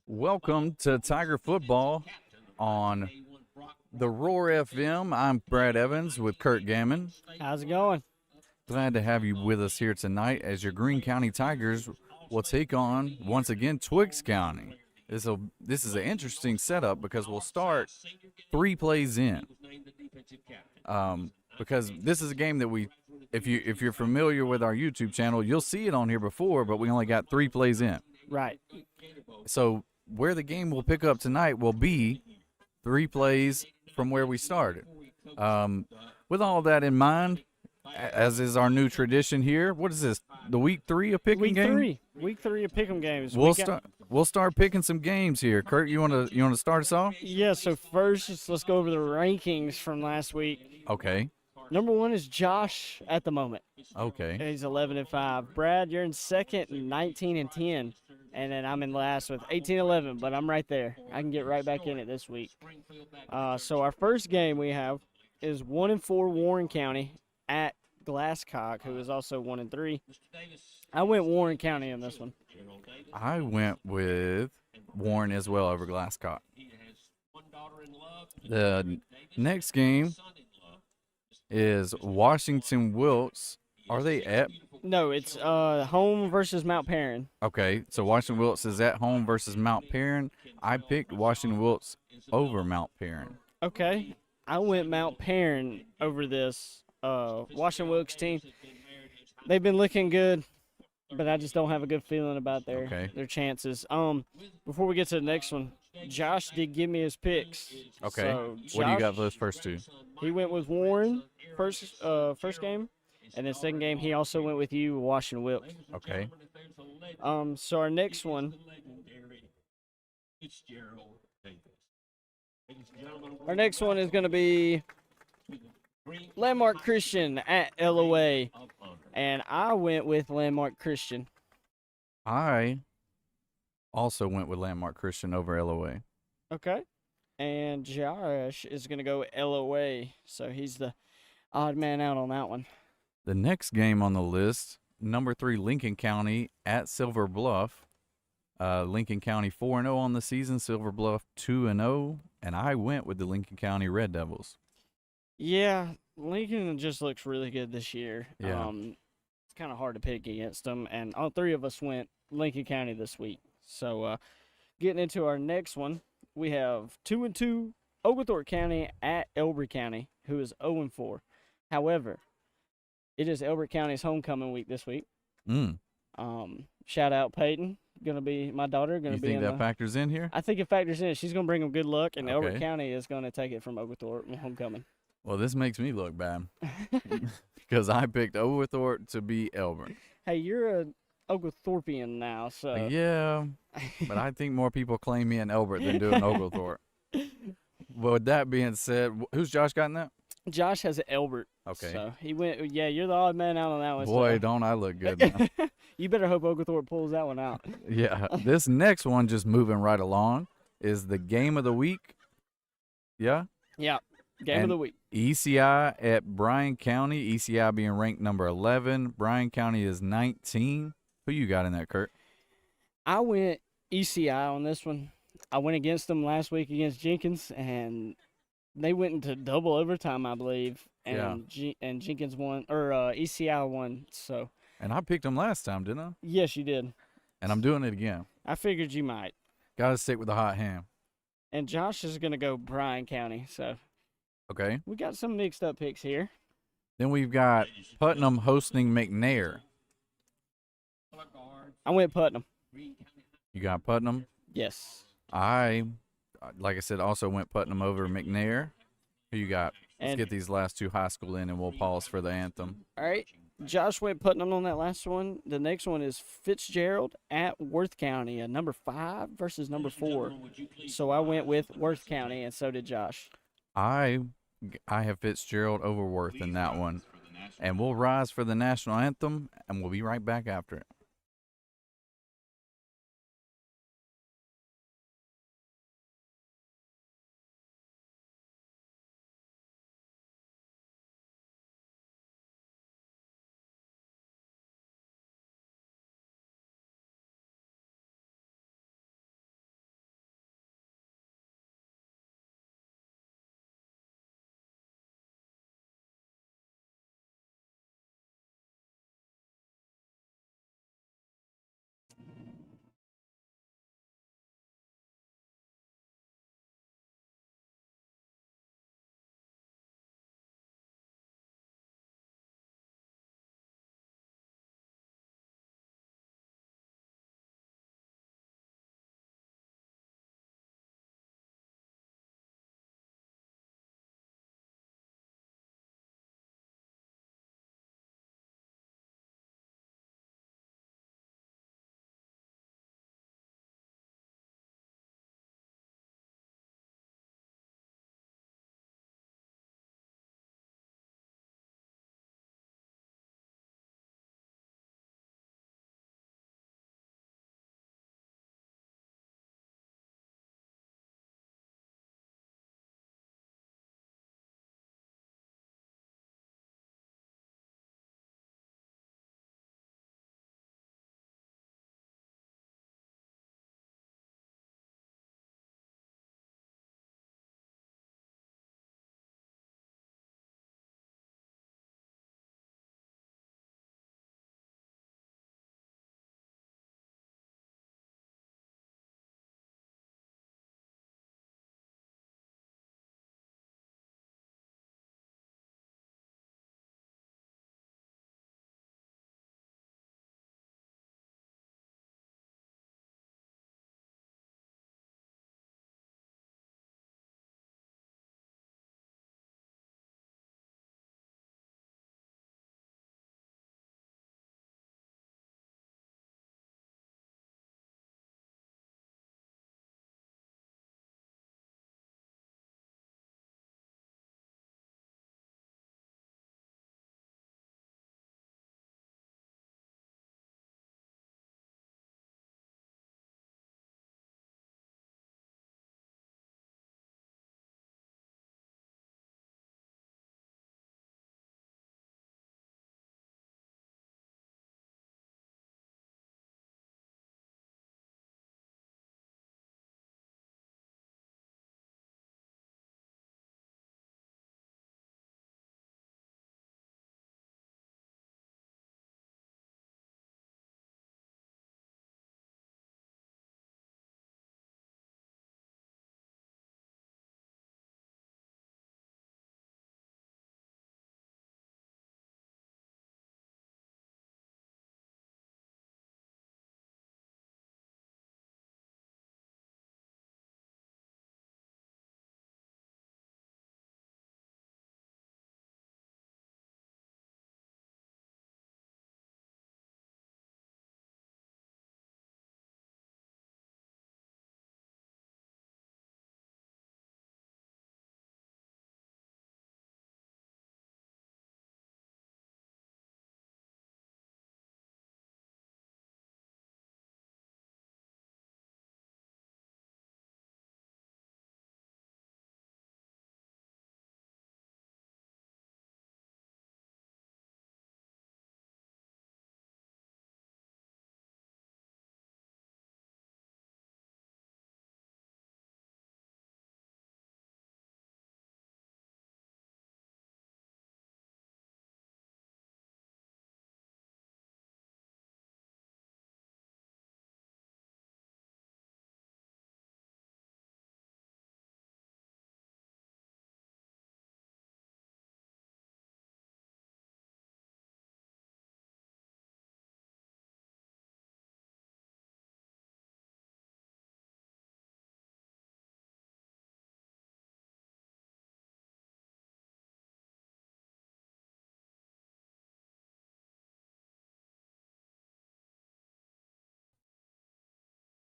Welcome to Tiger Football on the Roar FM. I'm Brad Evans with Kurt Gammon. How's it going? Glad to have you with us here tonight as your Greene County Tigers will take on, once again, Twiggs County. This is an interesting setup because we'll start 3 plays in. Because this is a game that if you're familiar with our YouTube channel, you'll see it on here before, but we only got 3 plays in. Right. So where the game will pick up tonight will be 3 plays from where we started. With all that in mind, as is our new tradition here, what is this? The week 3 of picking game? Week 3 of pick'em games. We'll start picking some games here. Kurt, you want to start us off? Yeah. So first, let's go over the rankings from last week. Okay. Number 1 is Josh at the moment. Okay. He's 11-5. Brad, you're in second, 19-10, and then I'm in last with 18-11. But I'm right there. I can get right back in it this week. So our first game we have is 1-4 Warren County at Glasscock, who is also 1-3. I went Warren County in this one. I went with Warren as well over Glasscock. The next game is Washington Wilkes. Are they at? No, it's home versus Mount Perrin. Okay, so Washington Wilkes is at home versus Mount Perrin. I picked Washington Wilkes over Mount Perrin. Okay, I went Mount Perrin over this Washington Wilkes team. They've been looking good, but I just don't have a good feeling about their chances. Before we get to the next one, Josh did give me his picks. Okay, So what do you got for those first 2? He went with Warren first game, and then second game he also went with you, Washington Wilkes. Okay. So our next one. Our next one is going to be Landmark Christian at LOA, and I went with Landmark Christian. I also went with Landmark Christian over LOA. Okay. And Josh is going to go LOA, so he's the odd man out on that one. The next game on the list, number 3 Lincoln County at Silver Bluff. Lincoln County 4-0 on the season, Silver Bluff 2-0, and I went with the Lincoln County Red Devils. Yeah, Lincoln just looks really good this year. Yeah. It's kind of hard to pick against them, and all 3 of us went Lincoln County this week. So getting into our next one, we have 2-2 Oglethorpe County at Elbert County, who is 0-4. However, it is Elbert County's homecoming week this week. Shout out Peyton. Gonna be my daughter. You think that factors in here? I think it factors in. She's gonna bring them good luck, and Elbert County is gonna take it from Oglethorpe homecoming. Well, this makes me look bad because I picked Oglethorpe to be Elbert. Hey, you're a Oglethorpean now, so yeah, but I think more people claim me an Elbert than do an Oglethorpe. Well, with that being said, who's Josh got in that? Josh has an Elbert. Okay. So he went. Yeah, you're the odd man out on that one. Boy, don't I look good now. You better hope Oglethorpe pulls that one out. Yeah, this next one, just moving right along, is the game of the week. Yeah? Yeah, game of the week. ECI at Bryan County, ECI being ranked number 11. Bryan County is 19. Who you got in that, Kurt? I went ECI on this one. I went against them last week against Jenkins, and they went into double overtime, I believe. And and Jenkins won, or ECI won, so. And I picked them last time, didn't I? Yes, you did. And I'm doing it again. I figured you might. Got to stick with the hot hand. And Josh is going to go Bryan County, so. Okay. We got some mixed up picks here. Then we've got Putnam hosting McNair. I went Putnam. You got Putnam? Yes. I, like I said, also went Putnam over McNair. Who you got? Let's get these last 2 high school in, and we'll pause for the anthem. All right. Josh went Putnam on that last one. The next one is Fitzgerald at Worth County, a number 5 versus number 4. So I went with Worth County, and so did Josh. I have Fitzgerald over Worth in that one. And we'll rise for the national anthem, and we'll be right back after it.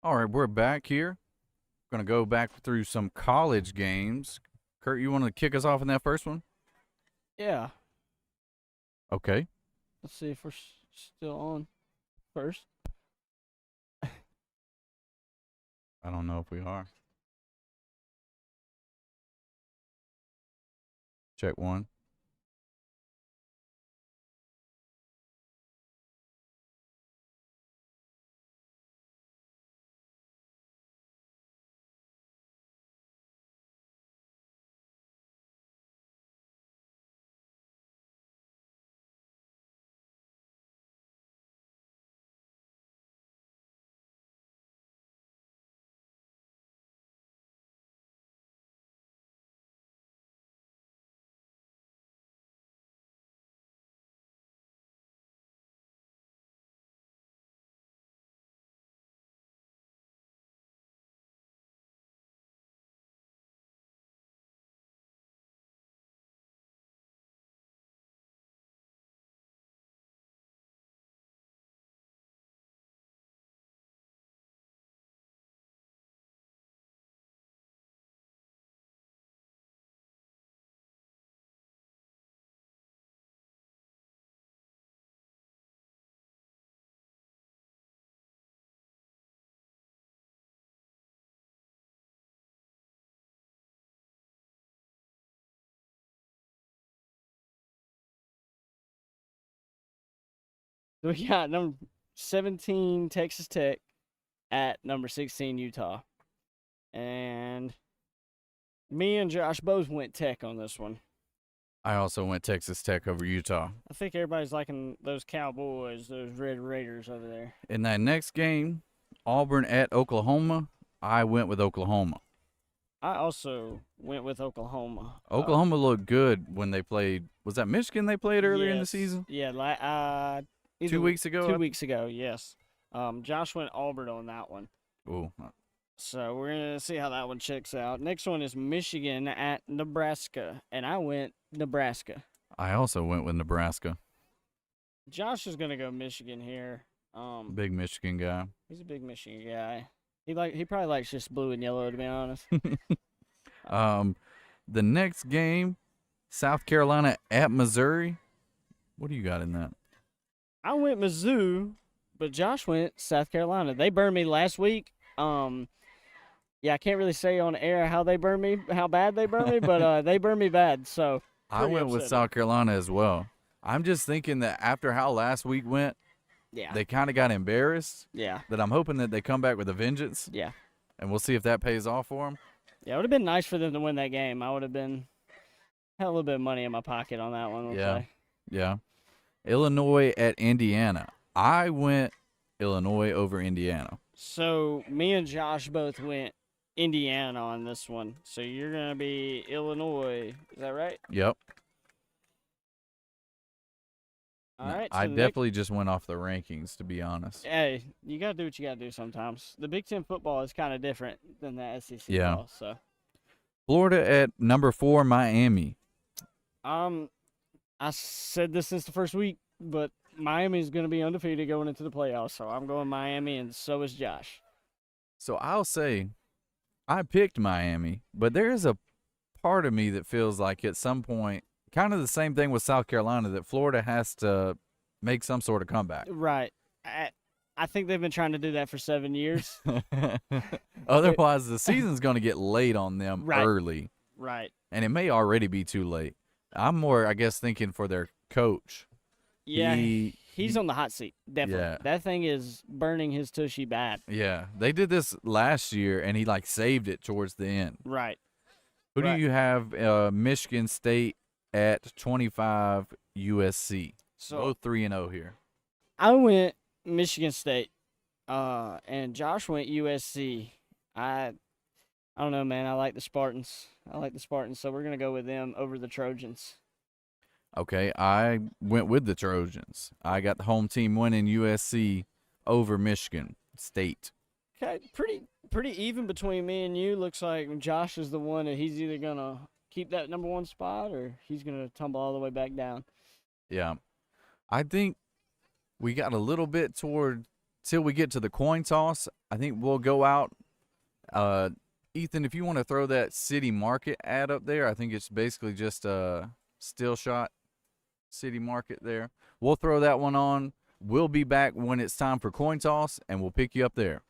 All right, we're back here. Going to go back through some college games. Kurt, you want to kick us off in that first one? Yeah. Okay. Let's see if we're still on first. I don't know if we are. Check one. We got number 17 Texas Tech at number 16 Utah. And me and Josh both went Tech on this one. I also went Texas Tech over Utah. I think everybody's liking those Cowboys, those Red Raiders over there. In that next game, Auburn at Oklahoma, I went with Oklahoma. I also went with Oklahoma. Oklahoma looked good when they played. Was that Michigan they played earlier in the Yes. season? Yeah, 2 weeks ago? 2 weeks ago, yes. Josh went Auburn on that one. Ooh. So we're going to see how that one checks out. Next one is Michigan at Nebraska, and I went Nebraska. I also went with Nebraska. Josh is going to go Michigan here. Big Michigan guy. He's a big Michigan guy. He probably likes just blue and yellow, to be honest. The next game, South Carolina at Missouri. What do you got in that? I went Mizzou, but Josh went South Carolina. They burned me last week. Yeah, I can't really say on air how bad they burned me, but they burned me bad. So I went with South Carolina as well. I'm just thinking that after how last week went, yeah, they kind of got embarrassed. yeah, That I'm hoping that they come back with a vengeance. yeah, And we'll see if that pays off for them. yeah. It would have been nice for them to win that game. I would have had a little bit of money in my pocket on that one. Yeah. Illinois at Indiana. I went Illinois over Indiana. So me and Josh both went Indiana on this one. So you're gonna be Illinois. Is that right? Yep. All right. I so definitely just went off the rankings, to be honest. Hey, you gotta do what you gotta do sometimes. The Big Ten football is kind of different than the SEC Yeah. ball. So, Florida at number 4, Miami. I said this since the first week, but Miami is gonna be undefeated going into the playoffs. So I'm going Miami, and so is Josh. So I'll say I picked Miami, but there is a part of me that feels like at some point, kind of the same thing with South Carolina, that Florida has to make some sort of comeback. Right. I think they've been trying to do that for 7 years. Otherwise, the season's going to get late on them early. Right. And it may already be too late. I'm more, I guess, thinking for their coach. Yeah, he's on the hot seat, definitely. Yeah. That thing is burning his tushy bad. Yeah, they did this last year, and he, saved it towards the end. Right. Who do you have Michigan State at 25 USC? So Both 3-0 here. I went Michigan State, and Josh went USC. I don't know, man. I like the Spartans. So we're going to go with them over the Trojans. Okay, I went with the Trojans. I got the home team winning USC over Michigan State. Okay, pretty even between me and you. Looks like Josh is the one that he's either going to keep that number 1 spot or he's going to tumble all the way back down. Yeah. I think we got a little bit toward till we get to the coin toss, I think we'll go out. Ethan, if you want to throw that City Market ad up there, I think it's basically just a still shot City Market there. We'll throw that one on. We'll be back when it's time for coin toss, and we'll pick you up there.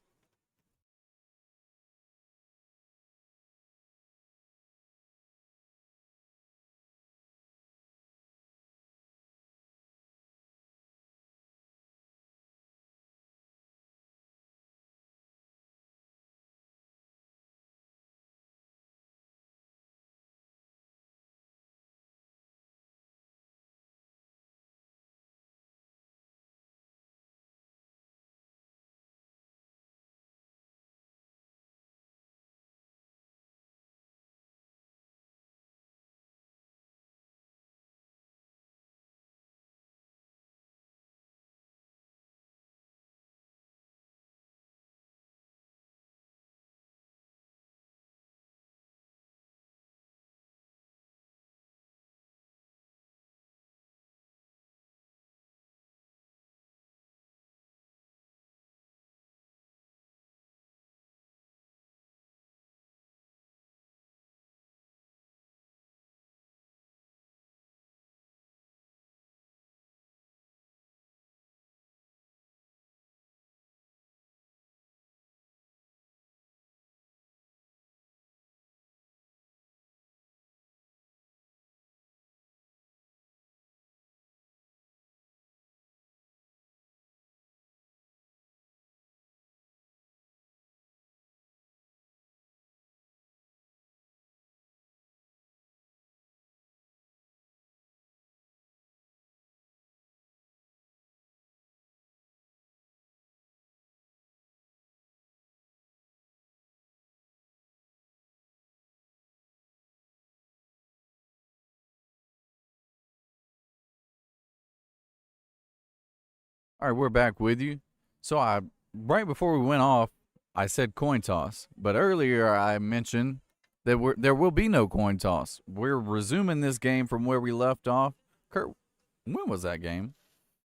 All right, we're back with you. So right before we went off, I said coin toss, but earlier I mentioned that there will be no coin toss. We're resuming this game from where we left off. Kurt, when was that game?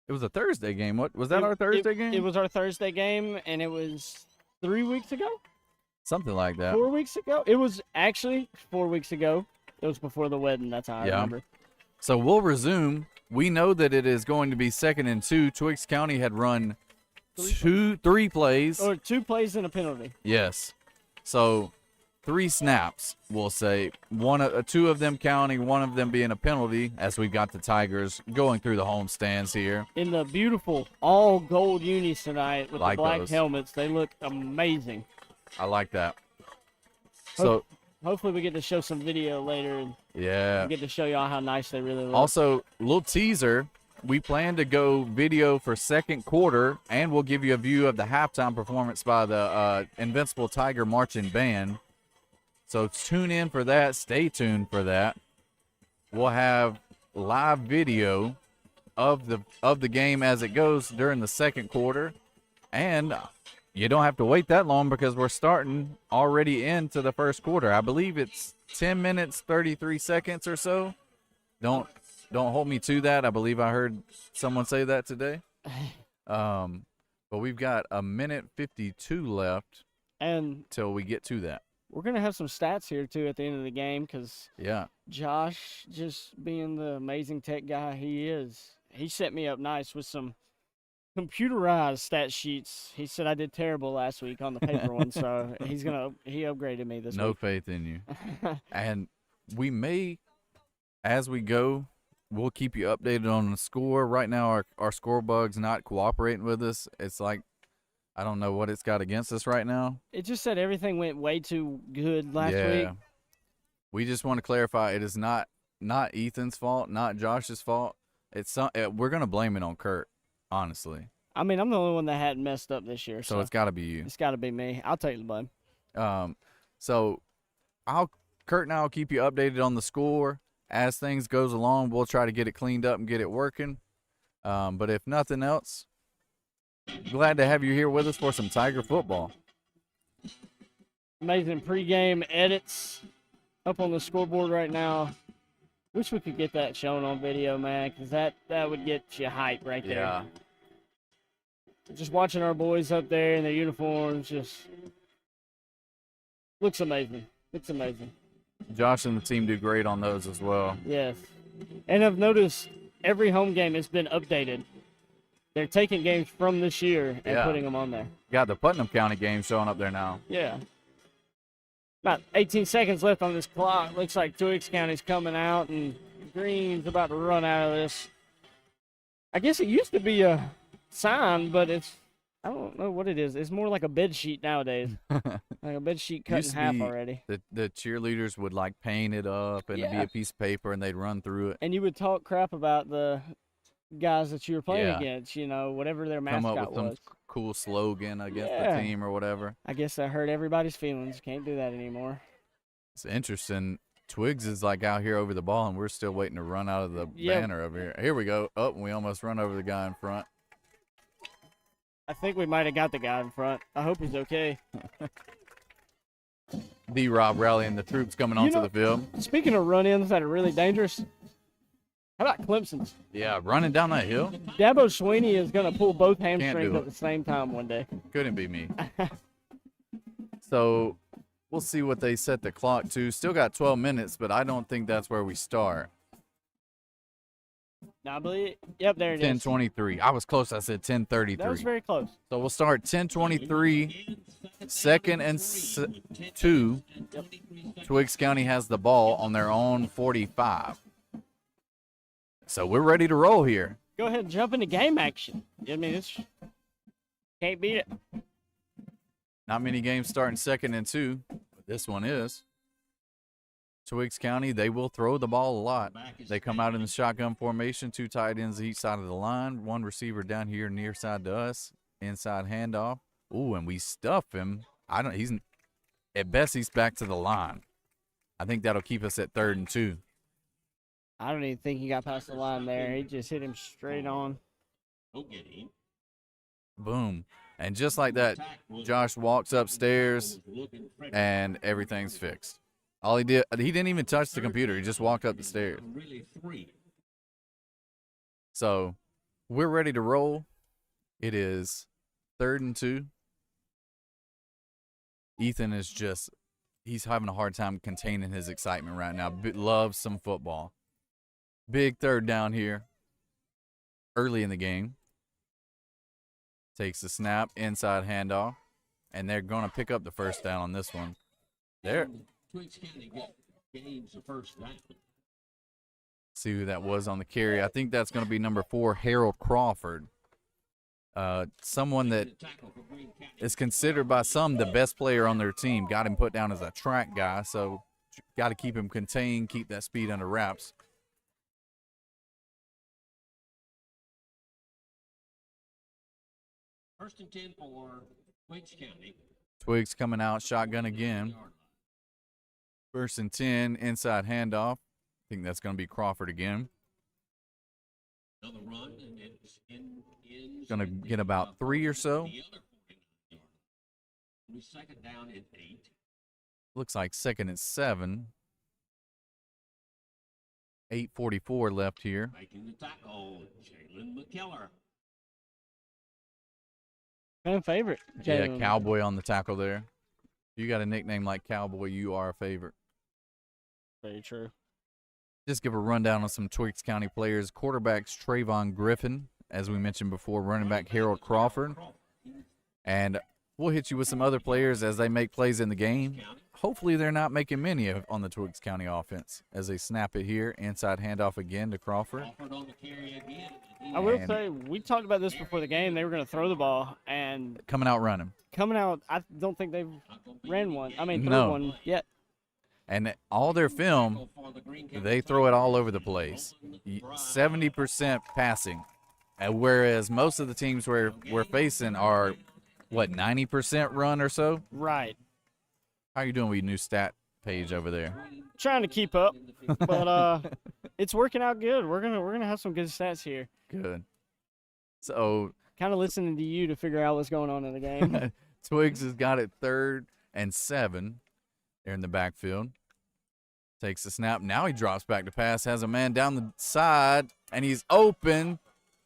It was a Thursday game. What was that? Our Thursday game? It was our Thursday game, and it was 3 weeks ago. Something like that. 4 weeks ago. It was actually 4 weeks ago. It was before the wedding. That's how I remember. So we'll resume. We know that it is going to be 2nd and 2. Twiggs County had run three plays. Or 2 plays and a penalty. Yes. So 3 snaps, we'll say. 2 of them counting, 1 of them being a penalty, as we've got the Tigers going through the home stands here. In the beautiful all gold unis tonight with like the black those helmets. They look amazing. I like that. So hopefully we get to show some video later and get to show y'all how nice they really look. Also, little teaser, we plan to go video for 2nd quarter, and we'll give you a view of the halftime performance by the Invincible Tiger Marching Band. So tune in for that. Stay tuned for that. We'll have live video of the game as it goes during the 2nd quarter, and you don't have to wait that long because we're starting already into the 1st quarter. I believe it's 10 minutes, 33 seconds or so. Don't hold me to that. I believe I heard someone say that today. But we've got 1:52 left until we get to that. We're going to have some stats here, too, at the end of the game because Yeah. Josh, just being the amazing tech guy he is, he set me up nice with some computerized stat sheets. He said I did terrible last week on the paper one, so he upgraded me this week. No faith in you. And we may, as we go, we'll keep you updated on the score. Right now, our score bug's not cooperating with us. It's like, I don't know what it's got against us right now. It just said everything went way too good last week. We just want to clarify, it is not Ethan's fault, not Josh's fault. We're going to blame it on Kurt. Honestly. I mean, I'm the only one that hadn't messed up this year. So it's got to be you. It's got to be me. I'll take the blame. So Kurt and I will keep you updated on the score. As things goes along, we'll try to get it cleaned up and get it working. But if nothing else, glad to have you here with us for some Tiger football. Amazing pregame edits up on the scoreboard right now. Wish we could get that shown on video, man, because that would get you hype right there. Yeah. just watching our boys up there in their uniforms just looks amazing. Looks amazing. Josh and the team do great on those as well. Yes. And I've noticed every home game has been updated. They're taking games from this year and putting them on there. Got the Putnam County game showing up there now. Yeah. About 18 seconds left on this clock. Looks like Twiggs County's coming out, and Green's about to run out of this. I guess it used to be a sign, but I don't know what it is. It's more like a bed sheet nowadays. Like a bed sheet cut in half already. The cheerleaders would like paint it up and it'd be a piece of paper and they'd run through it. And you would talk crap about the guys that you were playing against, whatever their mascot was. Come up with some cool slogan against the team or whatever. I guess that hurt everybody's feelings. Can't do that anymore. It's interesting. Twiggs is like out here over the ball and we're still waiting to run out of the banner over here. Here we go. Oh, and we almost run over the guy in front. I think we might have got the guy in front. I hope he's okay. D-Rob rallying the troops coming onto the field. Speaking of run-ins that are really dangerous, how about Clemson's? Yeah, running down that hill. Dabo Sweeney is going to pull both hamstrings at the same time one day. Couldn't be me. So we'll see what they set the clock to. Still got 12 minutes, but I don't think that's where we start. No, I believe, yep, there it is. 10:23. I was close. I said 10:33. That was very close. So we'll start 10:23, second and 2. Yep. Twiggs County has the ball on their own 45. So we're ready to roll here. Go ahead and jump into game action. I mean, can't beat it. Not many games starting second and 2, but this one is. Twiggs County, they will throw the ball a lot. They come out in the shotgun formation, 2 tight ends each side of the line, 1 receiver down here near side to us, inside handoff. Ooh, and we stuff him. He's at best he's back to the line. I think that'll keep us at 3rd and 2. I don't even think he got past the line there. He just hit him straight on. Boom. And just like that, Josh walks upstairs and everything's fixed. All he didn't even touch the computer. He just walked up the stairs. So we're ready to roll. It is 3rd and 2. Ethan is he's having a hard time containing his excitement right now. Loves some football. Big 3rd down here. Early in the game. Takes the snap, inside handoff. And they're going to pick up the 1st down on this one. There. See who that was on the carry. I think that's going to be number 4, Harold Crawford. Someone that is considered by some the best player on their team. Got him put down as a track guy, so got to keep him contained, keep that speed under wraps. First and 10 for Twiggs County. Twiggs coming out, shotgun again. 1st and 10, inside handoff. I think that's going to be Crawford again. Going to get about 3 or so. Looks like 2nd and 7. 8:44 left here. Making the tackle, Jalen McKellar. Fan favorite. Yeah, Cowboy on the tackle there. You got a nickname like Cowboy, you are a favorite. Very true. Just give a rundown on some Twiggs County players. Quarterbacks Trayvon Griffin, as we mentioned before, running back Harold Crawford. And we'll hit you with some other players as they make plays in the game. Hopefully they're not making many on the Twiggs County offense as they snap it here. Inside handoff again to Crawford. I will say, we talked about this before the game. They were going to throw the ball. And coming out running. I don't think they've ran one. Threw one yet. And all their film, they throw it all over the place. 70% passing. Whereas most of the teams we're facing are, 90% run or so? Right. How you doing with your new stat page over there? Trying to keep up, but it's working out good. We're gonna have some good stats here. Good. So kind of listening to you to figure out what's going on in the game. Twiggs has got it 3rd and 7. They're in the backfield. Takes the snap. Now he drops back to pass. Has a man down the side, and he's open,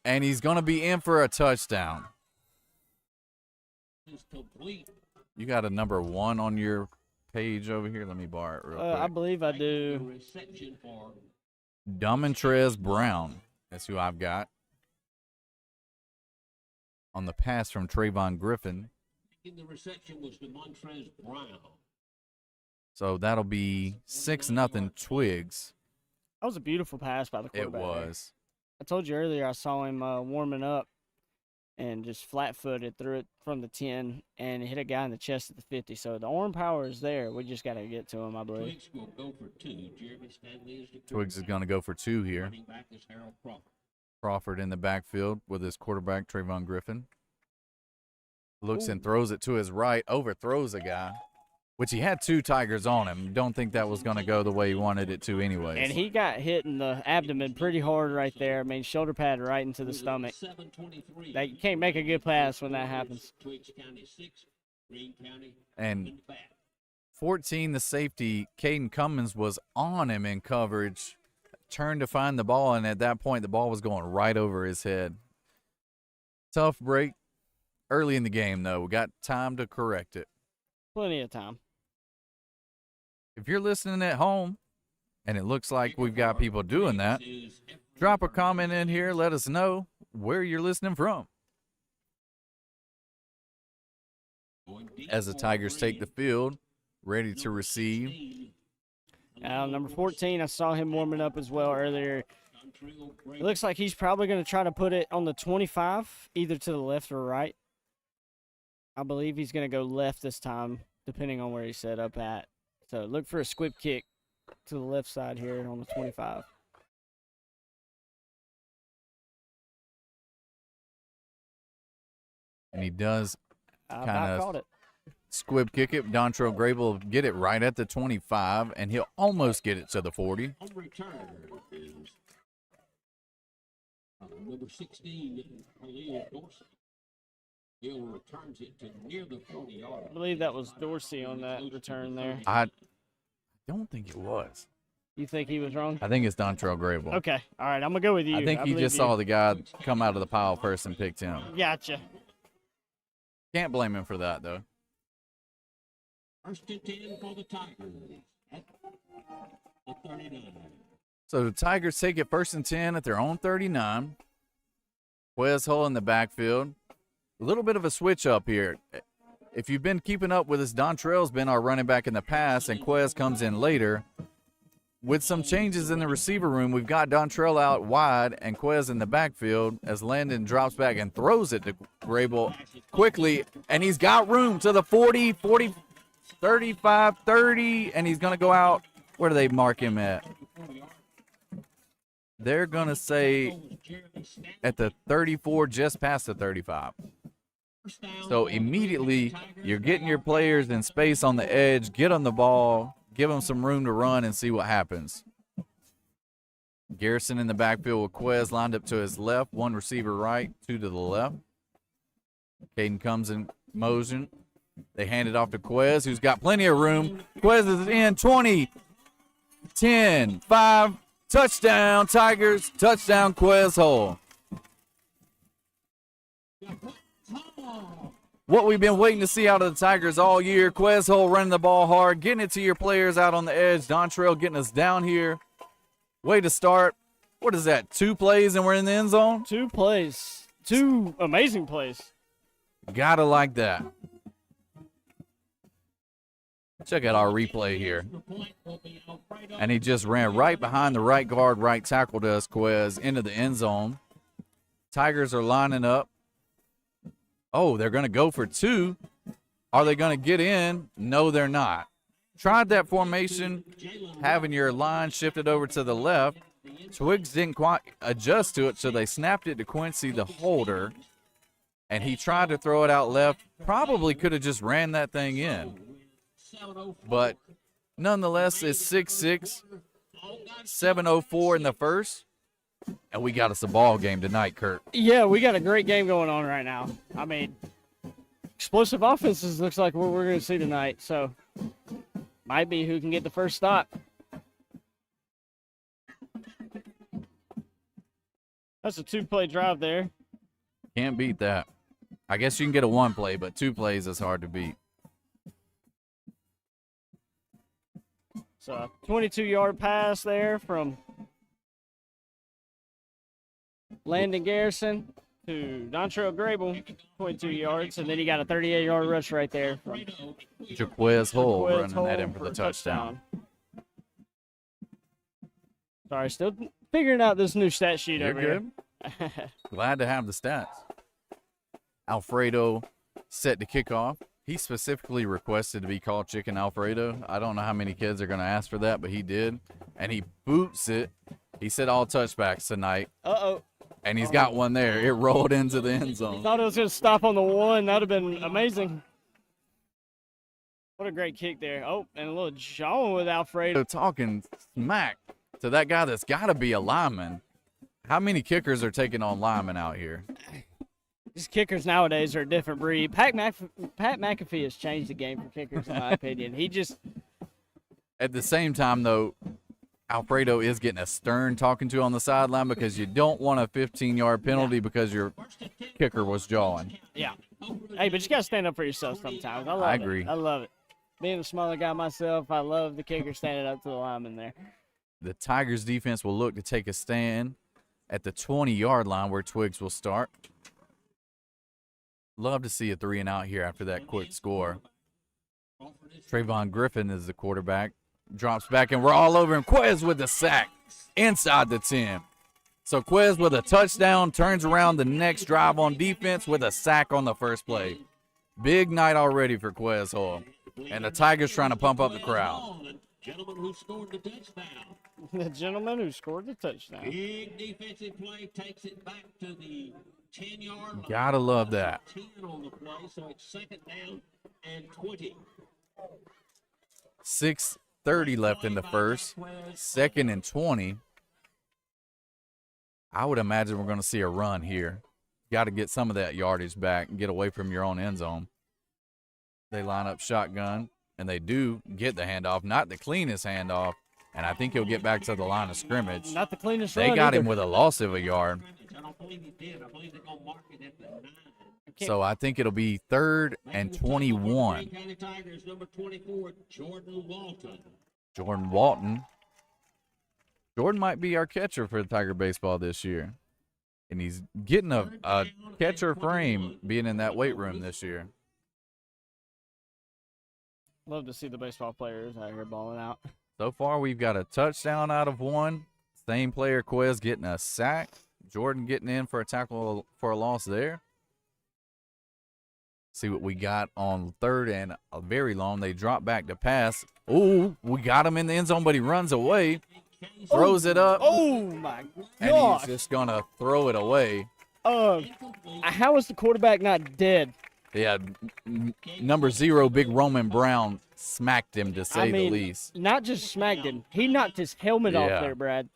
and he's going to be in for a touchdown. You got a number 1 on your page over here. Let me borrow it real quick. I believe I do. Dumontrez Brown. That's who I've got. On the pass from Trayvon Griffin. The reception was Dumontrez Brown. So that'll be 6-0 Twigs. That was a beautiful pass by the It quarterback. was. I told you earlier I saw him warming up and just flat-footed threw it from the 10 and hit a guy in the chest at the 50. So the arm power is there. We just got to get to him, I believe. Twigs will go for 2. Jeremy Stanley is the Twigs is going to go for 2 here. running back is Harold Crawford. Crawford in the backfield with his quarterback, Trayvon Griffin. Looks and throws it to his right, overthrows a guy, which he had 2 Tigers on him. Don't think that was going to go the way he wanted it to anyways. And he got hit in the abdomen pretty hard right there. I mean, shoulder pad right into the stomach. That, you can't make a good pass when that happens. Twigs County 6, Greene County And in the back. 14, the safety, Caden Cummins, was on him in coverage, turned to find the ball, and at that point, the ball was going right over his head. Tough break early in the game, though. We got time to correct it. Plenty of time. If you're listening at home, and it looks like we've got people doing that, drop a comment in here. Let us know where you're listening from. As the Tigers take the field, ready to receive. Number 14, I saw him warming up as well earlier. It looks like he's probably going to try to put it on the 25, either to the left or right. I believe he's going to go left this time, depending on where he's set up at. So look for a squib kick to the left side here on the 25. And he does I kind about of caught it. squib kick it. Dontrell Grable will get it right at the 25, and he'll almost get it to the 40. On return is number 16, Khalil Dorsey. Hill returns it to near the 40-yard. I believe that was Dorsey on that return there. I don't think it was. You think he was wrong? I think it's Dontrell Grable. Okay. All right. I'm going to go with you. I think he believe just you. saw the guy come out of the pile first and picked him. Gotcha. Can't blame him for that, though. First and 10 for the Tigers at the 39. So the Tigers take it 1st and 10 at their own 39. Quez Hull in the backfield. A little bit of a switch up here. If you've been keeping up with us, Dontrell's been our running back in the past, and Quez comes in later. With some changes in the receiver room, we've got Dontrell out wide and Quez in the backfield as Landon drops back and throws it to Grable quickly, and he's got room to the 40, 40, 35, 30, and he's going to go out. Where do they mark him at? They're going to say at the 34, just past the 35. So immediately you're getting your players in space on the edge, get them the ball, give them some room to run and see what happens. Garrison in the backfield with Quez lined up to his left, 1 receiver right, 2 to the left. Caden comes in motion. They hand it off to Quez, who's got plenty of room. Quez is in 20, 10, 5, touchdown Tigers, touchdown Quez Hull. What we've been waiting to see out of the Tigers all year. Quez Hull running the ball hard, getting it to your players out on the edge. Dontrell getting us down here. Way to start. What is that, 2 plays and we're in the end zone? 2 plays. 2 amazing plays. Gotta like that. Check out our replay here. And he just ran right behind the right guard, right tackle to us, Quez, into the end zone. Tigers are lining up. Oh, they're going to go for 2. Are they going to get in? No, they're not. Tried that formation, having your line shifted over to the left. Twigs didn't quite adjust to it, so they snapped it to Quincy, the holder, and he tried to throw it out left. Probably could have just ran that thing in. But nonetheless, it's 6-6, 7:04 in the first. And we got us a ball game tonight, Kurt. Yeah, we got a great game going on right now. I mean, explosive offenses looks like what we're going to see tonight. So, might be who can get the first stop. That's a 2-play drive there. Can't beat that. I guess you can get a 1 play, but 2 plays is hard to beat. So 22-yard pass there from Landon Garrison to Dontrell Grable, 22 yards, and then he got a 38-yard rush right there from Jaquez Hull Jaquez running that in Hull for the a touchdown. Sorry, still figuring out this new stat sheet You're over good. here. Glad to have the stats. Alfredo set to kick off. He specifically requested to be called Chicken Alfredo. I don't know how many kids are going to ask for that, but he did. And he boots it. He said all touchbacks tonight. Uh-oh. And he's got one there. It rolled into the end zone. Thought it was going to stop on the 1. That would have been amazing. What a great kick there. Oh, and a little jawing with Alfredo. Talking smack to that guy that's got to be a lineman. How many kickers are taking on linemen out here? These kickers nowadays are a different breed. Pat McAfee has changed the game for kickers, in my opinion. He just... At the same time, though, Alfredo is getting a stern talking to on the sideline because you don't want a 15-yard penalty because your kicker was jawing. Yeah. Hey, but you got to stand up for yourself sometimes. I agree. I love it. Being a smaller guy myself, I love the kicker standing up to the lineman there. The Tigers defense will look to take a stand at the 20-yard line where Twiggs will start. Love to see a 3-and-out here after that quick score. Trayvon Griffin is the quarterback. Drops back, and we're all over him. Quez with the sack inside the 10. So Quez with a touchdown, turns around the next drive on defense with a sack on the first play. Big night already for Quez Hall. And the Tigers trying to pump up the crowd. Gentleman who scored the touchdown. The gentleman who scored the touchdown. Big defensive play, takes it back to the 10-yard line. Gotta love that. 10 on the play, so it's 2nd down and 20. 6:30 left in the first. 2nd and 20. I would imagine we're going to see a run here. Got to get some of that yardage back and get away from your own end zone. They line up shotgun, and they do get the handoff. Not the cleanest handoff, and I think he'll get back to the line of scrimmage. Not the cleanest They run got either. him with a loss of a yard. I don't believe he did. I believe they're going to mark it at the 9. So I think it'll be 3rd and 21. County Tigers, number 24, Jordan Walton. Jordan Walton. Jordan might be our catcher for Tiger baseball this year. And he's getting a catcher frame being in that weight room this year. Love to see the baseball players out here balling out. So far, we've got a touchdown out of 1. Same player, Quez, getting a sack. Jordan getting in for a tackle for a loss there. See what we got on 3rd and a very long. They drop back to pass. Ooh, we got him in the end zone, but he runs away. Throws it up. Oh, my And gosh. he's just going to throw it away. How is the quarterback not dead? Yeah, number 0, Big Roman Brown, smacked him, to say the least. Not just smacked him. He knocked his helmet off Yeah. there, Brad.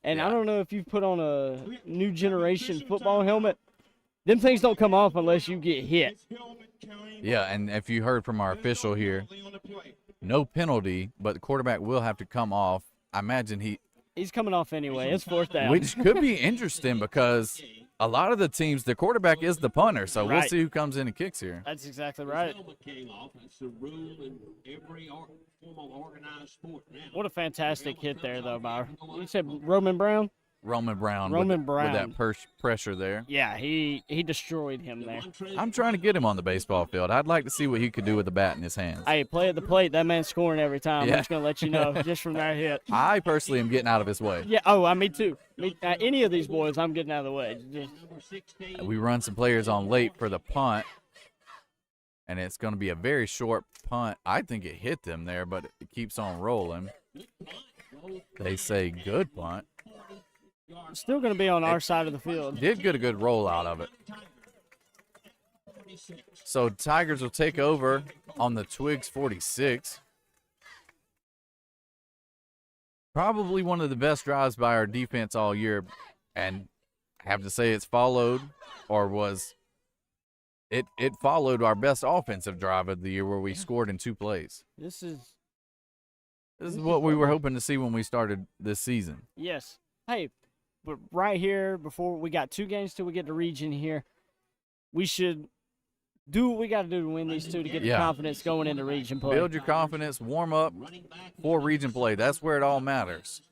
And I Yeah. don't know if you've put on a new generation football helmet. Them things don't come off unless you get hit. Yeah, and if you heard from our official here, no penalty, but the quarterback will have to come off. I imagine He's coming off anyway. It's 4th down. which could be interesting because a lot of the teams, the quarterback is the punter, so we'll Right. see who comes in and kicks here. That's exactly right. Helmet came off. That's the rule in every form of organized sport now. What a fantastic hit there, though, by you said Roman Brown? Roman Brown, Roman with Brown. that pressure there. Yeah, he destroyed him there. I'm trying to get him on the baseball field. I'd like to see what he could do with the bat in his hands. Hey, play at the plate. That man's scoring every time. Yeah. I'm just going to let you know just from that hit. I personally am getting out of his way. Yeah, oh, me too. Any of these boys, I'm getting out of the way. Just, We run some players on late for the punt, and it's going to be a very short punt. I think it hit them there, but it keeps on rolling. They say good punt. still going to be on our side of the field. Did get a good roll out of it. So Tigers will take over on the Twigs 46. Probably one of the best drives by our defense all year, and I have to say it's followed, or was it followed our best offensive drive of the year where we scored in 2 plays. This is what we were hoping to see when we started this season. yes. Hey, but right here, before we got 2 games till we get to region here, we should do what we got to do to win these two to get the Yeah. confidence going into region play. Build your confidence, warm up for region play. That's where it all matters.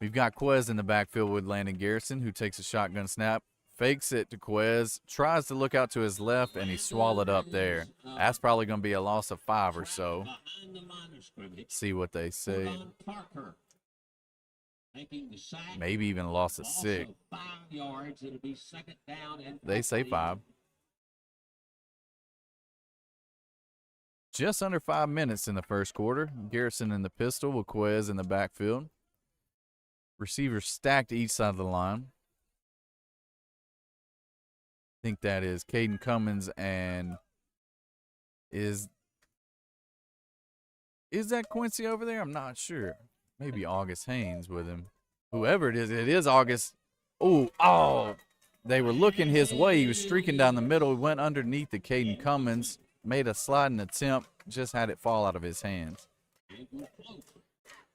We've got Quez in the backfield with Landon Garrison, who takes a shotgun snap, fakes it to Quez, tries to look out to his left, and he's swallowed up there. That's probably going to be a loss of 5 or so. See what they say. Maybe even a loss of 6. They say 5. Just under 5 minutes in the first quarter. Garrison in the pistol with Quez in the backfield. Receivers stacked each side of the line. I think that is Caden Cummins and is that Quincy over there? I'm not sure. Maybe August Haynes with him. Whoever it is August. Oh, they were looking his way. He was streaking down the middle. He went underneath the Caden Cummins, made a sliding attempt, just had it fall out of his hands.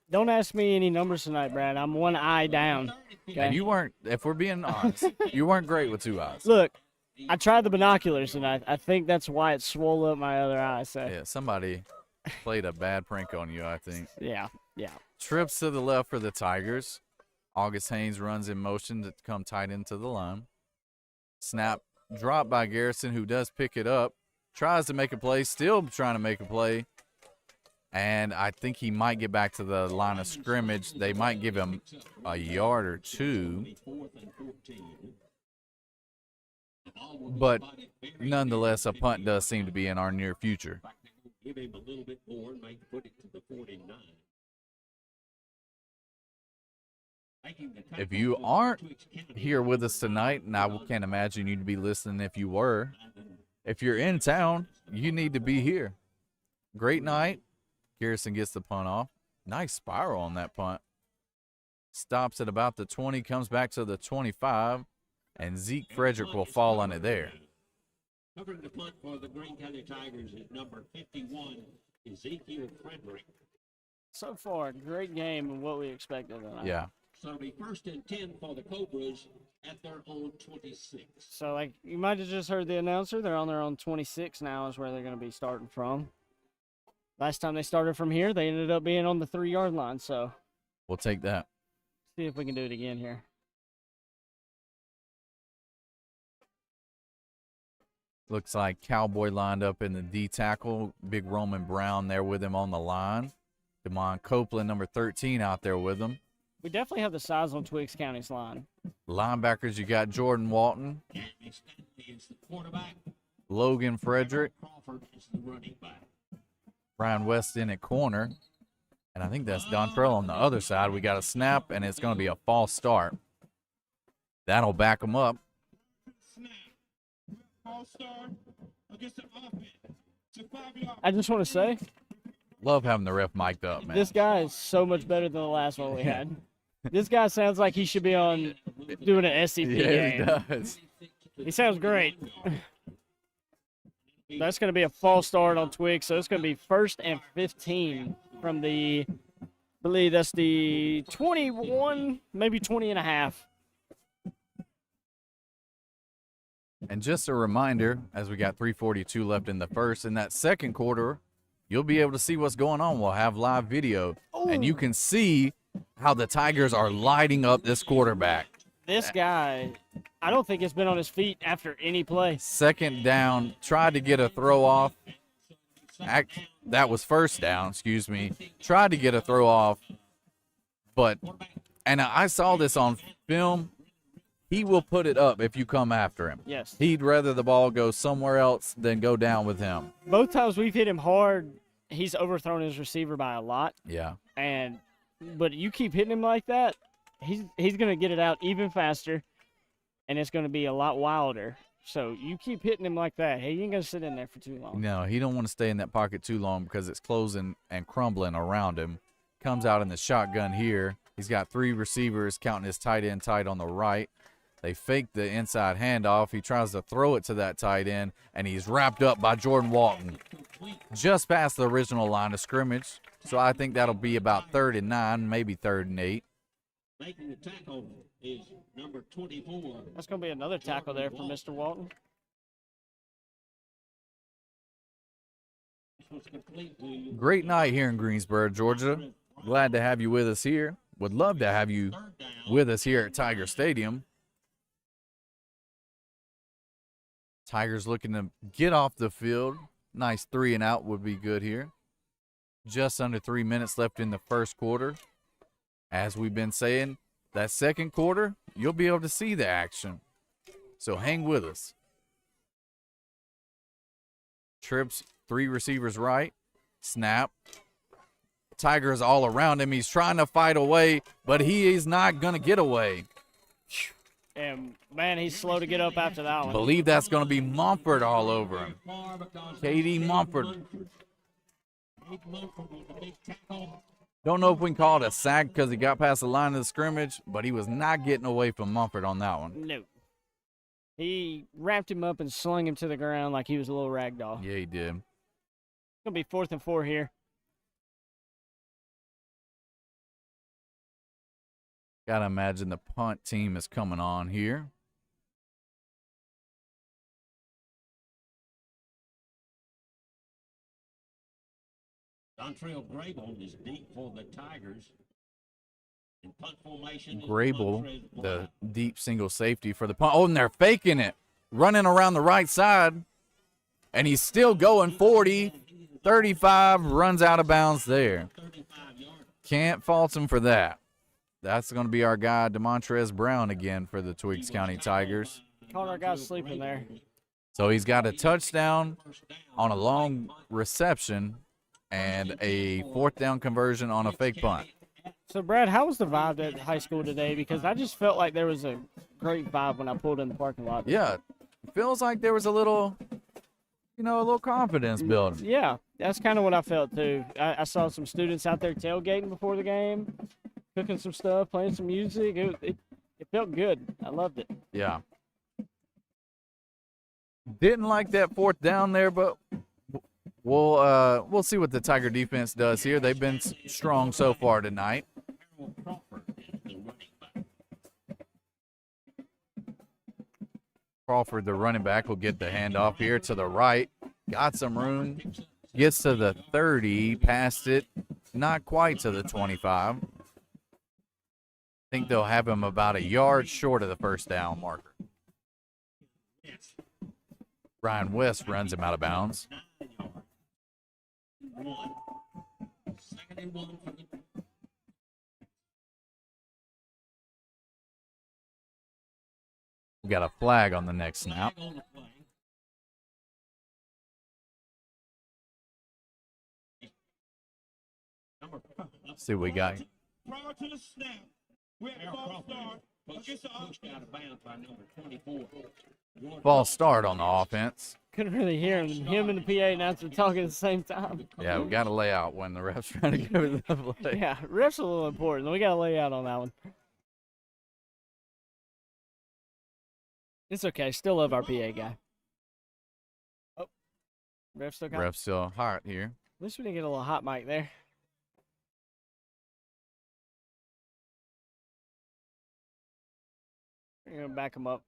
Don't ask me any numbers tonight, Brad. I'm one eye down. Okay? And you weren't, if we're being honest, you weren't great with 2 eyes. Look, I tried the binoculars, and I think that's why it swole up my other eye. So. Yeah, somebody played a bad prank on you, I think. Yeah. Trips to the left for the Tigers. August Haynes runs in motion to come tight into the line. Snap drop by Garrison, who does pick it up. Tries to make a play, still trying to make a play. And I think he might get back to the line of scrimmage. They might give him a yard or 2. But nonetheless, a punt does seem to be in our near future. Give him a little bit more and make put it to the 49. If you aren't here with us tonight, and I can't imagine you'd be listening if you were, if you're in town, you need to be here. Great night. Garrison gets the punt off. Nice spiral on that punt. Stops at about the 20, comes back to the 25, and Zeke Frederick will fall on it there. Covering the punt for the Greene County Tigers is number 51, Ezekiel Frederick. So far, great game and what we expected tonight. Yeah. So it'll be 1st and 10 for the Cobras at their own 26. So, like, you might have just heard the announcer. They're on their own 26 now is where they're going to be starting from. Last time they started from here, they ended up being on the 3-yard line. So, We'll take that. see if we can do it again here. Looks like Cowboy lined up in the D tackle. Big Roman Brown there with him on the line. Damon Copeland, number 13, out there with him. We definitely have the size on Twiggs County's line. Linebackers, you got Jordan Walton, Anthony Stanley is the quarterback. Logan Frederick, Crawford is the running back. Brian West in at corner. And I think that's Dontrell on the other side. We got a snap, and it's going to be a false start. That'll back them up. I just want to say, Love having the ref mic'd up, man. this guy is so much better than the last one we had. This guy sounds like he should be on doing an SCP game. Yeah, he does. He sounds great. That's going to be a false start on Twig, so it's going to be 1st and 15 from the, I believe that's the 21, maybe 20 and a half. And just a reminder, as we got 3:42 left in the first, in that second quarter, you'll be able to see what's going on. We'll have live video, and you can see how the Tigers are lighting up this quarterback. This guy, I don't think has been on his feet after any play. Second down, tried to get a throw off. That was first down, excuse me. Tried to get a throw off, but, and I saw this on film, he will put it up if you come after him. Yes. He'd rather the ball go somewhere else than go down with him. Both times we've hit him hard, he's overthrown his receiver by a lot. Yeah. But you keep hitting him like that, he's going to get it out even faster, and it's going to be a lot wilder. So you keep hitting him like that. Hey, you ain't going to sit in there for too long. No, he don't want to stay in that pocket too long because it's closing and crumbling around him. Comes out in the shotgun here. He's got 3 receivers, counting his tight end tight on the right. They fake the inside handoff. He tries to throw it to that tight end, and he's wrapped up by Jordan Walton. Just past the original line of scrimmage. So I think that'll be about 3rd and 9, maybe 3rd and 8. Making the tackle is number 24. That's going to be another tackle there for Mr. Walton. was complete to Great night here in Greensboro, Georgia. Glad to have you with us here. Would love to have you third down. with us here at Tiger Stadium. Tigers looking to get off the field. Nice 3 and out would be good here. Just under 3 minutes left in the first quarter. As we've been saying, that second quarter, you'll be able to see the action. So hang with us. Trips 3 receivers right. Snap. Tigers all around him. He's trying to fight away, but he is not going to get away. And, man, he's slow to get up after that one. Believe that's going to be Mumford all over him. Far because K.D. Mumford. Big Mumford with a big tackle. Don't know if we can call it a sack because he got past the line of the scrimmage, but he was not getting away from Mumford on that one. No. He wrapped him up and slung him to the ground like he was a little rag doll. Yeah, he did. It's going to be 4th and 4 here. Got to imagine the punt team is coming on here. Dontrell Grable is deep for the Tigers. In punt formation. is Grable, Montrez the Bryant. deep single safety for the punt. Oh, and they're faking it. Running around the right side. And he's still going 40, 35, runs out of bounds there. 35 yards. Can't fault him for that. That's going to be our guy, DeMontrez Brown, again for the Twiggs County Tigers. Caught our guy sleeping there. So he's got a touchdown on a long reception and a 4th down conversion on a fake punt. So, Brad, how was the vibe at high school today? Because I just felt like there was a great vibe when I pulled in the parking lot. Yeah, feels like there was a little, a little confidence building. Yeah, that's kind of what I felt, too. I saw some students out there tailgating before the game, cooking some stuff, playing some music. It felt good. I loved it. Yeah. Didn't like that 4th down there, but we'll see what the Tiger defense does here. They've been strong so far tonight. Harold Crawford is the running back. Crawford, the running back, will get the handoff here to the right. Got some room. Gets to the 30, passed it. Not quite to the 25. I think they'll have him about a yard short of the first down marker. Yes. Ryan West runs him out of bounds. 9 yards. 1. 2nd and 1 for the We got a flag on the next snap. flag on the play. Number See what we got. Prior to the snap, we had a Harold false Crawford start against the pushed out of bounds by number 24. False start on the offense. Couldn't really hear him. Him and the PA announcer talking at the same time. Yeah, we got to lay out when the ref's trying to give it the play. Yeah, ref's a little important. We got to lay out on that one. It's okay. Still love our PA guy. Oh, ref still got. Ref's still hot here. At least we didn't get a little hot mic there. We're gonna back him up.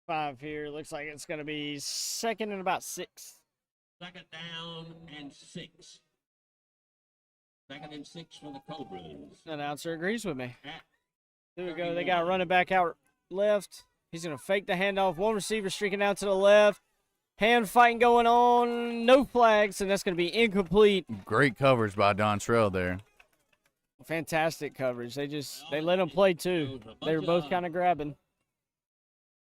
5 here. Looks like it's gonna be 2nd and about 6. 2nd down and 6. 2nd and 6 for the Cobras. Announcer agrees with me. At There we go. They got a running back out left. He's going to fake the handoff. One receiver streaking out to the left. Hand fighting going on. No flags, and that's going to be incomplete. Great coverage by Dontrell there. Fantastic coverage. They let him play, too. They were both kind of grabbing.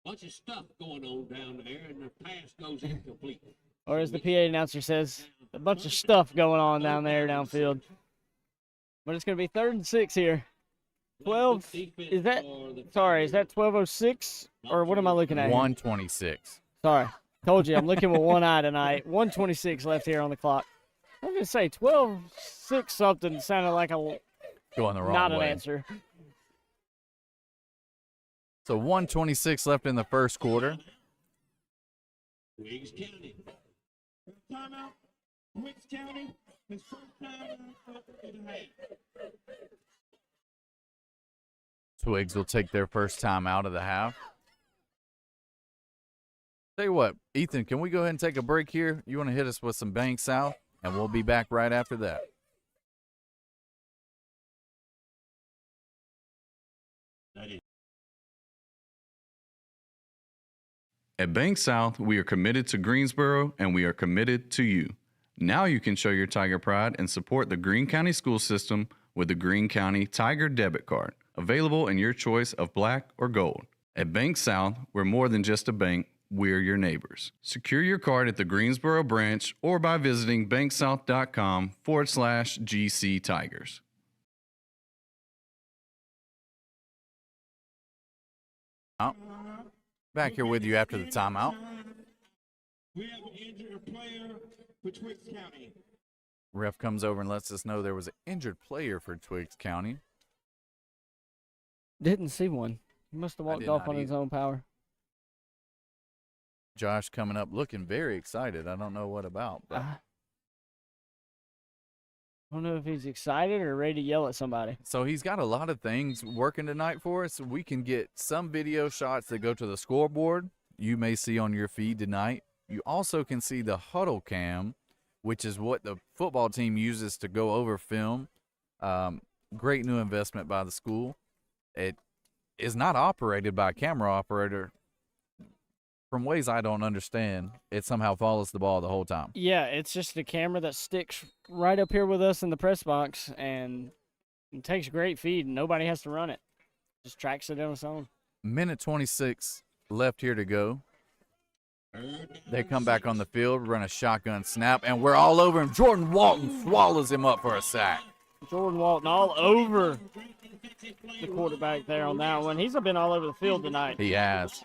Bunch of stuff going on down there, and the pass goes incomplete. Or as the PA announcer says, a bunch of stuff going on down there downfield. But it's going to be 3rd and 6 here. 12, is that 12:06? Or what am I looking at here? 126. Sorry. Told you, I'm looking with one eye tonight. 1:26 left here on the clock. I was going to say 12:06 something sounded like a Going the wrong not way. an answer. So 126 left in the first quarter. Twiggs County. Timeout. Wicks County. His first time out of the half. Twigs will take their first time out of the half. Tell you what, Ethan, can we go ahead and take a break here? You want to hit us with some Bank South? and we'll be back right after that. At Bank South, we are committed to Greensboro, and we are committed to you. Now you can show your Tiger pride and support the Greene County school system with the Greene County Tiger debit card, available in your choice of black or gold. At Bank South, we're more than just a bank, we're your neighbors. Secure your card at the Greensboro branch or by visiting banksouth.com/GC Tigers. Back here with you after the timeout. We have an injured player for Twiggs County. Ref comes over and lets us know there was an injured player for Twiggs County. Didn't see one. He must have walked did off not on his either. own power. Josh coming up looking very excited. I don't know what about, but I don't know if he's excited or ready to yell at somebody. so he's got a lot of things working tonight for us. We can get some video shots that go to the scoreboard you may see on your feed tonight. You also can see the huddle cam, which is what the football team uses to go over film. Great new investment by the school. It is not operated by a camera operator. From ways I don't understand, it somehow follows the ball the whole time. Yeah, it's just a camera that sticks right up here with us in the press box, and it takes great feed, and nobody has to run it. Just tracks it on its own. Minute 26 left here to go. They come back on the field, run a shotgun snap, and we're all over him. Jordan Walton swallows him up for a sack. Jordan Walton all over the quarterback there on that one. He's been all over the field tonight. He has.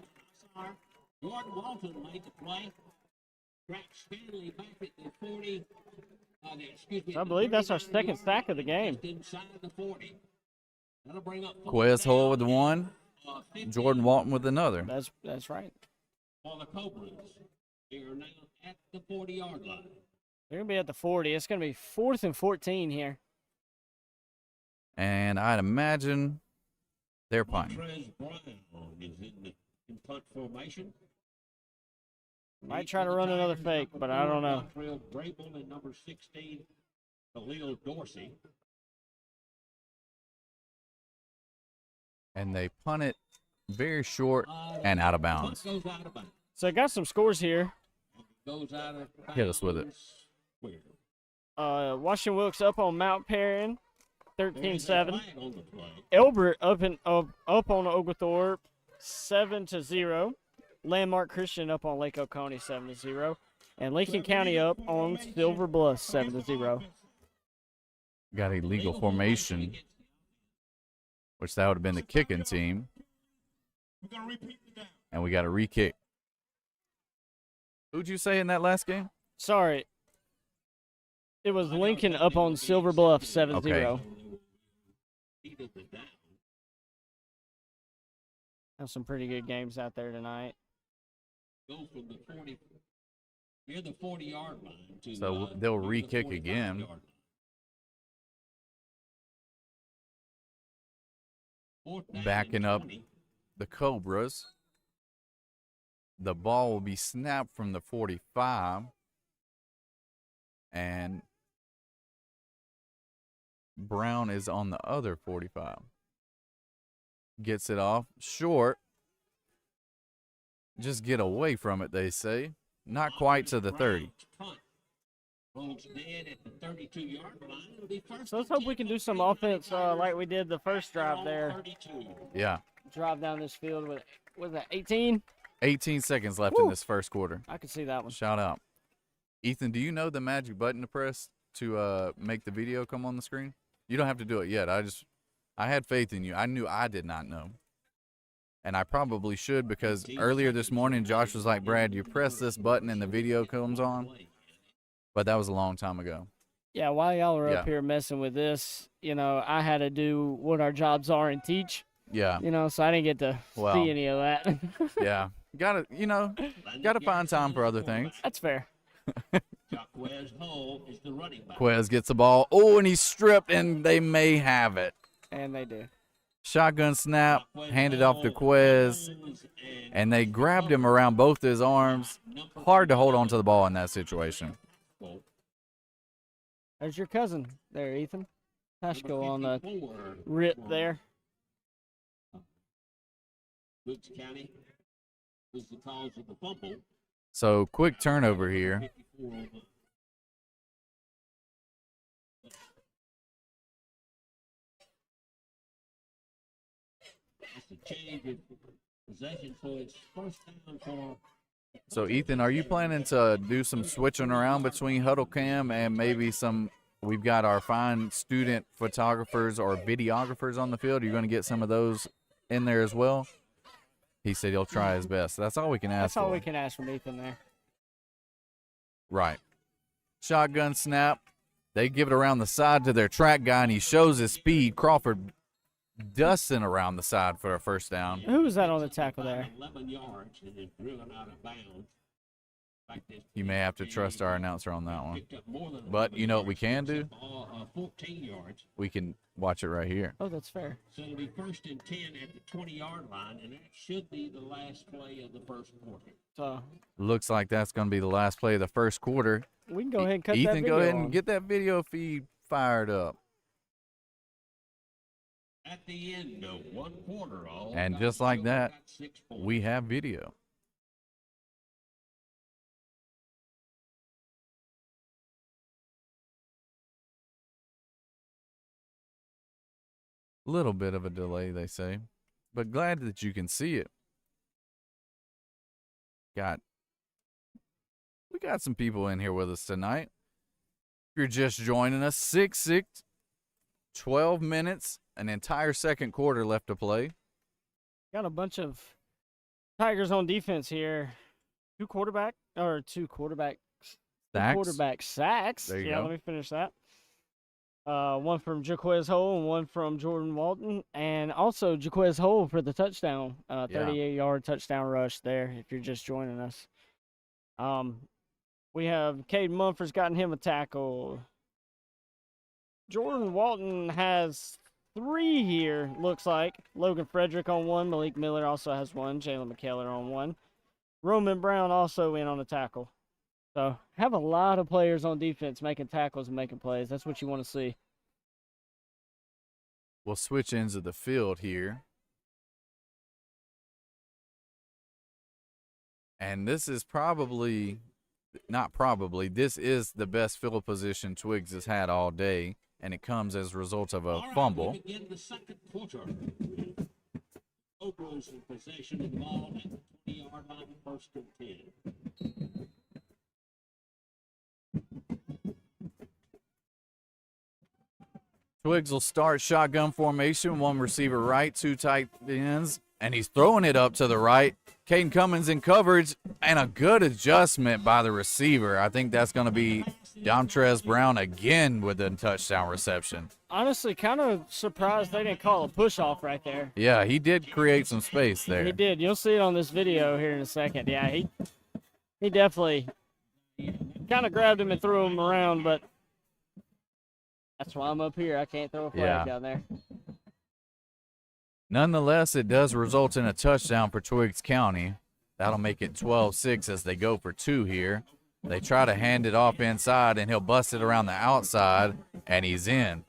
Jordan Walton made the play. Tracked Stanley back at the 40. I believe that's our second sack of the game. Inside the 40. That'll bring up Quez Hull with the one. Jordan Walton with another. That's right. For the Cobras. They are now at the 40-yard line. They're going to be at the 40. It's going to be 4th and 14 here. And I'd imagine they're punting. Montrez Brown is in punt formation. Might try to run another fake, but I don't know. Montreal Grable and number 16, Khalil Dorsey. And they punt it very short and out of bounds. Punt goes out of bounds. So I got some scores here. Goes out of Hit us with it. Where? Washington Wilkes up on Mount Perrin, There's a 13-7. flag on the play. Elbert up on Oglethorpe, 7-0. Landmark Christian up on Lake Oconee, 7-0. And Lincoln County up on Silver Bluff, 7-0. Got a legal formation, which that would have been the kicking team. We're going to repeat the down. And we got a re-kick. Who'd you say in that last game? Sorry. It was Lincoln up on Silver Bluff, 7-0. Okay. Have some pretty good games out there tonight. Go from the 40, near the 40-yard line to So they'll re-kick again. Backing up the Cobras. The ball will be snapped from the 45. And Brown is on the other 45. Gets it off short. Just get away from it, they say. Not quite to the 30. Rolls dead at the 32-yard line. It'll be first So let's hope we can do some offense like we did the first drive there. 32. Yeah. Drive down this field with, was that 18? 18 seconds left Woo. in this first quarter. I could see that one. Shout out. Ethan, do you know the magic button to press to make the video come on the screen? You don't have to do it yet. I had faith in you. I knew I did not know. And I probably should, because earlier this morning, Josh was like, Brad, you press this button and the video comes on. But that was a long time ago. Yeah, while y'all were Yeah. up here messing with this, I had to do what our jobs are and teach, Yeah. so I didn't get to Well. see any of that. Yeah. Gotta find time for other things. That's fair. Quez Hull is the running back. Quez gets the ball. Oh, and he's stripped, and they may have it. And they do. Shotgun snap, handed off to Quez, and they grabbed him around both his arms. Hard to hold on to the ball in that situation. There's your cousin there, Ethan. Tashko Number on the 54 rip for there. Woods County was the cause of the fumble. So quick turnover here. 54 over. That's a change of possession, so it's first down for. So Ethan, are you planning to do some switching around between Huddle Cam and maybe some? We've got our fine student photographers or videographers on the field. Are you going to get some of those in there as well? He said he'll try his best. That's all we can ask That's all for. we can ask from Ethan there. Right. Shotgun snap. They give it around the side to their track guy, and he shows his speed. Crawford dusting around the side for a first down. Who was that on the tackle there? 11 yards and then driven out of bounds. You may have to trust our announcer on that one. Picked up more than But 11 you know what we yards, can do? picks up, 14 yards. We can watch it right here. Oh, that's fair. So it'll be first and 10 at the 20-yard line, and that should be the last play of the first quarter. So Looks like that's going to be the last play of the first quarter. we can go ahead and cut that Ethan, video go ahead on. and get that video feed fired up. At the end of one quarter, all And got just like scored, that, got 6 points. we have video. Little bit of a delay, they say, but glad that you can see it. We got some people in here with us tonight. If you're just joining us, 6-6, 12 minutes, an entire second quarter left to play. Got a bunch of Tigers on defense here. Two quarterback sacks. There you yeah, go. let me finish that. One from Jaquez Hole and one from Jordan Walton, and also Jaquez Hole for the touchdown, 38-yard touchdown rush there. If you're just joining us, we have Caden Mumford's gotten him a tackle. Jordan Walton has 3 here. Looks like Logan Frederick on 1. Malik Miller also has 1. Jalen McKellar on 1. Roman Brown also in on a tackle. So have a lot of players on defense making tackles and making plays. That's what you want to see. We'll switch ends of the field here. And this is this is the best field position Twiggs has had all day, and it comes as a result of a All right, fumble. we begin the second quarter. Locals in possession of the ball at the 20-yard line, first and 10. Twiggs will start shotgun formation, 1 receiver right, 2 tight ends, and he's throwing it up to the right. Caden Cummins in coverage, and a good adjustment by the receiver. I think that's going to be Domtrez Brown again with a touchdown reception. Honestly, kind of surprised they didn't call a push-off right there. Yeah, he did create some space there. He did. You'll see it on this video here in a second. Yeah, he definitely kind of grabbed him and threw him around, but that's why I'm up here. I can't throw a flag Yeah. down there. Nonetheless, it does result in a touchdown for Twiggs County. That'll make it 12-6 as they go for 2 here. They try to hand it off inside, and he'll bust it around the outside, and he's in.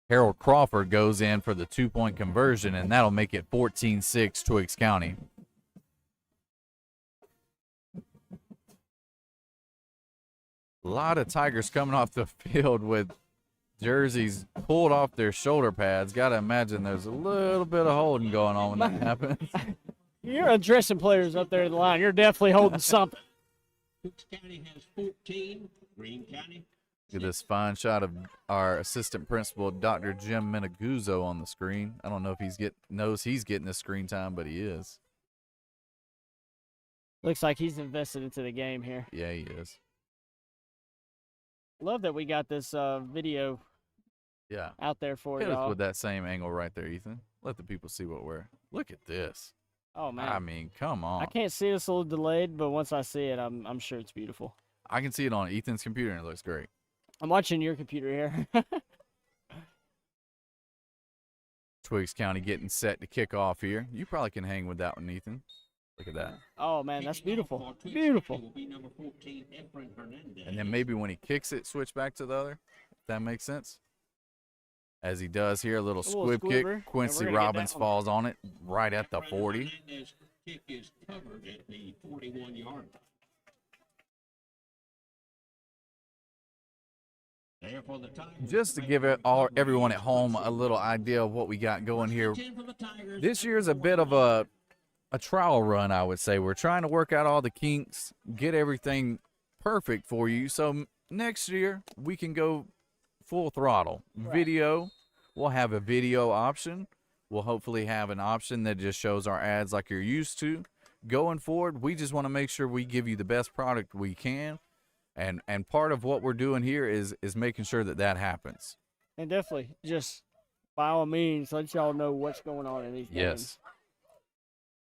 Harold Crawford goes in for the 2-point conversion, and that'll make it 14-6 Twiggs County. A lot of Tigers coming off the field with jerseys pulled off their shoulder pads. Got to imagine there's a little bit of holding going on when that happens. You're addressing players up there in the line. You're definitely holding something. Hooks County has 14. Greene County. Get this fine shot of our assistant principal, Dr. Jim Meneguzzo, on the screen. I don't know if knows he's getting the screen time, but he is. Looks like he's invested into the game here. Yeah, he is. Love that we got this video Yeah. out there for Hit us y'all. with that same angle right there, Ethan. Let the people see what we're. Look at this. Oh man, I mean, come on. I can't see it. It's a little delayed, but once I see it, I'm sure it's beautiful. I can see it on Ethan's computer, and it looks great. I'm watching your computer here. Twiggs County getting set to kick off here. You probably can hang with that one, Ethan. Look at that. Oh, man, that's Kicking off beautiful. for Twix Beautiful. County will be number 14, Efren Hernandez. And then maybe when he kicks it, switch back to the other. If that makes sense. As he does here, a little little squib kick. squibber, and Quincy we're gonna get Robbins that one. falls on it right at the Efren 40. Hernandez's kick is covered at the 41-yard line. There for the Tigers. Just to give everyone at home a little idea of what we got going here. 10 for the Tigers. This year's a bit of a trial run, I would say. We're trying to work out all the kinks, get everything perfect for you. So next year we can go full throttle. Right. Video, we'll have a video option. We'll hopefully have an option that just shows our ads like you're used to. Going forward, we just want to make sure we give you the best product we can. And part of what we're doing here is making sure that happens. And definitely, just by all means, let y'all know what's going on in these games. Yes.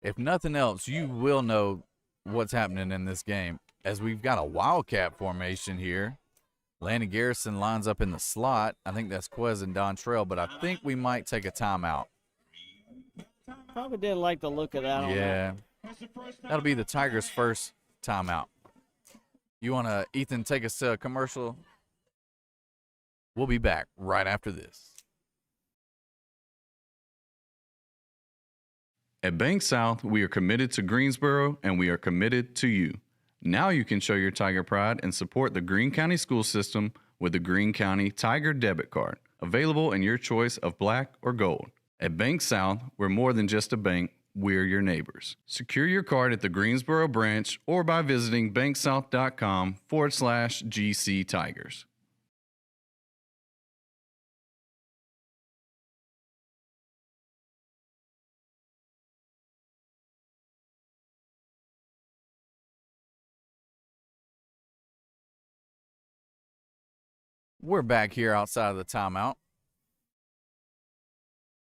If nothing else, you will know what's happening in this game. As we've got a wildcat formation here. Landon Garrison lines up in the slot. I think that's Quez and Dontrell, but I think we might take a timeout. Probably didn't like the look of that on that. Yeah. That'll be the Tigers' first timeout. You want to, Ethan, take us to a commercial? We'll be back right after this. At Bank South, we are committed to Greensboro, and we are committed to you. Now you can show your Tiger pride and support the Greene County school system with the Greene County Tiger debit card, available in your choice of black or gold. At Bank South, we're more than just a bank, we're your neighbors. Secure your card at the Greensboro branch or by visiting banksouth.com/GC Tigers. We're back here outside of the timeout.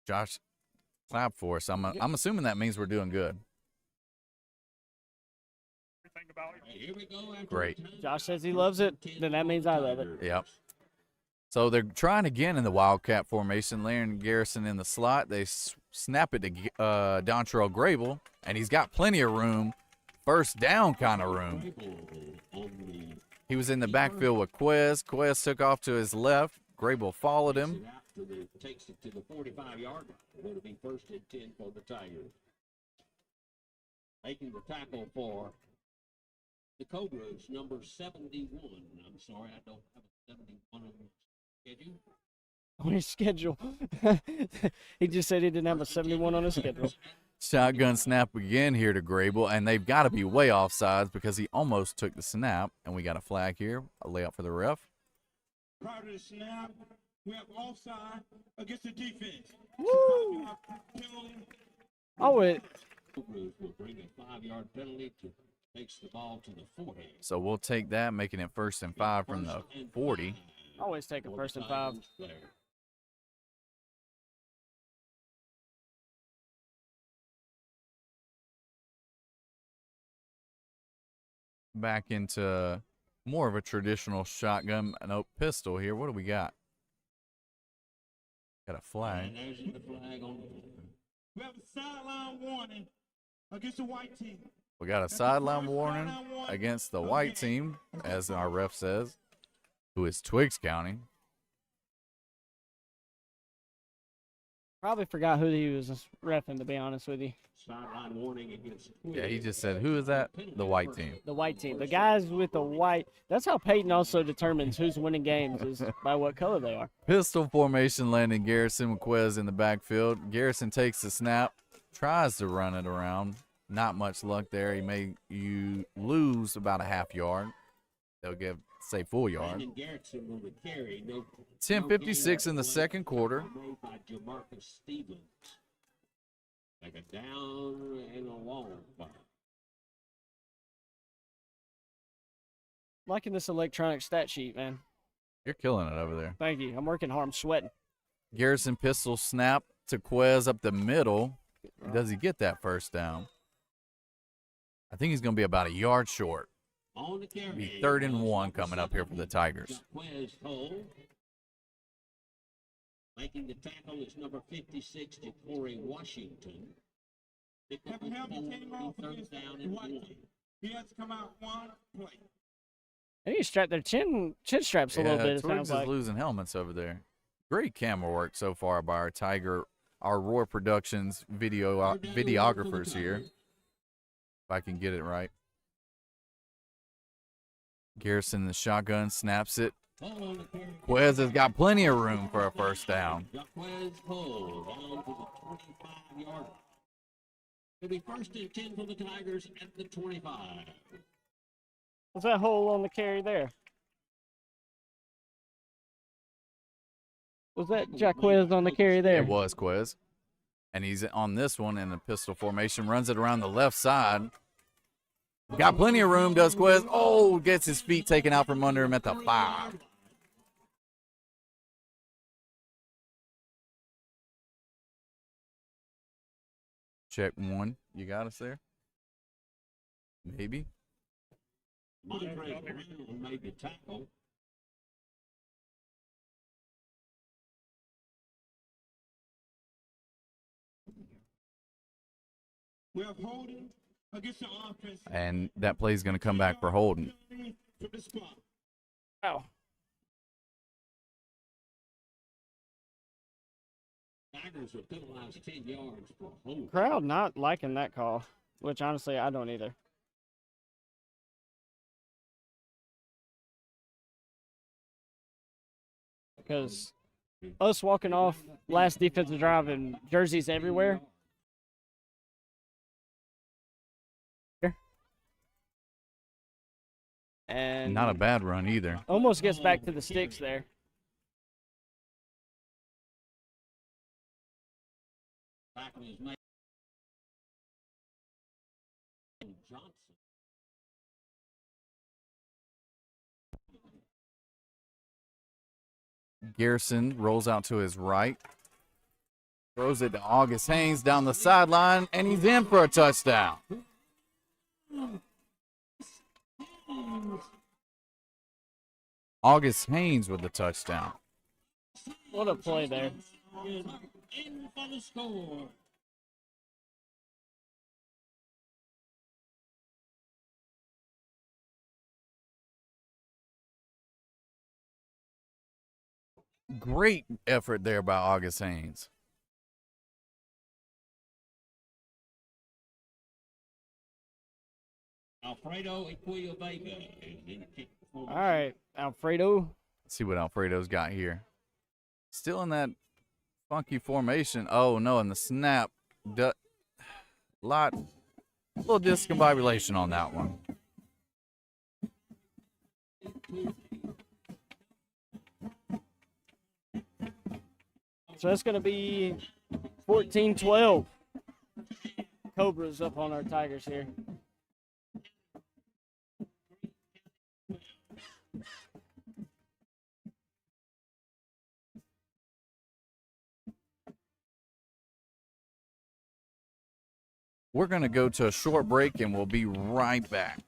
Josh, clap for us. I'm assuming that means we're doing good. Here we go after Great. time. Josh says he loves it, then that means I love it. Yep. So they're trying again in the Wildcat formation. Landon Garrison in the slot. They snap it to Dontrell Grable, and he's got plenty of room. First down kind of room. He was in the backfield with Quez. Quez took off to his left. Grable followed him. Takes it to the 45-yard line. It'll be first and 10 for the Tigers. Making the tackle for the Cobras, number 71. I'm sorry, I don't have a 71 on the schedule. On his schedule. He just said he didn't have a 71 on his schedule. Shotgun snap again here to Grable, and they've got to be way offsides because he almost took the snap. And we got a flag here, a layup for the ref. Prior to the snap, we have offside against the defense. Woo! Penalty. Oh, it. Cobras will bring a 5-yard penalty to takes the ball to the 40. So we'll take that, making it 1st and 5 from the 40. Always take a for 1st and the 5. Tigers there. Back into more of a traditional shotgun, no pistol here. What do we got? Got a flag. And there's the flag on the We have a sideline warning against the white team. We got a sideline warning against the white team, as our ref says, who is Twiggs County. Probably forgot who he was reffing, to be honest with you. sideline warning against Twiggs. Yeah, he just said, who is that? The white team. The white team. The guys with the white. That's how Peyton also determines who's winning games, is by what color they are. Pistol formation, Landon Garrison, McQuez in the backfield. Garrison takes the snap, tries to run it around. Not much luck there. He may lose about a half yard. They'll give, say, full yard. 10:56 in the second quarter. Made by Jamarcus Stevens. Like a down and a long ball. Liking this electronic stat sheet, man. You're killing it over there. Thank you. I'm working hard. I'm sweating. Garrison pistol snap to Quez up the middle. Does he get that first down? I think he's going to be about a yard short. On the carry. Be 3rd and 1 coming up here for the Tigers. Quez hold. Making the tackle is number 56, Corey Washington. Pick up Have a helmet the came off third against down the and white 1. team. He has to come out one play. They need to strap their chin straps a little bit. It Twigs sounds is like. losing helmets over there. Great camera work so far by our Roar Productions videographers here. If I can get it right. Garrison the shotgun snaps it. Quez has got plenty of room for a first down. Jaquez Cole down to the 25-yard. It'll be 1st and 10 for the Tigers at the 25. What's that hole on the carry there? Was that Jaquez on the carry there? It was Quez. And he's on this one in a pistol formation, runs it around the left side. Got plenty of room, does Quez. Oh, gets his feet taken out from under him at the 5. Check 1. You got us there? Maybe. Montrez Brown made the tackle. We have holding against the offense. And that play is going to come back for holding. To the spot. Oh. Tigers will penalize 10 yards for hold. Crowd not liking that call, which honestly I don't either. Because us walking off last defensive drive and jerseys everywhere. And Not a bad run either. almost gets back to the sticks there. Tackle is made. Johnson. Garrison rolls out to his right. Throws it to August Haynes down the sideline, and he's in for a touchdown. August Haynes with the touchdown. What a play there. In for the score. Great effort there by August Haynes. Alfredo Equia Vega is in the kick. All right, Alfredo. Let's see what Alfredo's got here. Still in that funky formation. Oh, no, and the snap. Little discombobulation on that one. So that's going to be 14-12. Cobras up on our Tigers here. We're going to go to a short break, and we'll be right back.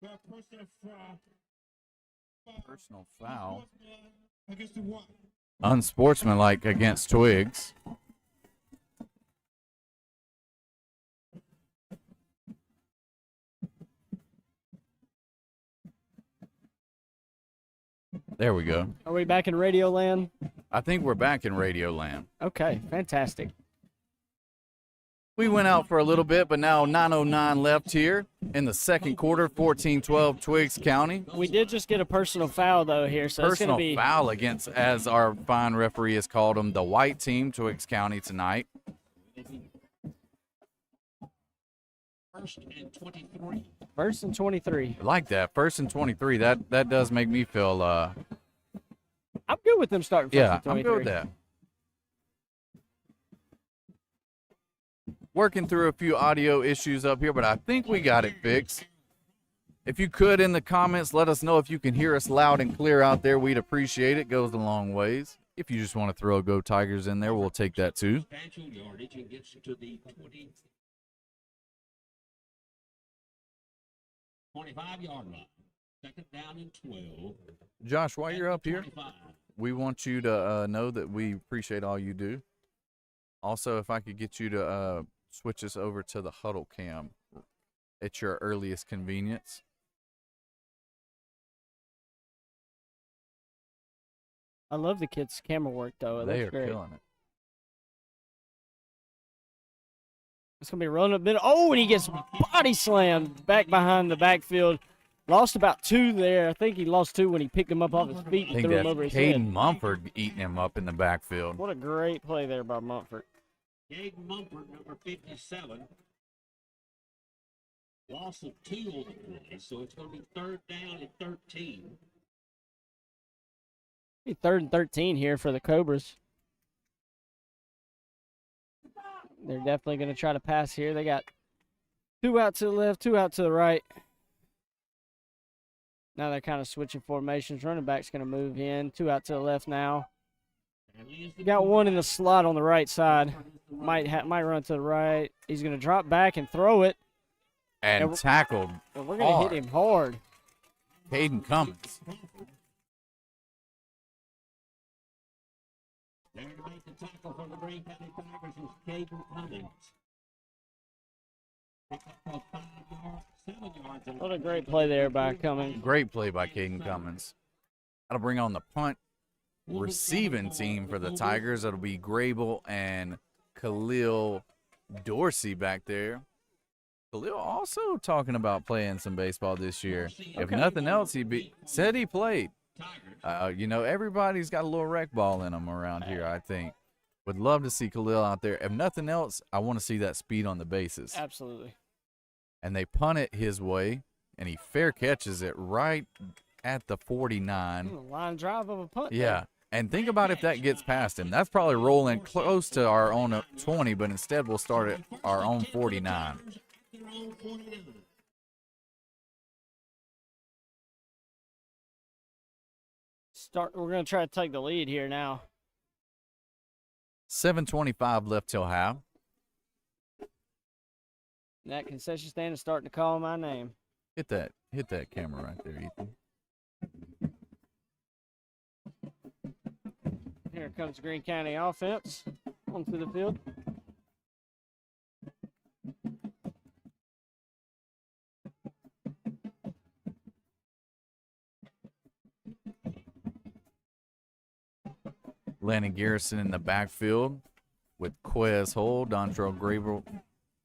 about personal foul. Personal foul. Against the what? Unsportsmanlike against Twigs. There we go. Are we back in Radio Land? I think we're back in Radio Land. Okay, fantastic. We went out for a little bit, but now 9:09 left here in the second quarter, 14-12 Twigs County. We did just get a personal foul, though, here, so it's going Personal to be... foul against, as our fine referee has called them, the white team, Twigs County tonight. First and 23. First and 23. I like that. First and 23. That does make me feel, I'm good with them starting first yeah, and 23. I'm good with that. Working through a few audio issues up here, but I think we got it fixed. If you could, in the comments, let us know if you can hear us loud and clear out there. We'd appreciate it. Goes a long ways. If you just want to throw a Go Tigers in there, we'll take that too. Substantial yardage and gets to the 25-yard line. Second down and 12. Josh, while you're up here, 25. we want you to know that we appreciate all you do. Also, if I could get you to switch us over to the huddle cam at your earliest convenience. I love the kids' camera work, though. It They are looks great. killing it. It's going to be running a bit. Oh, and he gets body slammed back behind the backfield. Lost about 2 there. I think he lost 2 when he picked him up off his feet I and think threw him that's over his Caden head. Mumford eating him up in the backfield. What a great play there by Mumford. Gabe Mumford, number 57. Loss of 2 on the play, so it's going to be third down and 13. Be 3rd and 13 here for the Cobras. They're definitely going to try to pass here. They got 2 out to the left, 2 out to the right. Now they're kind of switching formations. Running back's going to move in. 2 out to the left now. Got 1 in the slot on the right side. Might run to the right. He's going to drop back and throw it. And tackled Well, we're going to hard. hit him hard. Caden Cummins. There to make the tackle for the Green County Tigers is Caden Cummins. Pick up a 5-yard, 7 yards. What a great play there by Cummings. Great play by Caden Cummins. That'll bring on the punt receiving team for the Tigers. It'll be Grable and Khalil Dorsey back there. Khalil also talking about playing some baseball this year. If nothing else, said he played. You know, everybody's got a little rec ball in them around here, I think. Would love to see Khalil out there. If nothing else, I want to see that speed on the bases. Absolutely. And they punt it his way, and he fair catches it right at the 49. Line drive of a punt. Yeah. And think about if that gets past him. That's probably rolling close to our own 20, but instead we'll start at our own 49. We're going to try to take the lead here now. 7:25 left till half. That concession stand is starting to call my name. Hit that camera right there, Ethan. Here comes the Greene County offense onto the field. Landon Garrison in the backfield with Quez Hull, Dontrell Grable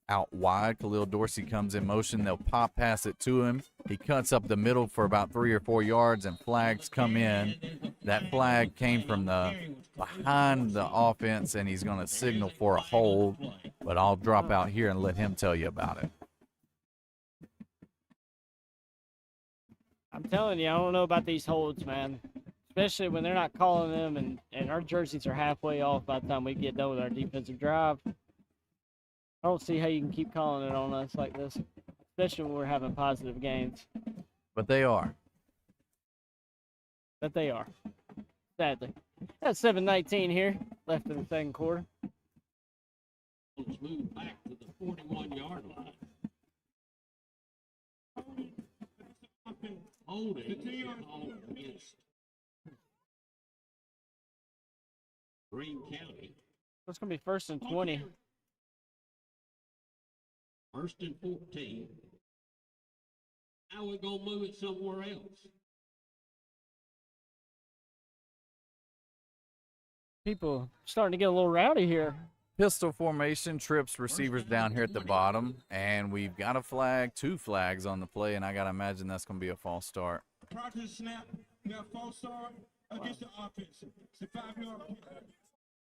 out wide. Khalil Dorsey comes in motion. They'll pop pass it to him. He cuts up the middle for about 3 or 4 yards, and flags come in. That flag came from the behind the offense, and he's going to signal for a hold. But I'll drop out here and let him tell you about it. I'm telling you, I don't know about these holds, man. Especially when they're not calling them, and our jerseys are halfway off by the time we get done with our defensive drive. I don't see how you can keep calling it on us like this, especially when we're having positive games. But they are. But they are, sadly. That's 7:19 here, left in the second quarter. Let's move back to the 41-yard line. holding called against Greene County. It's going to be 1st and 20. 1st and 14. Now we're going to move it somewhere else. People starting to get a little rowdy here. Pistol formation, trips receivers down here at the bottom, and we've got a flag, 2 flags on the play, and I got to imagine that's going to be a false start. Prior to the snap, we got false start against the offense. It's a 5-yard penalty.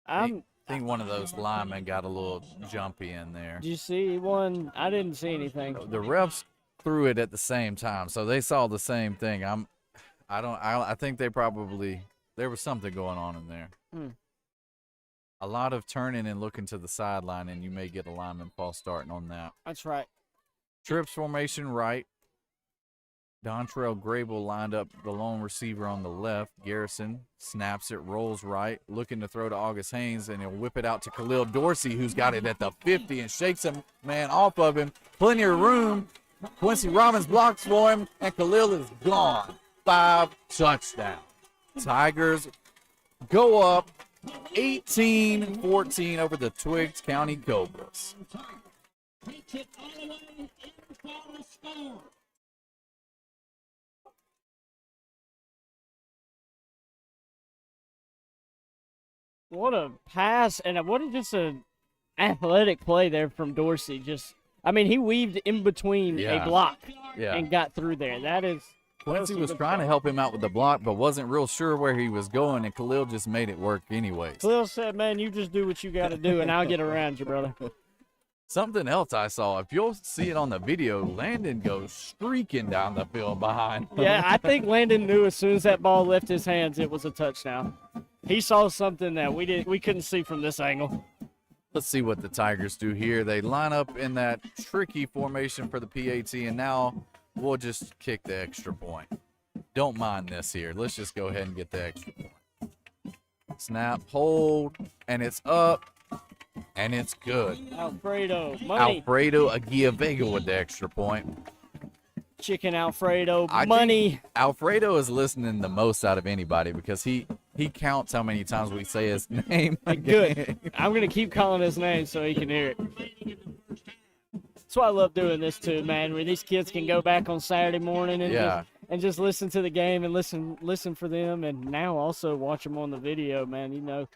I think one of those linemen got a little jumpy in there. Did you see one? I didn't see anything. The refs threw it at the same time, so they saw the same thing. I think there was something going on in there. A lot of turning and looking to the sideline, and you may get a lineman false starting on that. That's right. Trips formation right. Dontrell Grable lined up the lone receiver on the left. Garrison snaps it, rolls right, looking to throw to August Haynes, and he'll whip it out to Khalil Dorsey, who's got it at the 50 and shakes him, man, off of him. Plenty of room. Quincy Robbins blocks for him, and Khalil is gone. 5 touchdowns. Tigers go up 18-14 over the Twiggs County Cobras. Takes it all the way in for the score. What a pass, and what a just an athletic play there from Dorsey. He weaved in between Yeah. a block Yeah. and got through there. Quincy was trying to help him out with the block, but wasn't real sure where he was going, and Khalil just made it work anyways. Khalil said, man, you just do what you got to do, and I'll get around you, brother. Something else I saw, if you'll see it on the video, Landon goes streaking down the field behind. Yeah, I think Landon knew as soon as that ball left his hands, it was a touchdown. He saw something that we couldn't see from this angle. Let's see what the Tigers do here. They line up in that tricky formation for the PAT, and now we'll just kick the extra point. Don't mind this here. Let's just go ahead and get the extra point. Snap, hold, and it's up, and it's good. Alfredo, money. Alfredo Aguia-Vega with the extra point. Chicken Alfredo, I money. think Alfredo is listening the most out of anybody because he counts how many times we say his name. Good. I'm going to keep calling his name so he can hear it. That's why I love doing this too, man, where these kids can go back on Saturday morning and just listen to the game and listen for them, and now also watch them on the video, man. You know,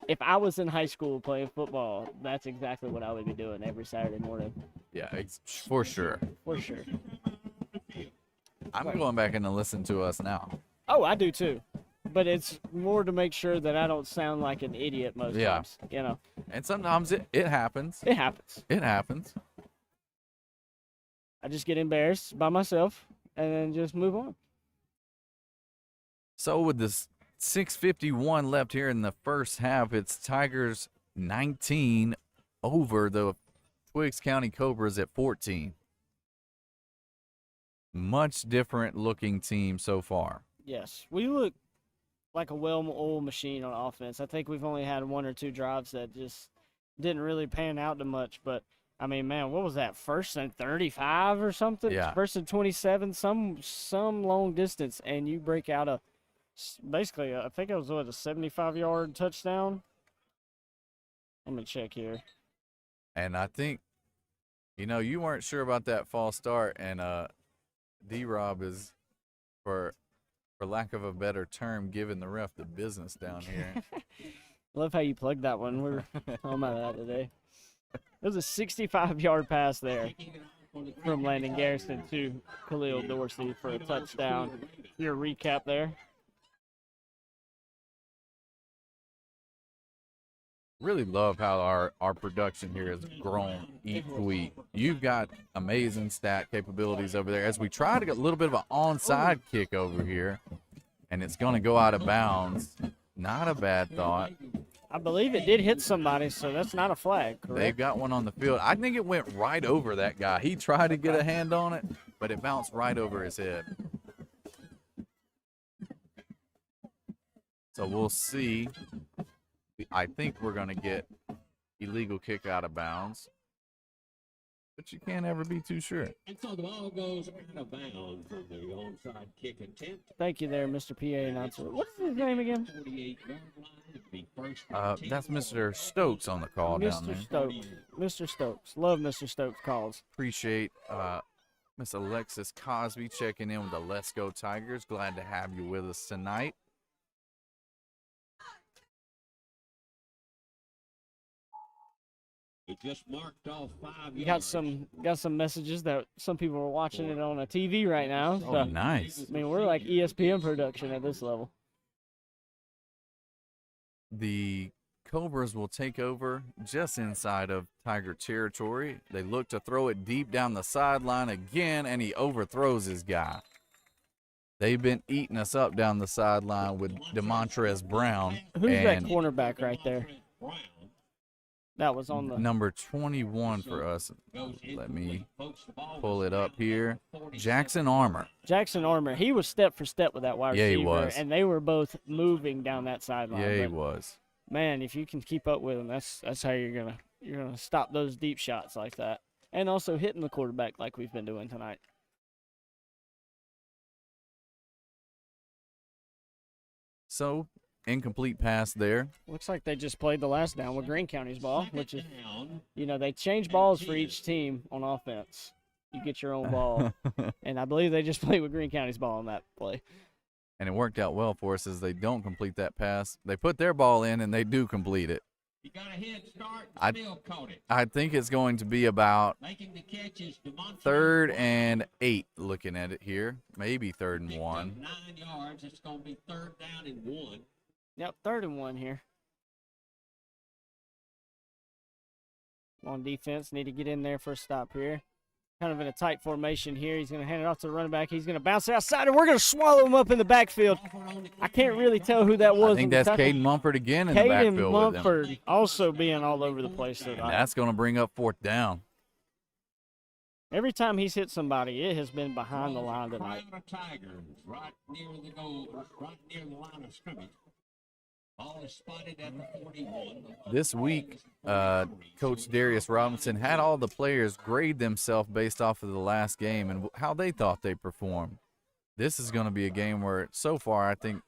if I was in high school playing football, that's exactly what I would be doing every Saturday morning. Yeah, for sure. For sure. I'm going back in and listen to us now. Oh, I do too. But it's more to make sure that I don't sound like an idiot most times. You know. And sometimes it happens. It happens. It happens. I just get embarrassed by myself and then just move on. So with this 6:51 left here in the first half, it's Tigers 19 over the Twiggs County Cobras at 14. Much different looking team so far. Yes, we look like a well-oiled machine on offense. I think we've only had 1 or 2 drives that just didn't really pan out to much. But, I mean, man, what was that, 1st and 35 or something? Yeah. 1st and 27, some long distance, and you break out basically, I think it was, a 75-yard touchdown? Let me check here. And I think, you weren't sure about that false start, and D-Rob is, for lack of a better term, giving the ref the business down here. Love how you plugged that one. We're talking about that today. It was a 65-yard pass there from Landon Garrison to Khalil Dorsey for a touchdown. Your recap there. Really love how our production here has grown each week. You've got amazing stat capabilities over there as we try to get a little bit of an onside kick over here, and it's going to go out of bounds. Not a bad thought. I believe it did hit somebody, so that's not a flag, correct? They've got one on the field. I think it went right over that guy. He tried to get a hand on it, but it bounced right over his head. So we'll see. I think we're going to get illegal kick out of bounds. but you can't ever be too sure. And so the ball goes out of bounds on the onside kick attempt. Thank you there, Mr. PA announcer. What is his name again? 48-yard line. It'd be first and 10. That's Mr. Stokes on the call down Mr. there. Stokes. Mr. Stokes. Love Mr. Stokes calls. Appreciate Miss Alexis Cosby checking in with the Let's Go Tigers. Glad to have you with us tonight. It just marked off 5 You yards. got some messages that some people are watching it on a TV right now. So, Oh, nice. I mean, we're like ESPN production at this level. The Cobras will take over just inside of Tiger territory. They look to throw it deep down the sideline again, and he overthrows his guy. They've been eating us up down the sideline with DeMontrez Brown. Who's that and cornerback right there? That was on the. number 21 for us. Let me pull it up here. Jackson Armour. Jackson Armour. He was step for step with that wide Yeah, he receiver. was. And they were both moving down that sideline. Yeah, he But, was. man, if you can keep up with them, that's how you're gonna stop those deep shots like that. And also hitting the quarterback like we've been doing tonight. So, incomplete pass there. Looks like they just played the last down with Greene County's ball, which is, they change balls for each team on offense. You get your own ball. And I believe they just played with Greene County's ball on that play. And it worked out well for us as they don't complete that pass. They put their ball in, and they do complete it. He got a head start, I- still caught it. I think it's going to be about Making the catch is DeMontrez 3rd Brown. and 8 looking at it here. Maybe 3rd and Picked 1. up 9 yards. It's going to be 3rd down and 1. Yep, 3rd and 1 here. On defense, need to get in there for a stop here. Kind of in a tight formation here. He's going to hand it off to the running back. He's going to bounce it outside, and we're going to swallow him up in the backfield. I can't really tell who that was. I think that's Caden Mumford again in the Caden backfield with them. Mumford also being all over the place And tonight. that's going to bring up 4th down. Every time he's hit somebody, it has been behind the line tonight. Crowd of Tigers right near the goal, right near the line of scrimmage. Ball is spotted at the 41. This week, Coach Darius Robinson had all the players grade themselves based off of the last game and how they thought they performed. This is going to be a game where, so far, I think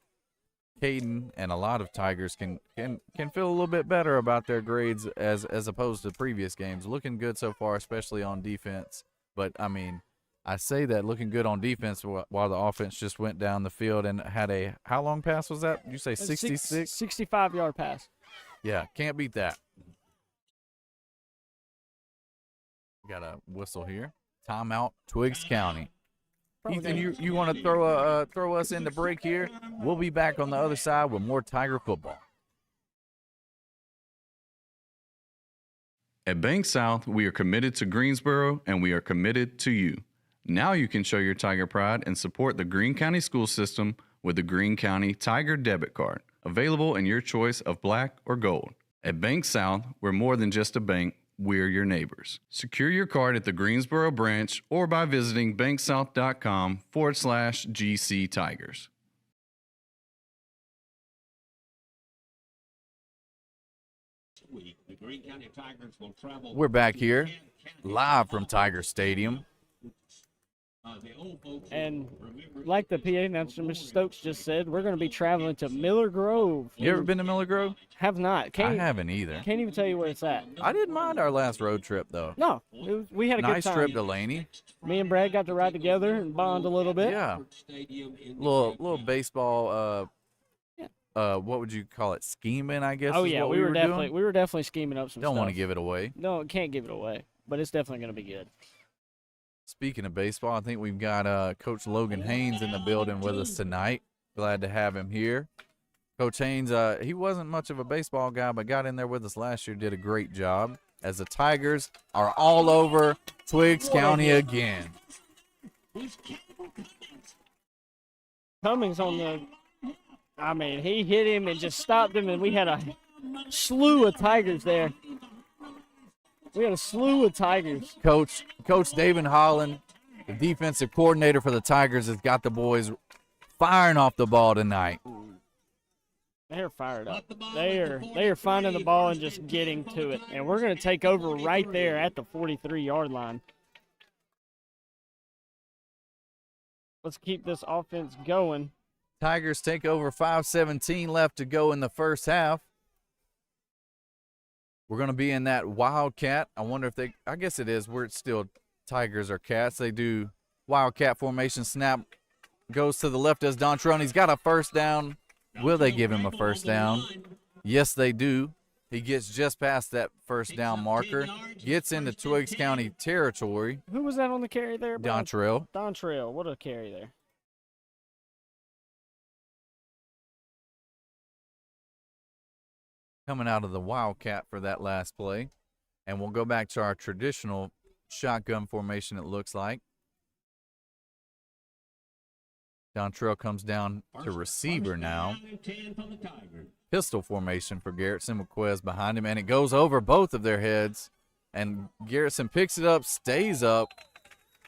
Caden and a lot of Tigers can feel a little bit better about their grades as opposed to previous games. Looking good so far, especially on defense. But, I mean, I say that looking good on defense while the offense just went down the field and had a – how long pass was that? Did you say 66? 65-yard pass. Yeah, can't beat that. Got a whistle here. Timeout, Twiggs County. Ethan, you want to throw us into break here? We'll be back on the other side with more Tiger football. At Bank South, we are committed to Greensboro, and we are committed to you. Now you can show your Tiger pride and support the Greene County school system with the Greene County Tiger debit card, available in your choice of black or gold. At Bank South, we're more than just a bank, we're your neighbors. Secure your card at the Greensboro branch or by visiting banksouth.com/GC Tigers. The Greene County Tigers will travel. We're back here, to Kent County. live from Tiger Stadium. The old folks And remember like the PA announcer, Mr. Stokes just said, we're going to be traveling to Miller Grove. You ever been to Miller Grove? Have not. I Can't, haven't either. can't even tell you where it's at. I didn't mind our last road trip, though. No, we had a Nice good time. trip to Laney. Me and Brad got to ride together and bond a little bit. Yeah, Stadium in the little campaign. baseball. Yeah. What would you call it? Scheming, I guess. Oh is yeah, what we were doing. definitely scheming up some Don't stuff. want to give it away. No, can't give it away, but it's definitely going to be good. Speaking of baseball, I think we've got Coach Logan Haynes in the building with us tonight. Glad to have him here. Coach Haynes, he wasn't much of a baseball guy, but got in there with us last year, did a great job. As the Tigers are all over Twiggs County again. Cummings on the, I mean, he hit him and just stopped him, and we had a slew of Tigers there. We had a slew of Tigers. Coach David Holland, the defensive coordinator for the Tigers, has got the boys firing off the ball tonight. They're fired up. Got the ball They at are the they are finding the ball and 43, just and getting taken to for it. the And we're going to Tigers take at over right 43. there at the 43-yard line. Let's keep this offense going. Tigers take over, 5:17 left to go in the first half. We're going to be in that Wildcat. I wonder if they, I guess it is, where it's still Tigers or Cats. They do Wildcat formation. Snap goes to the left as Dontrell. He's got a first down. Will they give him a first down? Yes, they do. He gets just past that first down marker, gets into Twiggs County territory. Who was that on the carry there? Brian? Dontrell. Dontrell. What a carry there. Coming out of the Wildcat for that last play. And we'll go back to our traditional shotgun formation, it looks like. Dontrell comes down to receiver now. Pistol formation for Garrettson with Quez behind him, and it goes over both of their heads. And Garrettson picks it up, stays up,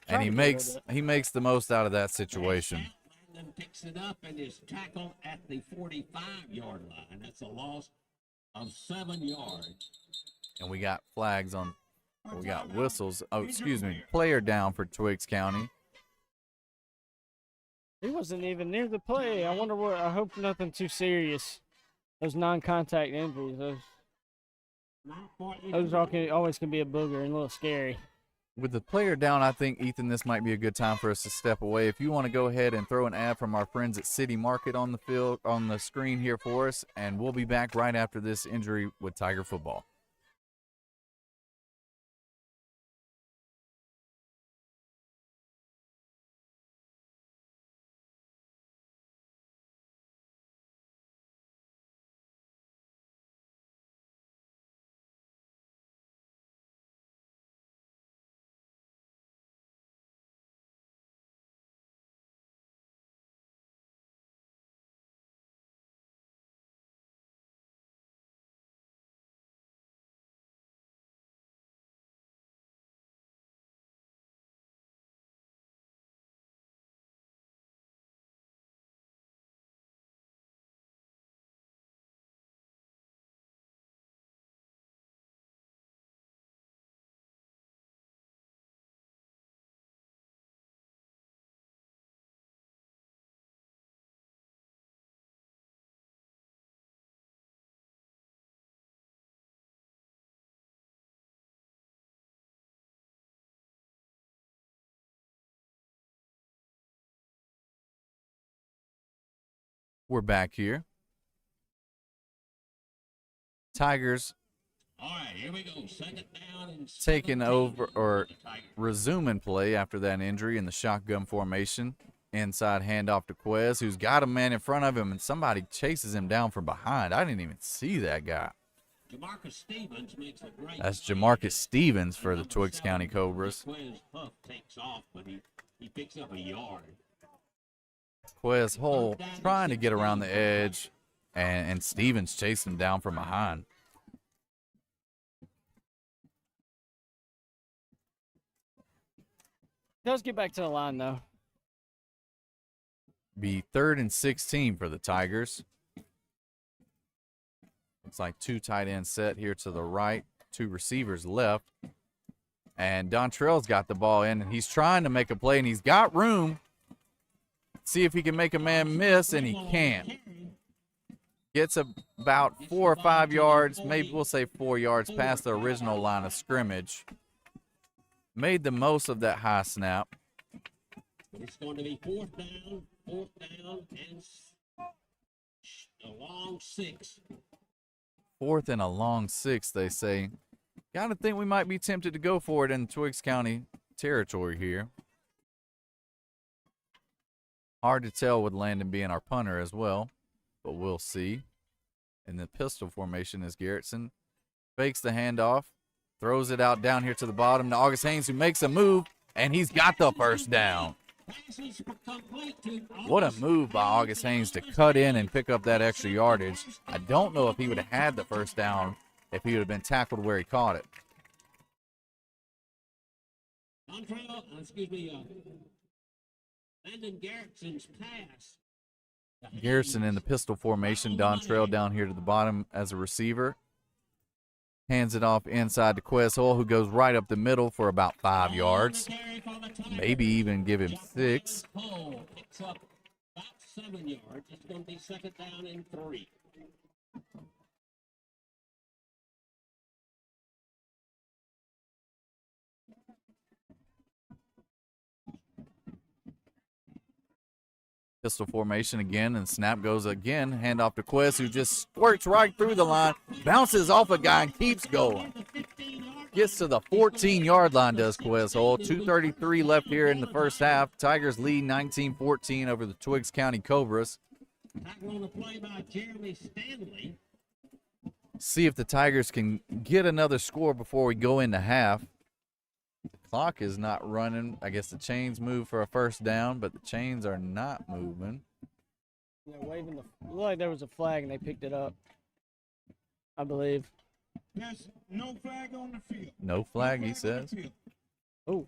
and he makes the most out of that situation. Picks it up and is tackled at the 45-yard line. That's a loss of 7 yards. And we got flags on, we got whistles. Oh, excuse me, player down for Twiggs County. He wasn't even near the play. I wonder what. I hope nothing too serious. Those non-contact injuries. Those always can be a booger and a little scary. With the player down, I think, Ethan, this might be a good time for us to step away. If you want to go ahead and throw an ad from our friends at City Market on the field, on the screen here for us, and we'll be back right after this injury with Tiger football. We're back here. Tigers All right, here we go. Second down and taking 17 over, or for the Tigers. resuming play after that injury in the shotgun formation. Inside handoff to Quez, who's got a man in front of him, and somebody chases him down from behind. I didn't even see that guy. Jamarcus Stevens makes a great That's play. Jamarcus Stevens for the Number Twiggs 7, County Cobras. Quez Huff takes off, but he picks up a yard. Quez Hull trying to get around the edge, and Stevens chasing him down from behind. Does get back to the line though. Be 3rd and 16 for the Tigers. Looks like 2 tight ends set here to the right, 2 receivers left. And Dontrell's got the ball in, and he's trying to make a play, and he's got room. See if he can make a man miss, and he can't. Gets about 4 or 5 yards, maybe we'll say 4 yards past the original line of scrimmage. Made the most of that high snap. It's going to be fourth down, and a long 6. 4th and a long 6, they say. Gotta think we might be tempted to go for it in Twiggs County territory here. Hard to tell with Landon being our punter as well, but we'll see. In the pistol formation is Garrettson. Fakes the handoff, throws it out down here to the bottom to August Haynes, who makes a move, and he's got the first down. What a move by August Haynes to cut in and pick up that extra yardage. I don't know if he would have had the first down if he would have been tackled where he caught it. Landon Garrettson's pass Garrison in the pistol formation. Dontrell down here to the bottom as a receiver. Hands it off inside to Quezhole, who goes right up the middle for about 5 yards. Maybe even give him 6. Picks up about 7 yards. It's going to be second down and 3. Pistol formation again, and snap goes again. Hand off to Quez, who just squirts right through the line, bounces off a guy, and keeps going. Gets to the 14-yard line, does Quezhole. 2:33 left here in the first half. Tigers lead 19-14 over the Twiggs County Cobras. Tackle on the play by Jeremy Stanley. See if the Tigers can get another score before we go into half. The clock is not running. I guess the chains move for a first down, but the chains are not moving. They're waving looked like there was a flag and they picked it up, I believe. There's no flag on the field. No flag, he says. Oh,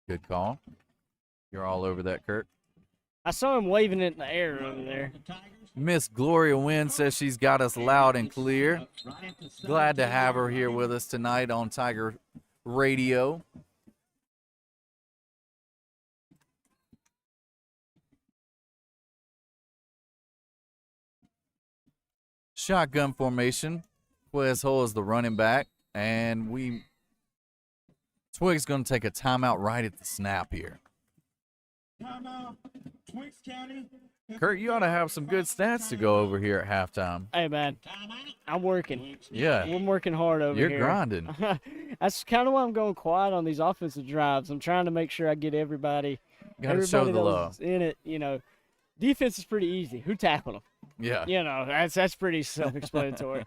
Good call. You're all over that, Kurt. I saw him waving it in the air over there. Miss Gloria Wynn says she's got us loud and clear. Glad to have her here with us tonight on Tiger Radio. Shotgun formation. Quezhole is the running back, and Twig's going to take a timeout right at the snap here. Timeout. Twiggs County. Kurt, you ought to have some good stats to go over here at halftime. Hey, man, I'm working. Yeah. I'm working hard over You're here. grinding. That's kind of why I'm going quiet on these offensive drives. I'm trying to make sure I get everybody Got to show the that love. was in it. You know, defense is pretty easy. Who tackled them? Yeah. You know, that's pretty self-explanatory.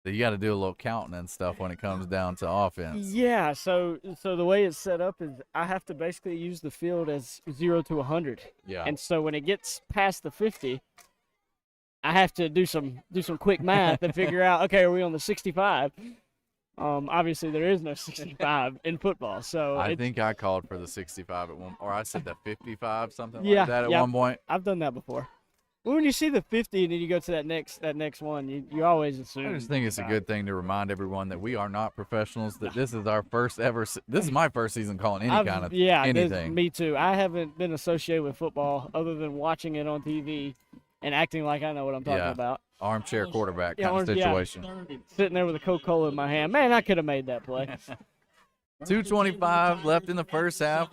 You got to do a little counting and stuff when it comes down to offense. Yeah, so the way it's set up is I have to basically use the field as 0 to 100. Yeah. And so when it gets past the 50, I have to do some quick math and figure out, okay, are we on the 65? Obviously there is no 65 in football. So I think I called for the 65 at one, or I said the 55, something Yeah, like that at yeah. one point. I've done that before. When you see the 50 and then you go to that next one, you always assume. I just think it's a 55. good thing to remind everyone that we are not professionals, that this is our first ever, this is my first season calling any kind of anything. Me too. I haven't been associated with football other than watching it on TV and acting like I know what I'm talking Yeah. about. Armchair quarterback Yeah, kind of yeah. situation. Sitting there with a Coca-Cola in my hand. Man, I could have made that play. 2:25 left in the first half.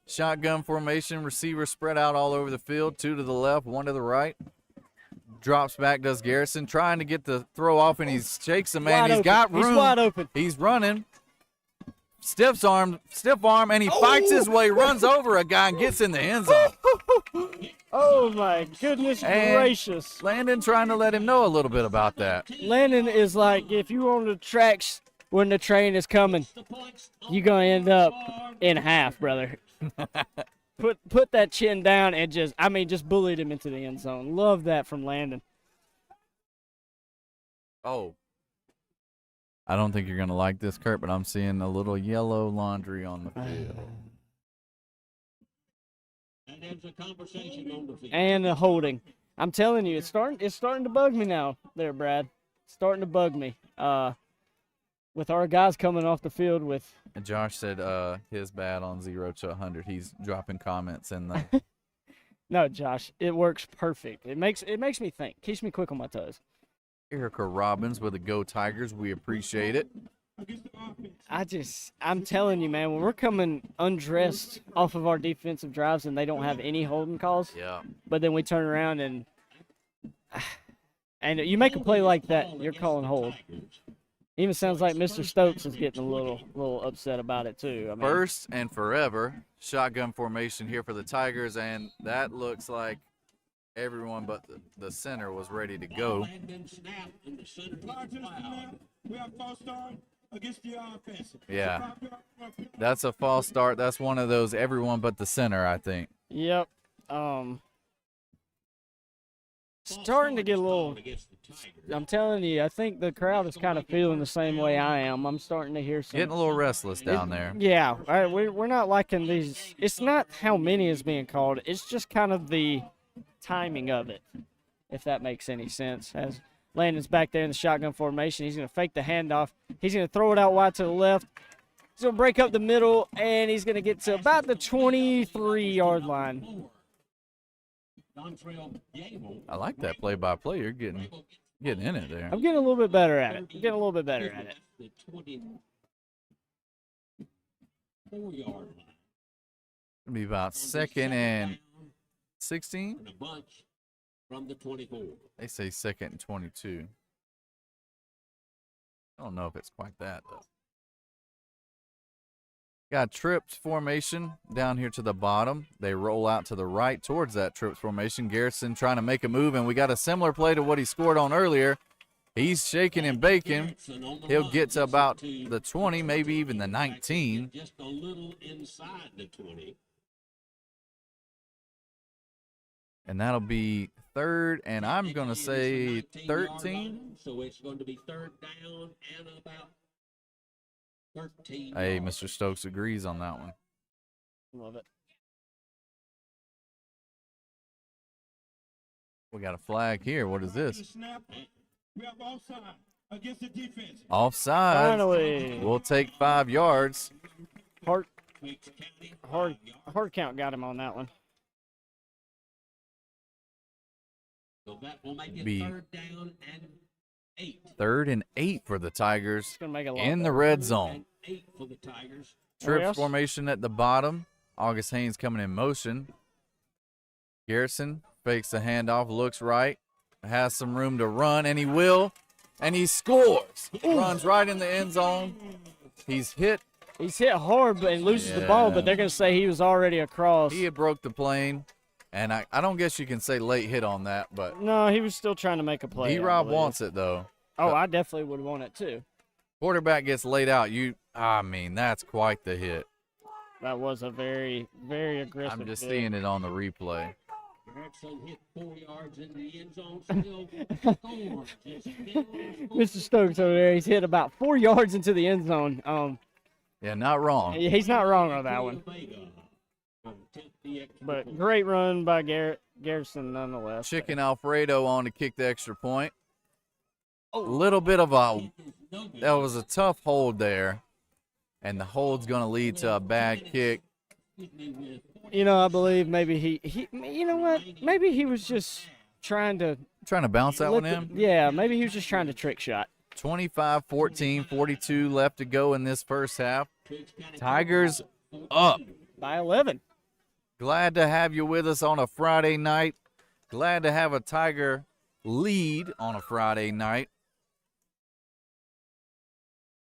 Shotgun formation, receivers spread out all over the field, 2 to the left, 1 to the right. Drops back, does Garrison, trying to get the throw off, and he shakes him, man. Wide He's open. got room. He's wide open. He's running. Stiff arm, and he fights his way, runs over a guy, and gets in the end zone. Oh, my goodness And- gracious. Landon trying to let him know a little bit about that. Landon is like, if you on the tracks when the train is coming, you're going to end up in half, brother. Put that chin down and just bullied him into the end zone. Love that from Landon. Oh. I don't think you're going to like this, Kurt, but I'm seeing a little yellow laundry on the field. And there's a conversation on the field. And the holding. I'm telling you, it's starting to bug me now there, Brad. It's starting to bug me. With our guys coming off the field with And Josh said his bad on 0 to 100. He's dropping comments in the No, Josh, it works perfect. It makes me think. Keeps me quick on my toes. Erica Robbins with the Go Tigers. We appreciate it. I'm telling you, man, when we're coming undressed off of our defensive drives and they don't have any holding calls, Yeah. but then we turn around and you make a play like that, you're calling hold. Even sounds like Mr. Stokes is getting a little upset about it too. I mean, First and forever, shotgun formation here for the Tigers, and that looks like everyone but the center was ready to go. We have false start against the offense. Yeah. That's a false start. That's one of those everyone but the center, I think. Yep. Starting to get a little. I'm telling you, I think the crowd is kind of feeling the same way I am. I'm starting to hear some. Getting a little restless down there. Yeah, we're not liking these. It's not how many is being called. It's just kind of the timing of it, if that makes any sense. As Landon's back there in the shotgun formation, he's going to fake the handoff. He's going to throw it out wide to the left. He's going to break up the middle, and he's going to get to about the 23-yard line. I like that play-by-play. You're getting in it there. I'm getting a little bit better at it. The 24-yard line. It'll be about 2nd and 16. And a bunch from the 24. They say 2nd and 22. I don't know if it's quite that, though. Got trips formation down here to the bottom. They roll out to the right towards that trips formation. Garrison trying to make a move, and we got a similar play to what he scored on earlier. He's shaking and baking. He'll get to about the 20, maybe even the 19. Just a little inside the 20. And that'll be 3rd, and I'm going to say 13. So it's going to be 3rd down and about 13. Hey, Mr. Stokes agrees on that one. Love it. We got a flag here. What is this? Snap. We have offside against the defense. Offside. Finally. We'll take 5 yards. Hard count got him on that one. So that will make it Be 3rd down and 8. 3rd and 8 for the Tigers It's going to make it a lot in the better. red zone. 8 for the Tigers. Trips else? formation at the bottom. August Haynes coming in motion. Garrison fakes the handoff, looks right, has some room to run, and he will, and he scores. Runs right in the end zone. He's hit. He's hit hard but and loses the ball, but they're going to say he was already across. He had broke the plane, and I don't guess you can say late hit on that, but No, he was still trying to make a play. I D-Rob believe. wants it, though. Oh, I definitely would want it too. Quarterback gets laid out. That's quite the hit. That was a very, very aggressive I'm just hit. seeing it on the replay. Gregson hit 4 yards in the end zone. Still scores. Just Mr. Stokes over there, he's hit about 4 yards into the end zone. Yeah, not wrong. He's not wrong on that one. But great run by Garrison nonetheless. Chicken Alfredo on to kick the extra point. A Oh. little bit of that was a tough hold there, and the hold's going to lead to a bad kick. You know, I believe maybe he you know what? Maybe he was just trying to Bounce that one let in. yeah, maybe he was just trying to trick shot. 25-14, 42 left to go in this first half. Tigers up. By 11. Glad to have you with us on a Friday night. Glad to have a Tiger lead on a Friday night.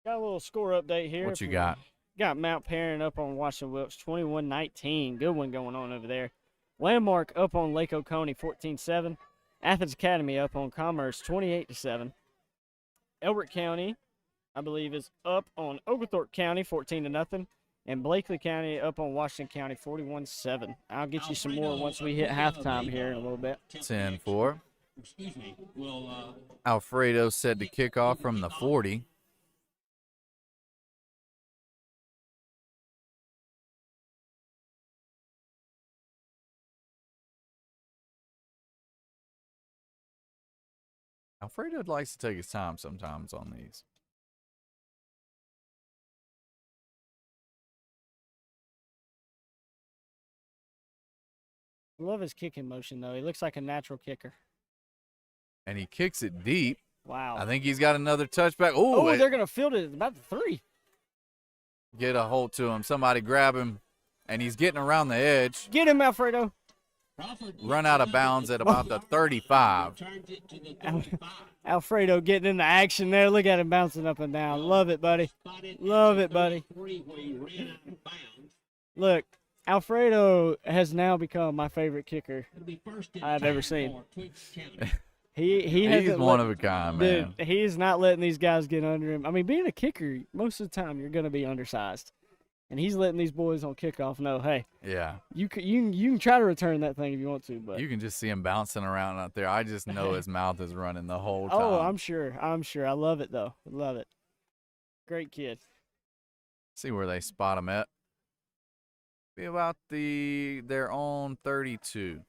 Got a little score update here. What you got? Got Mount Perrin up on Washington Wilkes 21-19. Good one going on over there. Landmark up on Lake Oconee 14-7. Athens Academy up on Commerce 28-7. Elbert County, I believe, is up on Oglethorpe County 14-0. And Blakely County up on Washington County 41-7. I'll get you some more once we hit halftime here in a little bit. 10-4. Excuse me. Alfredo said to kick off from the 40. Alfredo likes to take his time sometimes on these. I love his kicking motion, though. He looks like a natural kicker. And he kicks it deep. Wow. I think he's got another touchback. Oh, Ooh, they're going to field it at about the 3. get a hold to him. Somebody grab him, and he's getting around the edge. Get him, Alfredo. Run out of bounds at about the 35. Alfredo getting into action there. Look at him bouncing up and down. Love it, buddy. Love it, buddy. Look, Alfredo has now become my favorite kicker I've ever seen. He's He's one of a kind, man. Dude, he is not letting these guys get under him. I mean, being a kicker, most of the time you're going to be undersized. And he's letting these boys on kickoff know, hey, Yeah. you can try to return that thing if you want to, but You can just see him bouncing around out there. I just know his mouth is running the whole time. oh, I'm sure. I love it though. Love it. Great kid. See where they spot him at. Be about their own 32.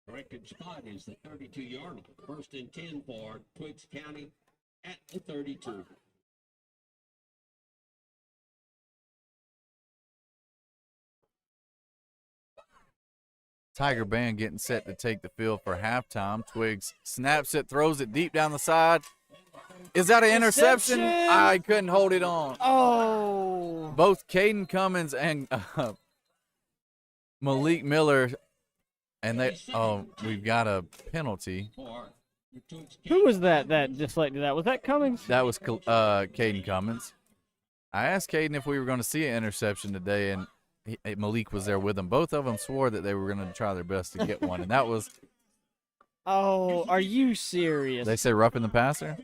Corrected spot is the 32-yard line. 1st and 10 for Twiggs County at the 32. Tiger Band getting set to take the field for halftime. Twigs snaps it, throws it deep down the side. Is that an interception? I couldn't hold it on. Oh. Both Caden Cummins and Malik Miller, and we've got a penalty. Who was that deflected that? Was that Cummings? That was Caden Cummins. I asked Caden if we were going to see an interception today, and Malik was there with him. Both of them swore that they were going to try their best to get one, and that was. Oh, are you serious? They say roughing the passer?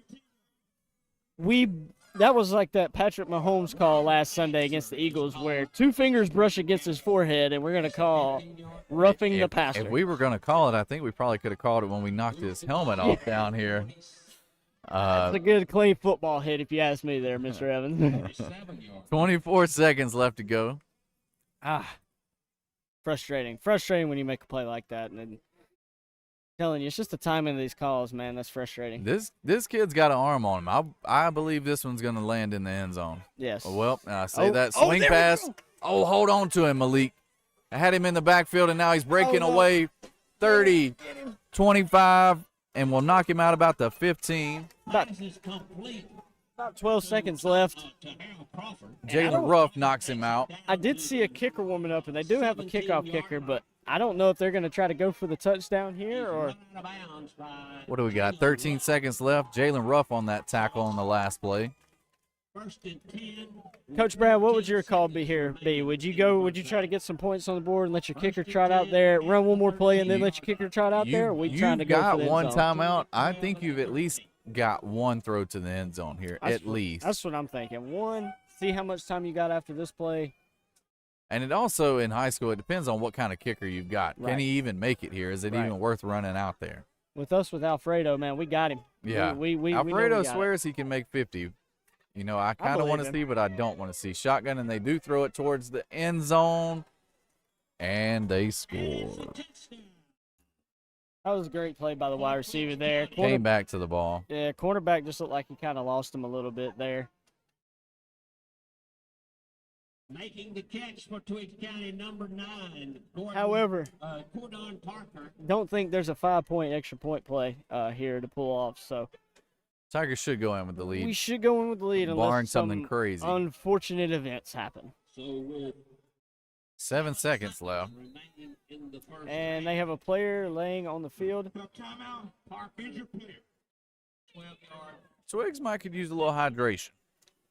That was like that Patrick Mahomes call last Sunday against the Eagles where 2 fingers brush against his forehead, and we're going to call roughing the passer. If we were going to call it, I think we probably could have called it when we knocked his helmet off down here. That's a good, clean football hit, if you ask me there, Mr. Evans. 24 seconds left to go. Frustrating. Frustrating when you make a play like that. And then, telling you, it's just the timing of these calls, man. That's frustrating. This kid's got an arm on him. I believe this one's going to land in the end zone. Yes. Well, I say that swing pass. Oh, hold on to him, Malik. I had him in the backfield, and now he's breaking away 30, 25, and we'll knock him out about the 15. About 12 seconds left. Jalen Ruff knocks him out. I did see a kicker warming up, and they do have a kickoff kicker, but I don't know if they're going to try to go for the touchdown here or. What do we got? 13 seconds left. Jalen Ruff on that tackle on the last play. Coach Brad, what would your call be here? Would you try to get some points on the board and let your kicker trot out there, run one more play, and then let your kicker trot out there? Or are we trying to go for the end one zone? timeout. I think you've at least got one throw to the end zone here, at least. That's what I'm thinking. One, see how much time you got after this play. And it also, in high school, it depends on what kind of kicker you've got. Right. Can he even make it here? Is it even worth running out there? With Alfredo, man, we got him. Yeah. We Alfredo we got swears he can make 50. You know, I kind of want to see, but I don't want to see. Shotgun, and they do throw it towards the end zone, and they score. That was a great play by the wide receiver there. Came back to the ball. Yeah, cornerback just looked like he kind of lost him a little bit there. Making the catch for Twiggs County, number 9. However, Cordon Parker. Don't think there's a 5-point extra point play here to pull off. So Tigers should go in with the lead. we should go in with the lead unless barring some something crazy. unfortunate events happen. So with 7 seconds left. remaining in the first And they have a player laying on the field. Timeout. Is your player. 12-yard. Twigs might could use a little hydration.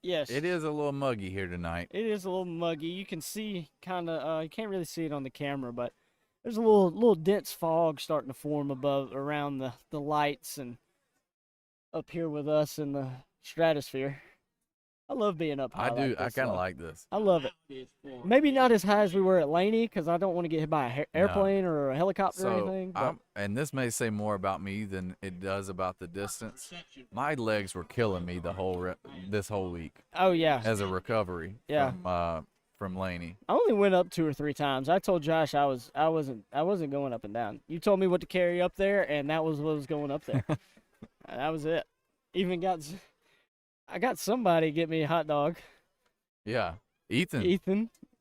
Yes. It is a little muggy here tonight. It is a little muggy. You can see kind of, you can't really see it on the camera, but there's a little dense fog starting to form around the lights and up here with us in the stratosphere. I love being up high. I do. Like I this, kind of though. like this. I love it. Maybe not as high as we were at Laney because I don't want to get hit by an airplane or a helicopter or anything. But and this may say more about me than it does about the distance. My legs were killing me this whole week oh yeah, as a recovery. Yeah. From Laney. I only went up 2 or 3 times. I told Josh I wasn't going up and down. You told me what to carry up there, and that was what was going up there. That was it. I got somebody get me a hot dog. Yeah, Ethan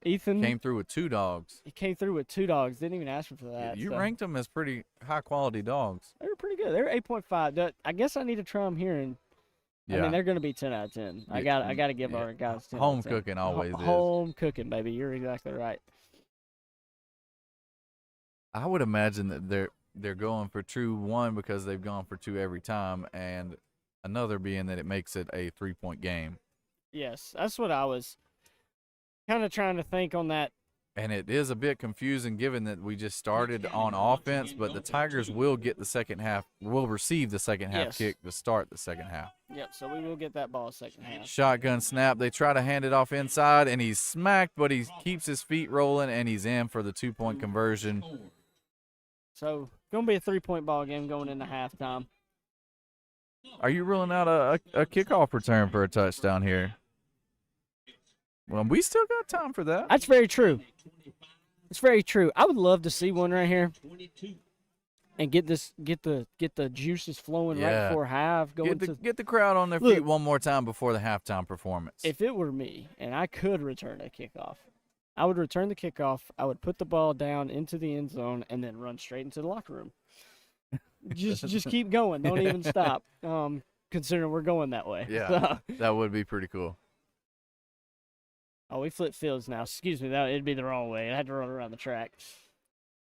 Ethan came through with 2 dogs. He came through with 2 dogs. Didn't even ask me for that. You so. ranked them as pretty high quality dogs. They were pretty good. They were 8.5. I guess I need to try them here, and Yeah. I mean they're going to be 10 out of 10. I got to give our guys 10. Home out of 10. cooking always is. Home cooking, baby. You're exactly right. I would imagine that they're going for true one because they've gone for 2 every time, and another being that it makes it a 3-point game. Yes, that's what I was kind of trying to think on that. And it is a bit confusing given that we just started on offense, but the Tigers will get the second half, will receive the second half Yes. kick to start the second half. Yep, so we will get that ball second half. Shotgun snap. They try to hand it off inside, and he's smacked, but he keeps his feet rolling, and he's in for the 2-point conversion. So going to be a 3-point ball game going into halftime. Are you ruling out a kickoff return for a touchdown here? Well, we still got time for that. That's very true. It's very true. I would love to see one right here. and get the juices flowing right Yeah. before half. Get the crowd on their Look. feet one more time before the halftime performance. If it were me and I could return a kickoff, I would return the kickoff. I would put the ball down into the end zone and then run straight into the locker room. Just keep going. Don't even stop. Considering we're going that way. Yeah, that would be pretty cool. Oh, we flip fields now. Excuse me, it'd be the wrong way. I had to run around the track.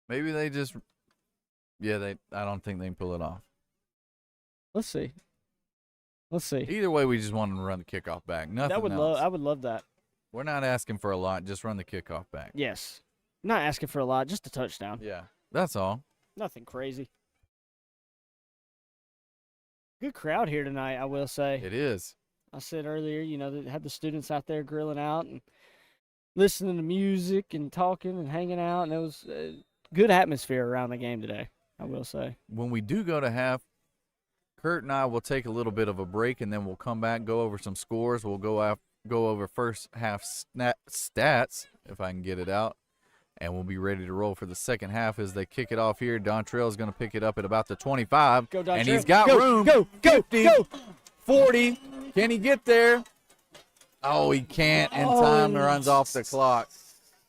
Maybe they just, I don't think they can pull it off. Let's see. Either way, we just want them to run the kickoff back. Nothing else. I would love that. We're not asking for a lot. Just run the kickoff back. Yes. Not asking for a lot, just a touchdown. Yeah, that's all. Nothing crazy. Good crowd here tonight, I will say. It is. I said earlier, they had the students out there grilling out and listening to music and talking and hanging out, and it was a good atmosphere around the game today, I will say. When we do go to half, Kurt and I will take a little bit of a break, and then we'll come back, go over some scores. We'll go over first half stats, if I can get it out, and we'll be ready to roll for the second half as they kick it off here. Dontrell is going to pick it up at about the 25, Go, Dontrell. and he's got room. Go, 50, 40. Can he get there? Oh, he can't in time. Runs off the clock.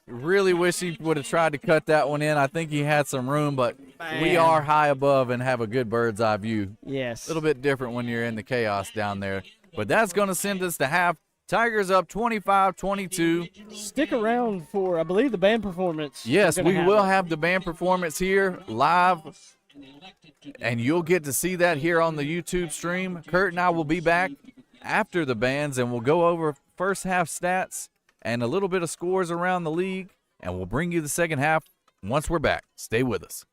Really wish he would have tried to cut that one in. I think he had some room, but we are high above and have a good bird's eye view. Yes. A little bit different when you're in the chaos down there. But that's going to send us to half. Tigers up 25-22. Stick around for, I believe, the band performance. Yes, we will have the band performance here live, and you'll get to see that here on the YouTube stream. Kurt and I will be back after the bands, and we'll go over first half stats and a little bit of scores around the league, and we'll bring you the second half once we're back. Stay with us.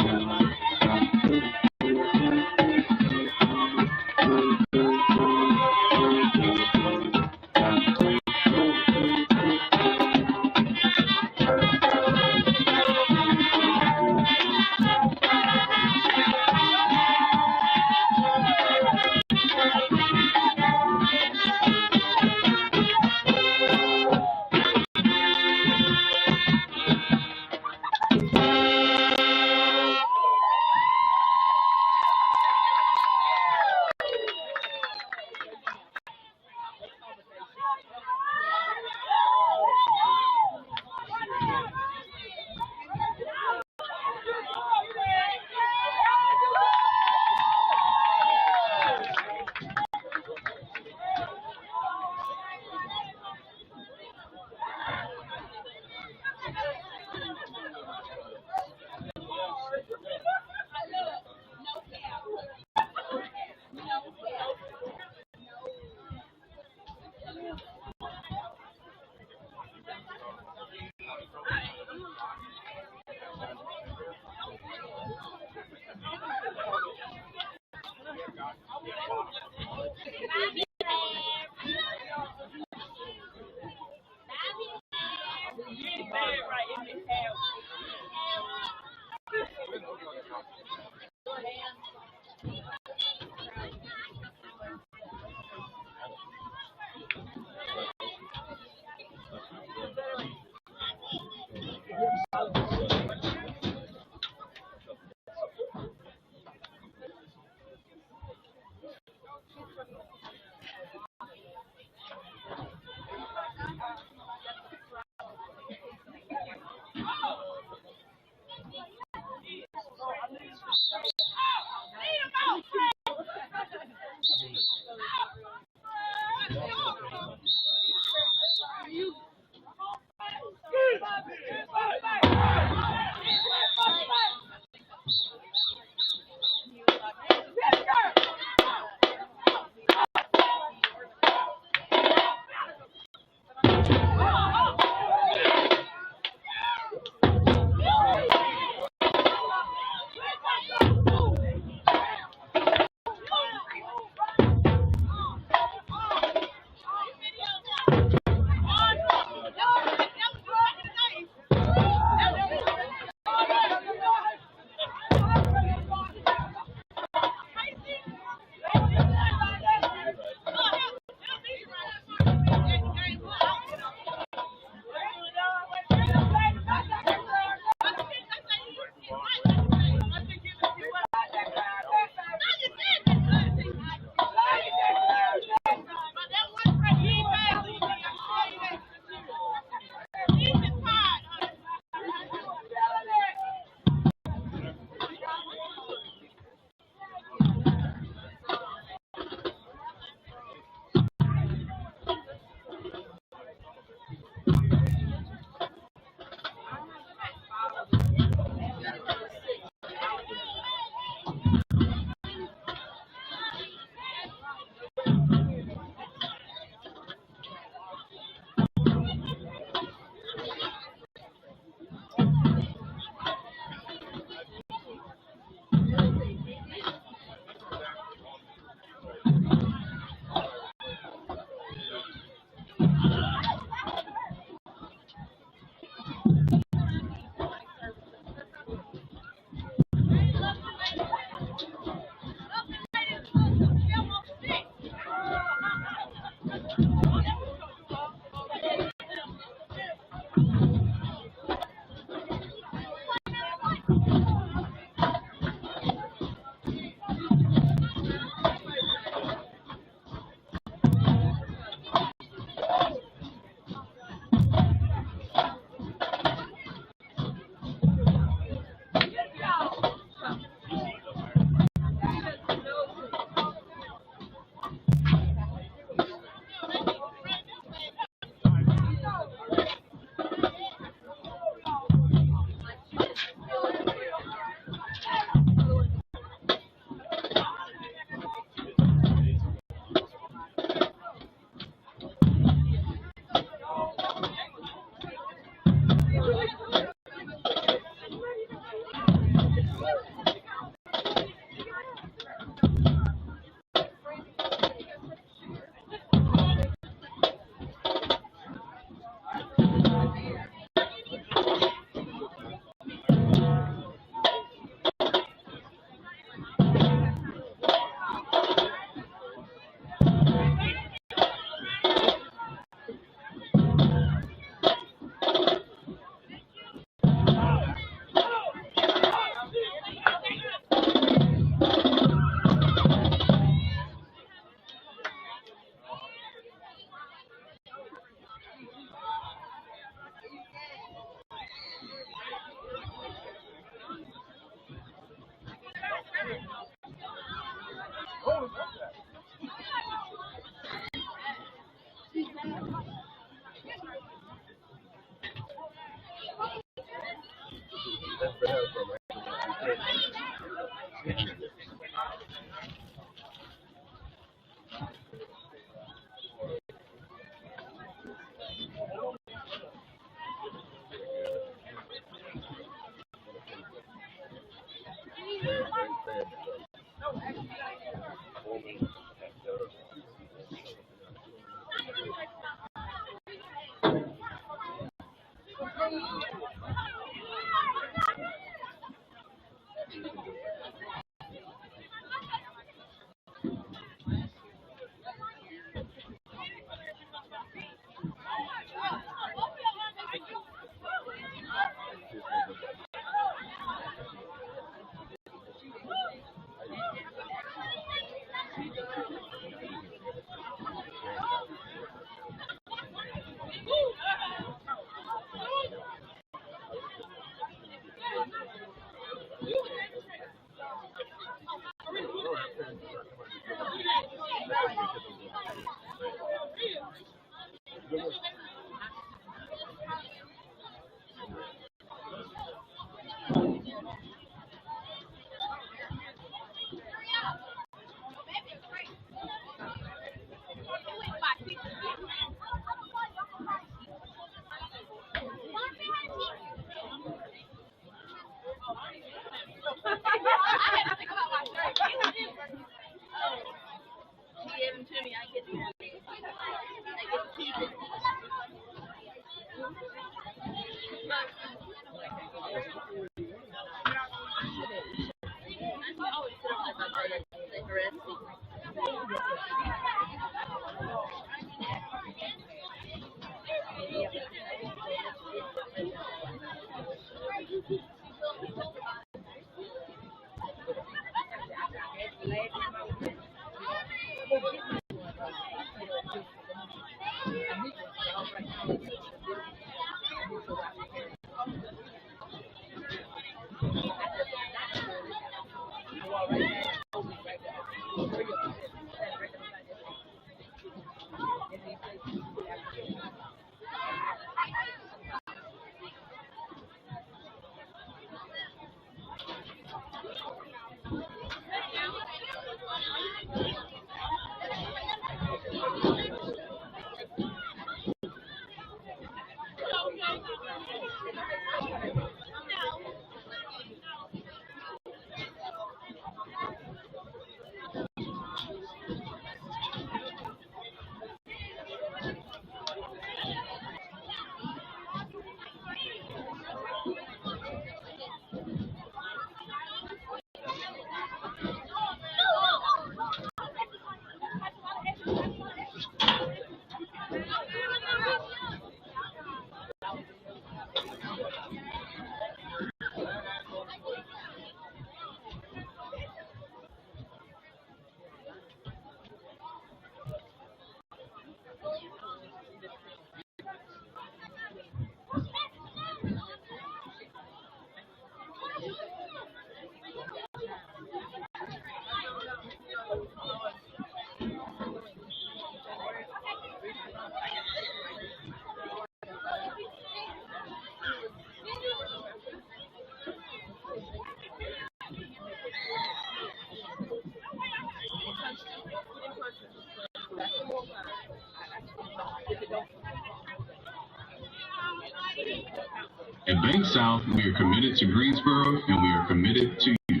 At Bank South, we are committed to Greensboro and we are committed to you.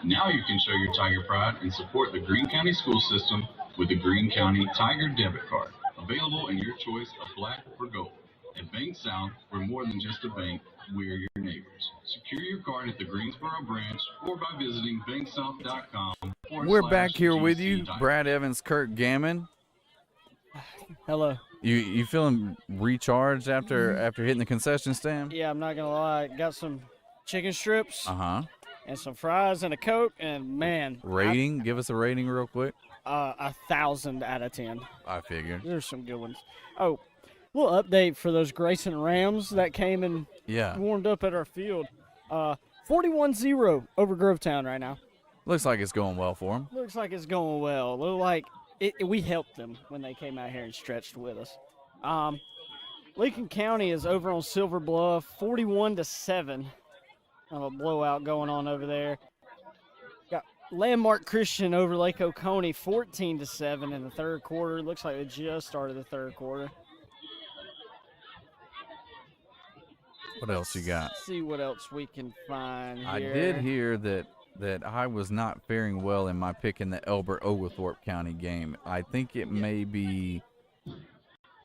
Now you can show your Tiger pride and support the Greene County school system with the Greene County Tiger debit card, available in your choice of black or gold. At Bank South, we're more than just a bank, we're your neighbors. Secure your card at the Greensboro branch or by visiting banksouth.com. We're back here with you, Brad Evans, Kurt Gammon. Hello. You feeling recharged after hitting the concession stand? Yeah, I'm not gonna lie. Got some chicken strips Uh-huh. and some fries and a Coke, and man, Rating? Give us a rating real quick. 1,000 out of 10. I figured. There's some good ones. Oh, little update for those Grayson Rams that came and warmed up at our field. 41-0 over Grovetown right now. Looks like it's going well for them. Looks like it's going well. Look like we helped them when they came out here and stretched with us. Lincoln County is over on Silver Bluff, 41-7. A blowout going on over there. Got Landmark Christian over Lake Oconee, 14-7 in the third quarter. Looks like they just started the third quarter. What else you got? Let's see what else we can find here. I did hear that I was not faring well in my pick in the Elbert-Oglethorpe County game. I think it may be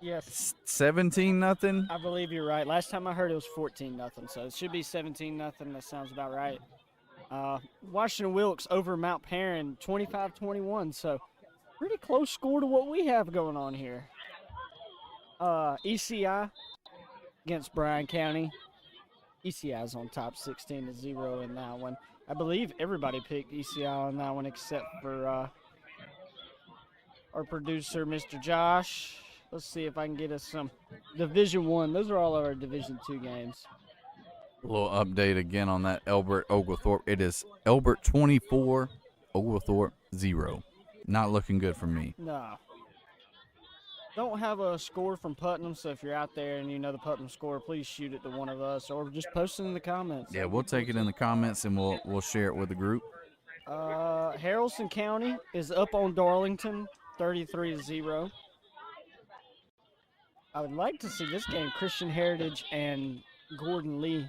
Yes, 17-0. I believe you're right. Last time I heard it was 14-0, so it should be 17-0. That sounds about right. Washington Wilkes over Mount Perrin, 25-21. So pretty close score to what we have going on here. ECI against Bryan County. ECI's on top 16-0 in that one. I believe everybody picked ECI on that one except for our producer, Mr. Josh. Let's see if I can get us some Division One. Those are all of our Division Two games. A little update again on that Elbert Oglethorpe. It is Elbert 24, Oglethorpe 0. Not looking good for me. No. Don't have a score from Putnam, so if you're out there and you know the Putnam score, please shoot it to one of us or just post it in the comments. Yeah, we'll take it in the comments and we'll share it with the group. Haralson County is up on Darlington, 33-0. I would like to see this game. Christian Heritage and Gordon Lee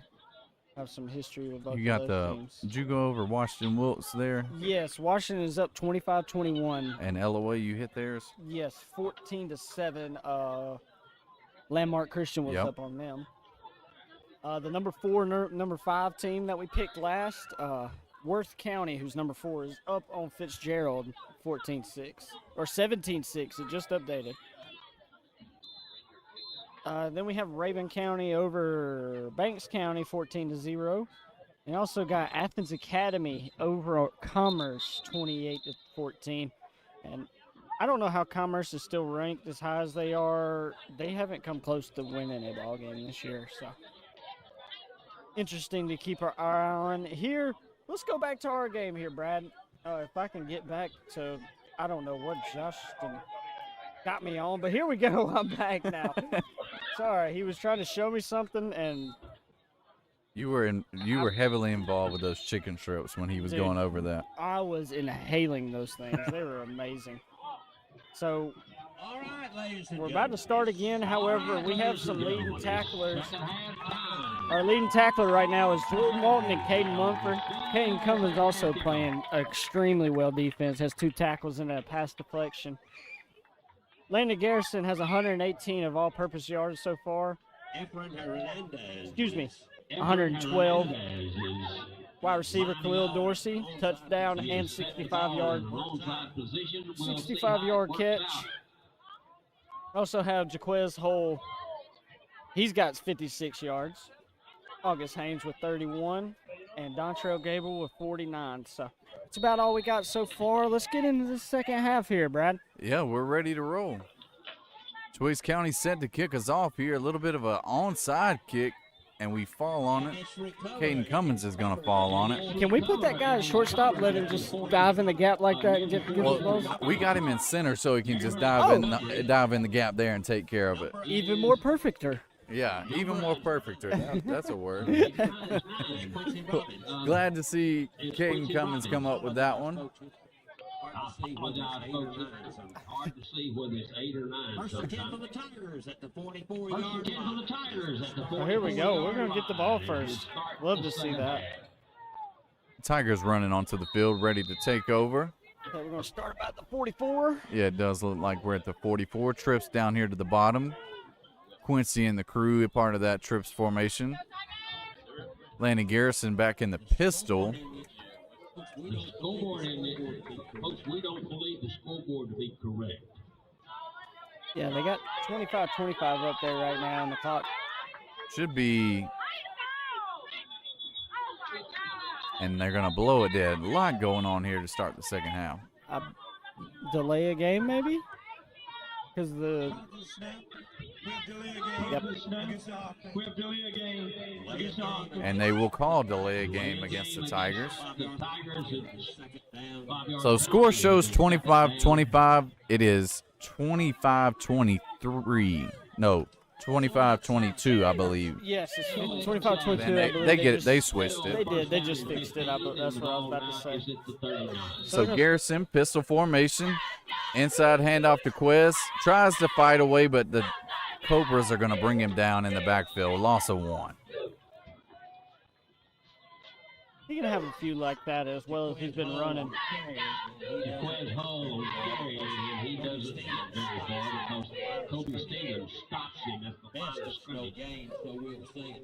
have some history with both You got of the. those teams. Did you go over Washington Wilkes there? Yes, Washington is up 25-21. And LOA, you hit theirs? Yes, 14-7. Landmark Christian was Yep. up on them. The number 4, number 5 team that we picked last, Worth County, who's number 4, is up on Fitzgerald, 14-6 or 17-6. It just updated. Then we have Raven County over Banks County, 14-0. And also got Athens Academy over Commerce, 28-14. And I don't know how Commerce is still ranked as high as they are. They haven't come close to winning a ball game this year, so interesting to keep our eye on here. Let's go back to our game here, Brad. If I can get back to, I don't know what Justin got me on, but here we go. I'm back now. Sorry, he was trying to show me something, and You were heavily involved with those chicken strips when he was Dude. going over that. I was inhaling those things. They were amazing. So All right, ladies and we're about to start again. However, we have some leading tacklers. Our leading tackler right now is Jordan Walton and Caden Mumford. Caden Cummins also playing extremely well defense, has 2 tackles and a pass deflection. Landon Garrison has 118 of all-purpose yards so far. Excuse me, 112. Wide receiver Khalil Dorsey, touchdown and 65-yard catch. Also have Jaquez Hole. He's got 56 yards. August Haynes with 31. And Dontrell Gable with 49. So that's about all we got so far. Let's get into the second half here, Brad. Yeah, we're ready to roll. Twiggs County set to kick us off here. A little bit of an onside kick, and we fall on it. Caden Cummins is going to fall on it. Can we put that guy at shortstop, let him just dive in the gap like that and get the balls? We got him in center so he can just dive in the gap there and take care of it. Even more perfecter. Yeah, even more perfecter. That's a word. Glad to see Caden Cummins come up with that one. Hard to see whether it's 8 or 9. First and 10 for the Tigers at the 44-yard line. Oh, here we go. We're going to get the ball first. Love to see that. Tigers running onto the field, ready to take over. Okay, we're going to start about the 44. Yeah, it does look like we're at the 44. Trips down here to the bottom. Quincy and the crew are part of that trips formation. Landon Garrison back in the pistol. The scoreboard folks, we don't believe the scoreboard to be correct. Yeah, they got 25-25 up there right now on the clock. Should be. And they're going to blow it dead. A lot going on here to start the second half. Delay a game, maybe? Because the. Yep. And they will call delay a game against the Tigers. So score shows 25-25. It is 25-23. No, 25-22, I believe. Yes, it's 25-22. They switched it. They did. They just fixed it. That's what I was about to say. So Garrison, pistol formation. Inside handoff to Quez. Tries to fight away, but the Cobras are going to bring him down in the backfield. Loss of 1. He's going to have a few like that as well as he's been running. carry, and he doesn't get very far because Kobe Stevens stops him at the line of scrimmage.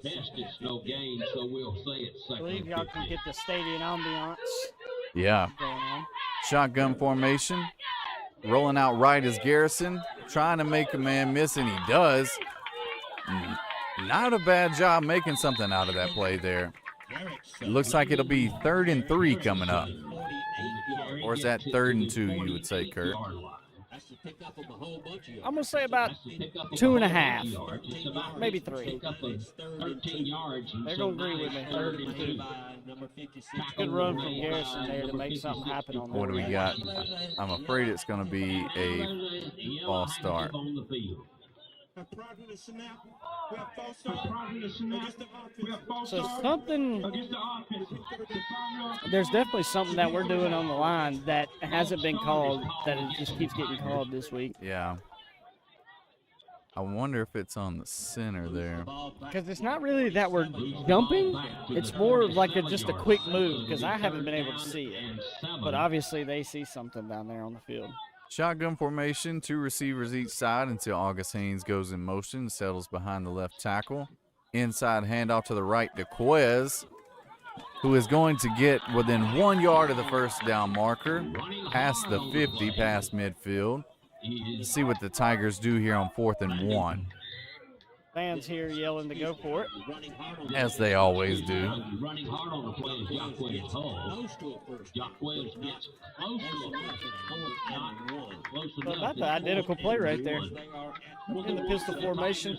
Best it's no gain, so we'll say it's I second. believe y'all can get the stadium ambiance Yeah. going on. Shotgun formation. Rolling out right is Garrison. Trying to make a man miss, and he does. Not a bad job making something out of that play there. It looks like it'll be 3rd and 3 coming up. Or is that 3rd and 2, you would say, Kurt? I'm going to say about 2.5, maybe 3. 13 yards. They're going to agree with me. 3rd and 2. Good run from Garrison there to make something happen on that. What do we got? I'm afraid it's going to be a false start. So there's definitely something that we're doing on the line that hasn't been called, that it just keeps getting called this week. Yeah. I wonder if it's on the center there. Because it's not really that we're jumping. It's more of like just a quick move, because I haven't been able to see it. But obviously they see something down there on the field. Shotgun formation, 2 receivers each side until August Haynes goes in motion and settles behind the left tackle. Inside handoff to the right to Quez, who is going to get within 1 yard of the first down marker, past the 50, past midfield. Let's see what the Tigers do here on 4th and 1. Fans here yelling to go for it. As they always do. Running hard on the play is Jacquez Hull. Jacquez gets close to it. But about the identical play right there. In the pistol formation.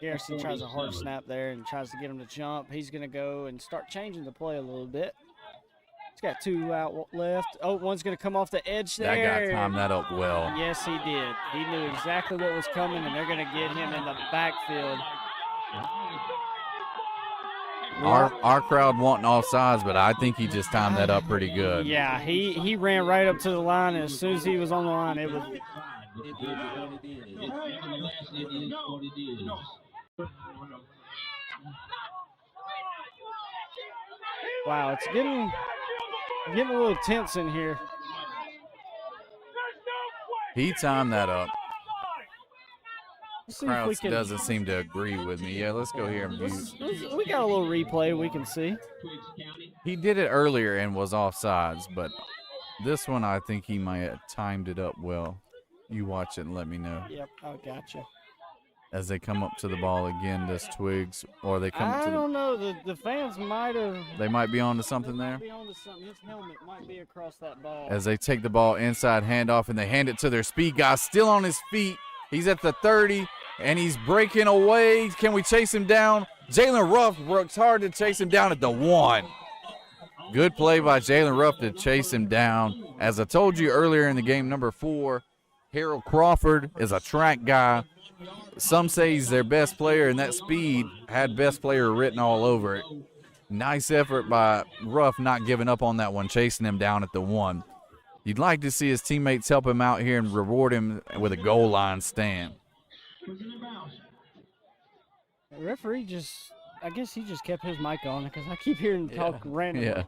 Garrison tries a hard snap there and tries to get him to jump. He's going to go and start changing the play a little bit. He's got 2 out left. Oh, one's going to come off the edge there. That guy timed that up well. Yes, he did. He knew exactly what was coming, and they're going to get him in the backfield. Our crowd wanting offsides, but I think he just timed that up pretty good. Yeah, he ran right up to the line, and as soon as he was on the line, it was. Wow, it's getting a little tense in here. He timed that up. Let's see if we Crowd can. doesn't seem to agree with me. Yeah, let's go here and view. We got a little replay we can see. He did it earlier and was offsides, but this one I think he might have timed it up well. You watch it and let me know. Yep, I gotcha. As they come up to the ball again, this Twigs, or they come I to don't know. The fans might have. they might be on to something there. Be onto something. His helmet might be across that ball. As they take the ball inside handoff and they hand it to their speed guy, still on his feet. He's at the 30 and he's breaking away. Can we chase him down? Jalen Ruff works hard to chase him down at the 1. Good play by Jalen Ruff to chase him down. As I told you earlier in the game, number 4, Harold Crawford is a track guy. Some say he's their best player, and that speed had best player written all over it. Nice effort by Ruff not giving up on that one, chasing him down at the 1. You'd like to see his teammates help him out here and reward him with a goal line stand. The referee I guess he just kept his mic on because I keep hearing him talk randomly. Yeah.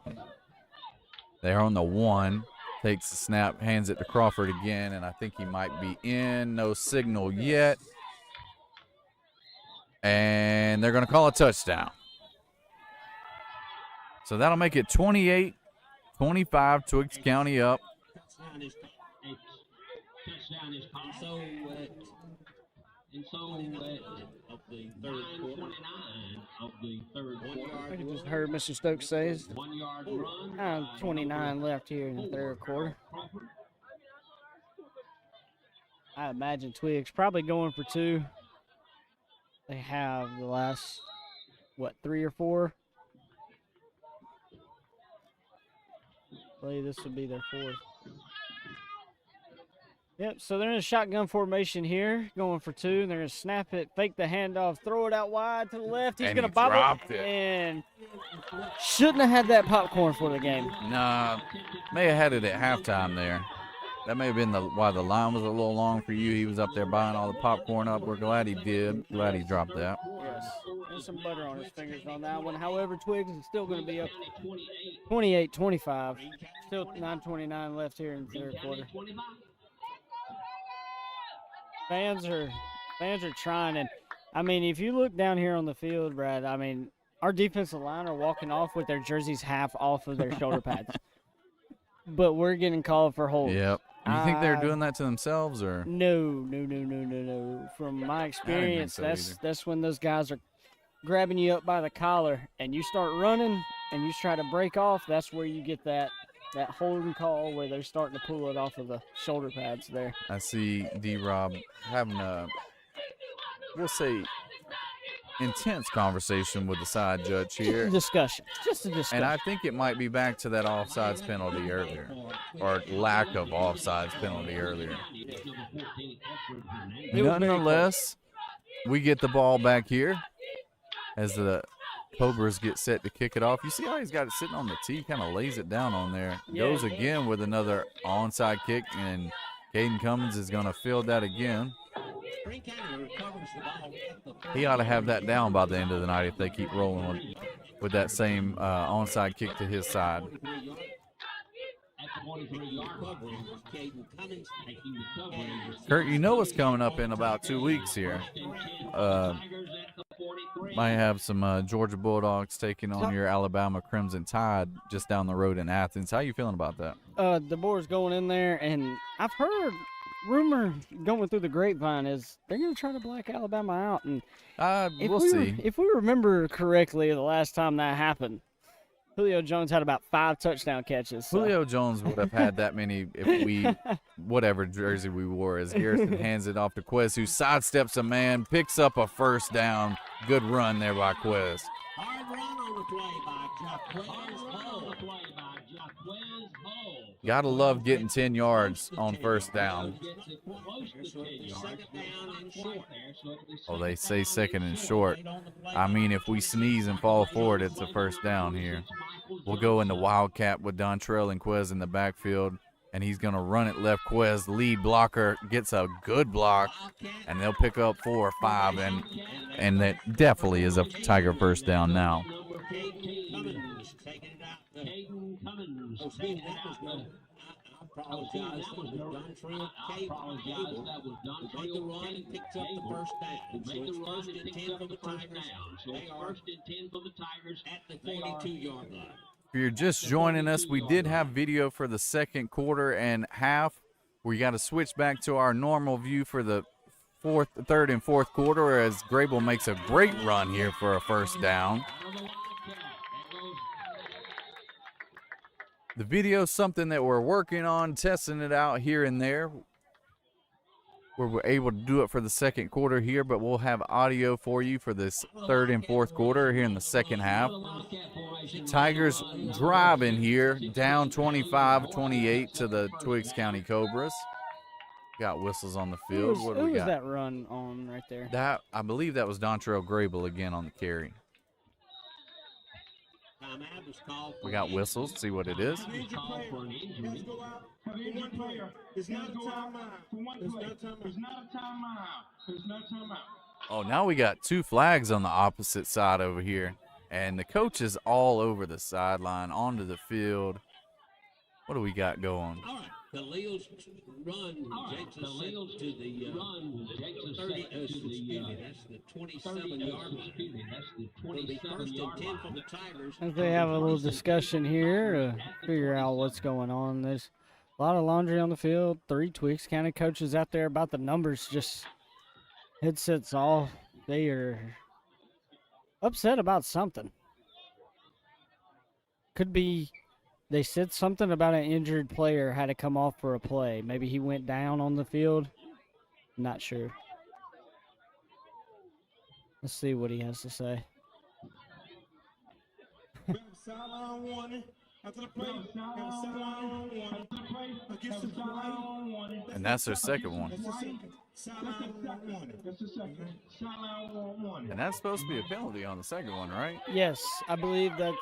They're on the 1. Takes the snap, hands it to Crawford again, and I think he might be in. No signal yet. And they're going to call a touchdown. So that'll make it 28-25, Twiggs County up. I just heard Mr. Stokes say 29 left here in the third quarter. I imagine Twiggs probably going for 2. They have the last, 3 or 4? I believe this would be their 4th. Yep, so they're in a shotgun formation here, going for 2, and they're going to snap it, fake the handoff, throw it out wide to the left. He's going to bobble dropped it. And shouldn't have had that popcorn for the game. Nah, may have had it at halftime there. That may have been why the line was a little long for you. He was up there buying all the popcorn up. We're glad he did. Glad he dropped that. Yes, there's some butter on his fingers on that one. However, Twiggs is still going to be up 28-25. Still 9:29 left here in the third quarter. Fans are trying, and I mean, if you look down here on the field, Brad, I mean, our defensive line are walking off with their jerseys half off of their shoulder pads, but we're getting called for hold. Yep. You think they're doing that to themselves, or? No. From my experience, so either. that's when those guys are grabbing you up by the collar, and you start running, and you try to break off. That's where you get that holding call where they're starting to pull it off of the shoulder pads there. I see D-Rob having a, we'll say, intense conversation with the side judge here. Just a discussion. And I think it might be back to that offsides penalty earlier, or lack of offsides penalty earlier. Nonetheless, we get the ball back here as the Cobras get set to kick it off. You see how he's got it sitting on the tee, kind of lays it down on there. Goes again with another onside kick, and Caden Cummins is going to field that again. He ought to have that down by the end of the night if they keep rolling with that same onside kick to his side. Kurt, you know what's coming up in about 2 weeks here. Might have some Georgia Bulldogs taking on your Alabama Crimson Tide just down the road in Athens. How you feeling about that? The Boars going in there, and I've heard rumor going through the grapevine is they're going to try to black Alabama out. And we'll see. If we remember correctly, the last time that happened, Julio Jones had about 5 touchdown catches. So. Julio Jones would have had that many if we, whatever jersey we wore, as Garrison hands it off to Quez, who sidesteps a man, picks up a first down. Good run there by Quez. Hard run on the play by Jaquez Hull. Gotta love getting 10 yards on first down. Oh, they say second and short. I mean, if we sneeze and fall forward, it's a first down here. We'll go into Wildcat with Dontrell and Quez in the backfield, and he's going to run it left. Quez, lead blocker, gets a good block, and they'll pick up 4 or 5, and that definitely is a Tiger first down now. I apologize. That was Dontrell Cable. Make the run and picks up the first down. So it's first and 10 for the Tigers. They are first and 10 for the Tigers at the 42-yard line. If you're just joining us, we did have video for the second quarter and half. We got to switch back to our normal view for the third and fourth quarter as Grable makes a great run here for a first down. The video is something that we're working on, testing it out here and there. We're able to do it for the second quarter here, but we'll have audio for you for this third and fourth quarter here in the second half. Tigers driving here, down 25-28 to the Twiggs County Cobras. Got whistles on the field. What do we got? Who was that run on right there? That, I believe that was Dontrell Grable again on the carry. We got whistles. See what it is. Oh, now we got 2 flags on the opposite side over here. And the coach is all over the sideline, onto the field. What do we got going? All right. Khalil's run takes us to the 30, that's the 27-yard line. It'll be first and 10 for the Tigers. As they have a little discussion here to figure out what's going on. There's a lot of laundry on the field. 3 Twiggs County coaches out there about the numbers, just headsets off. They are upset about something. Could be they said something about an injured player had to come off for a play. Maybe he went down on the field. Not sure. Let's see what he has to say. And that's their second one. And that's supposed to be a penalty on the second one, right? Yes, I believe that's.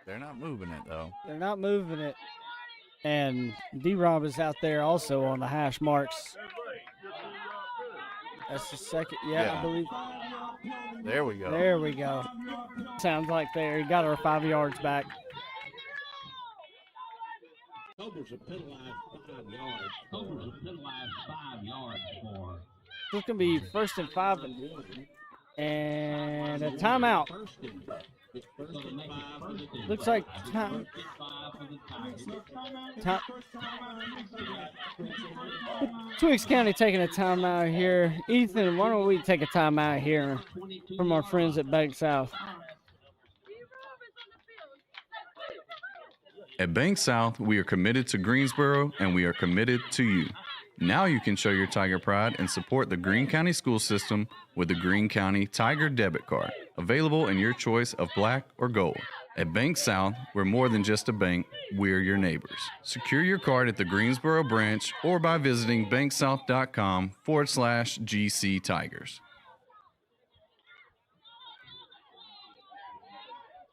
They're not moving it, though. They're not moving it. And D-Rob is out there also on the hash marks. That's the second. Yeah, I believe. There we go. There we go. Sounds like they got our 5 yards back. Cobras are penalized 5 yards. Cobras are penalized 5 yards for. So it's going to be 1st and 5 and a timeout. Looks like time. Twiggs County taking a timeout here. Ethan, why don't we take a timeout here from our friends at Bank South? At Bank South, we are committed to Greensboro and we are committed to you. Now you can show your Tiger pride and support the Greene County school system with the Greene County Tiger debit card, available in your choice of black or gold. At Bank South, we're more than just a bank, we're your neighbors. Secure your card at the Greensboro branch or by visiting banksouth.com/GC Tigers.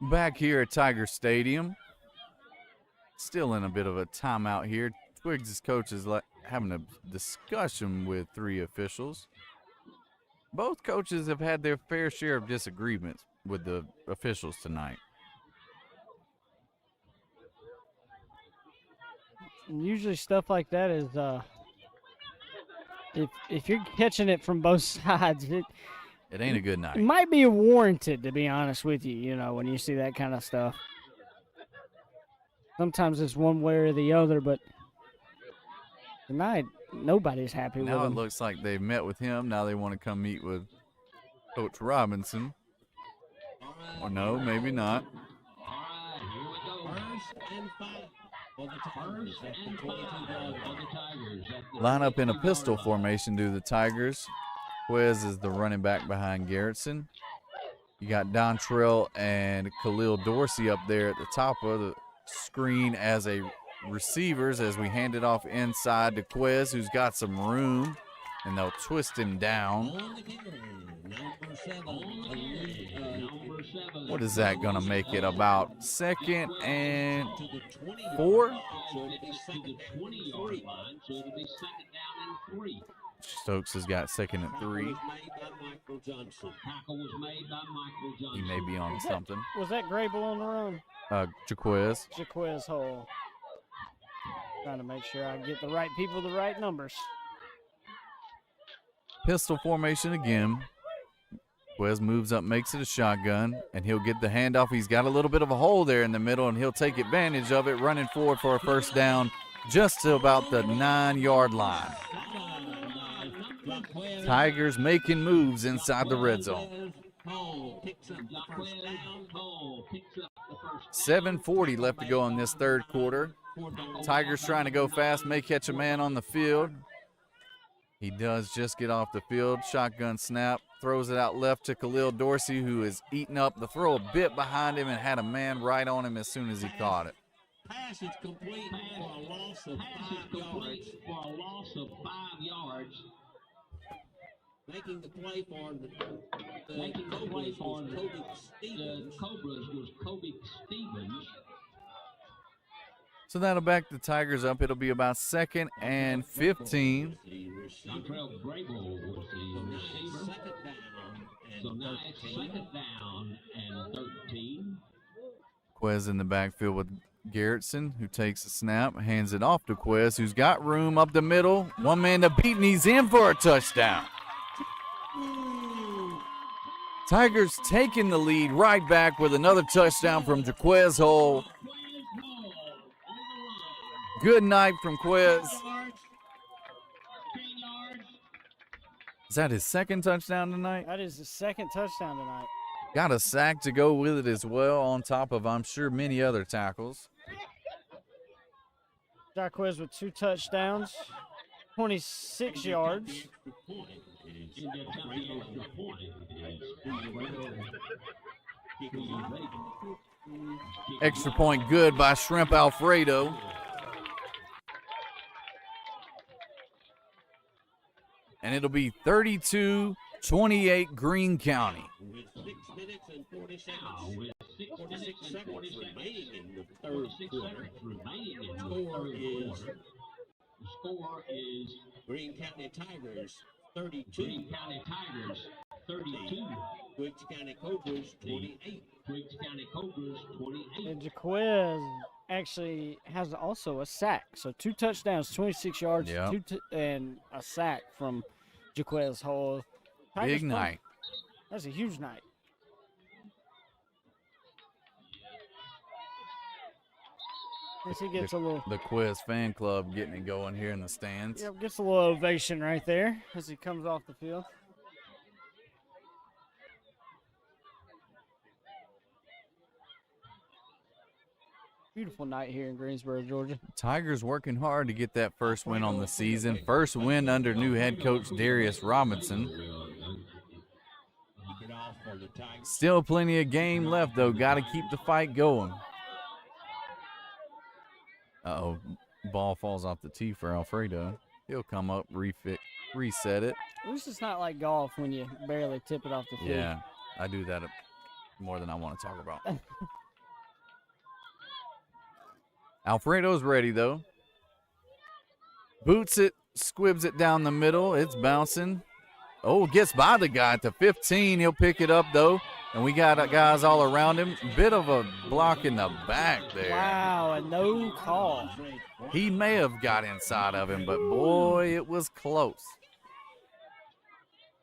Back here at Tiger Stadium, still in a bit of a timeout here. Twiggs' coach is having a discussion with 3 officials. Both coaches have had their fair share of disagreements with the officials tonight. Usually stuff like that is if you're catching it from both sides, It ain't a good it night. might be warranted, to be honest with you, you know, when you see that kind of stuff. Sometimes it's one way or the other, but tonight nobody's happy with Now it him. looks like they've met with him. Now they want to come meet with Coach Robinson. Or no, maybe not. All right, here we go. 1st and 5 for the Tigers. At the 22-yard for the Tigers. Line up in a pistol formation do the Tigers. Quez is the running back behind Garrettson. You got Dontrell and Khalil Dorsey up there at the top of the screen as a receivers as we hand it off inside to Quez, who's got some room, and they'll twist him down. What is that going to make it? About 2nd and 4? Stokes has got 2nd and 3. He may be on something. Was that Grable on the run? Jaquez. Jaquez Hole. Trying to make sure I get the right people, the right numbers. Pistol formation again. Quez moves up, makes it a shotgun, and he'll get the handoff. He's got a little bit of a hole there in the middle, and he'll take advantage of it, running forward for a 1st down just to about the 9-yard line. Tigers making moves inside the red zone. 7:40 left to go in this 3rd quarter. Tigers trying to go fast, may catch a man on the field. He does just get off the field. Shotgun snap, throws it out left to Khalil Dorsey, who is eating up the throw a bit behind him and had a man right on him as soon as he caught it. Pass is complete for a loss of 5 yards. Making the play for the Cobras was Kobe Stevens. So that'll back the Tigers up. It'll be about 2nd and 15. Dontrell Grable was the receiver. 2nd down. So now it's 2nd down and 13. Quez in the backfield with Garrettson, who takes a snap, hands it off to Quez, who's got room up the middle. One man to beat, and he's in for a touchdown. Tigers taking the lead right back with another touchdown from Jaquez Hole. Good night from Quez. Is that his 2nd touchdown tonight? That is the 2nd touchdown tonight. Got a sack to go with it as well, on top of, I'm sure, many other tackles. Jaquez with 2 touchdowns, 26 yards. Extra point good by Shrimp Alfredo. And it'll be 32-28 Greene County. With 6 minutes and 46 seconds remaining in the 3rd quarter. The score is Greene County Tigers 32. Greene County Tigers 32. Twiggs County Cobras 28. Twiggs County Cobras 28. And Jaquez actually has also a sack. So 2 touchdowns, 26 yards, Yep. and a sack from Jaquez Hall. Tigers Big play- night. That's a huge night. As he gets a little, The Quiz fan club getting it going here in the stands. yep, gets a little ovation right there as he comes off the field. Beautiful night here in Greensboro, Georgia. Tigers working hard to get that first win on the season. First win under new head coach Darius Robinson. Keep it off for the Tigers. Still plenty of game left, though. Got to keep the fight going. Uh-oh. Ball falls off the tee for Alfredo. He'll come up, reset it. At least it's not like golf when you barely tip it off the field. Yeah, I do that more than I want to talk about. Alfredo's ready, though. Boots it, squibs it down the middle. It's bouncing. Oh, gets by the guy at the 15. He'll pick it up, though. And we got guys all around him. Bit of a block in the back there. Wow, and no call. He may have got inside of him, but boy, it was close.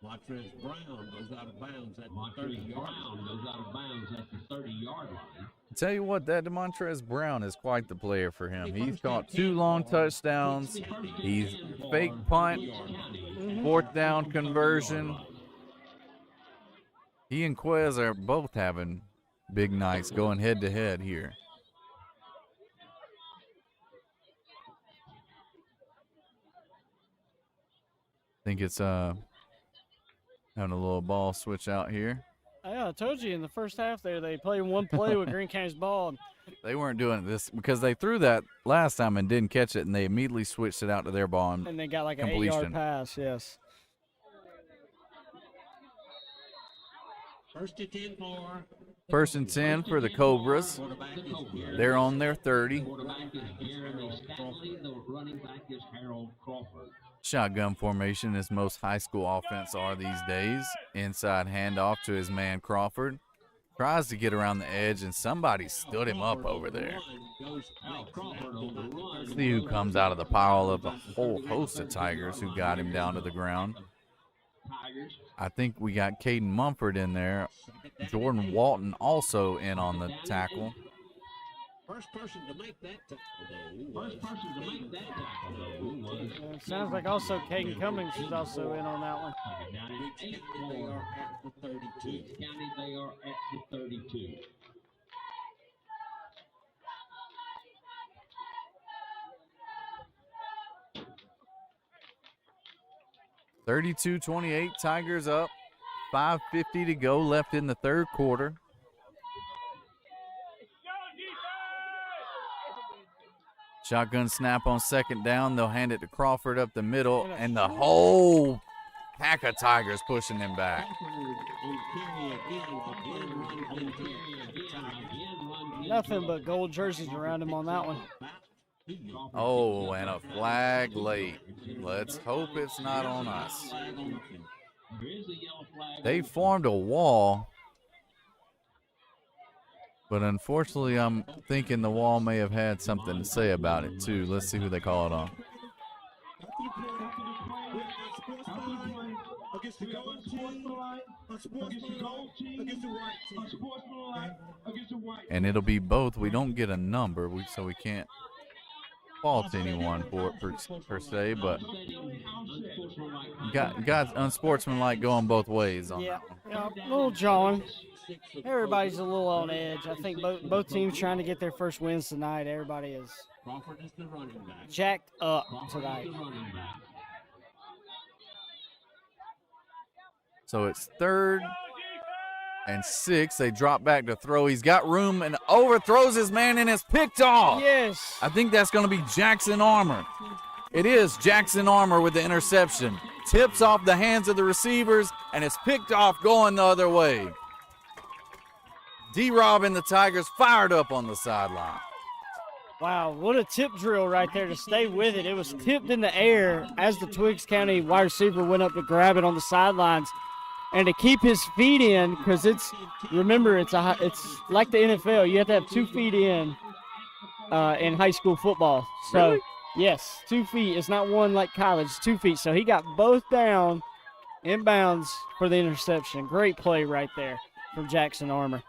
Montrez Brown goes out of bounds at the 30-yard line. Tell you what, that Demontrez Brown is quite the player for him. He's caught 2 long touchdowns. He's fake punt, 4th down conversion. He and Quez are both having big nights going head to head here. I think it's having a little ball switch out here. Yeah, I told you in the first half there they played one play with Green County's ball. They weren't doing this because they threw that last time and didn't catch it, and they immediately switched it out to their ball. And they got like an Completion. 8-yard pass, yes. First and 10 for the Cobras. Quarterback is Gary. They're on their 30. Quarterback is Jeremy Stanley. The running back is Harold Crawford. Shotgun formation, as most high school offense are these days. Inside handoff to his man Crawford. Tries to get around the edge, and somebody stood him up over there. See who comes out of the pile of a whole host of Tigers who got him down to the ground. I think we got Caden Mumford in there. Jordan Walton also in on the tackle. First person to make that tackle was Sounds like also Caden Cummings is also in on that one. They are at the 32. They are at the 32. (32-28), Tigers up. 5:50 to go left in the third quarter. Shotgun snap on second down. They'll hand it to Crawford up the middle, and the whole pack of Tigers pushing him back. Nothing but gold jerseys around him on that one. Oh, and a flag late. Let's hope it's not on us. They formed a wall, but unfortunately, I'm thinking the wall may have had something to say about it, too. Let's see who they call it on. And it'll be both. We don't get a number, so we can't fault anyone for it per se, but got unsportsmanlike going both ways on that one. Yeah, a little jawing. Everybody's a little on edge. I think both teams trying to get their first wins tonight. Everybody is jacked up tonight. So it's 3rd and 6. They drop back to throw. He's got room and overthrows his man and is picked off. Yes. I think that's going to be Jackson Armour. It is Jackson Armour with the interception. Tips off the hands of the receivers and is picked off going the other way. D-Rob and the Tigers fired up on the sideline. Wow, what a tip drill right there to stay with it. It was tipped in the air as the Twiggs County wide receiver went up to grab it on the sidelines. And to keep his feet in, because remember, it's like the NFL. You have to have 2 feet in in high school football. So, Really? yes, 2 feet. It's not one like college, 2 feet. So he got both down inbounds for the interception. Great play right there from Jackson Armour.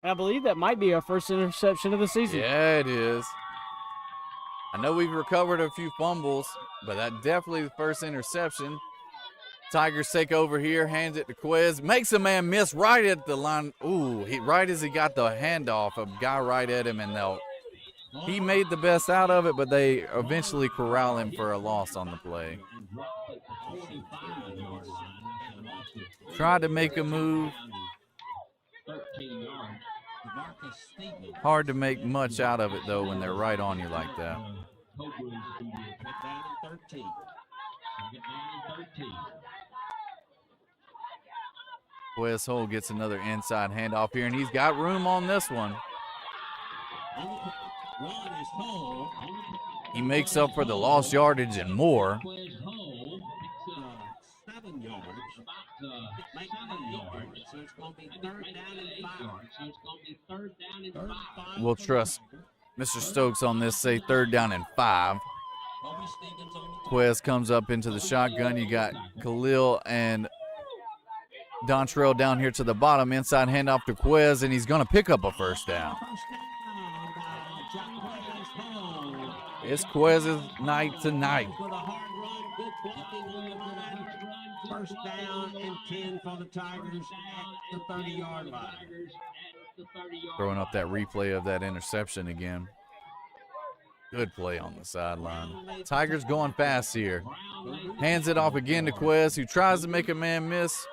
And I believe that might be our first interception of the season. Yeah, it is. I know we've recovered a few fumbles, but that definitely the first interception. Tigers take over here, hands it to Quez, makes a man miss right at the line. Ooh, right as he got the handoff, a guy right at him, and he made the best out of it, but they eventually corral him for a loss on the play. Tried to make a move. Hard to make much out of it, though, when they're right on you like that. Wes Hole gets another inside handoff here, and he's got room on this one. He makes up for the lost yardage and more. We'll trust Mr. Stokes on this, say 3rd down and 5. Quez comes up into the shotgun. You got Khalil and Dontrell down here to the bottom. Inside handoff to Quez, and he's going to pick up a 1st down. It's Quez's night tonight. 1st down and 10 for the Tigers at the 30-yard line. Throwing up that replay of that interception again. Good play on the sideline. Tigers going fast here. Hands it off again to Quez, who tries to make a man miss,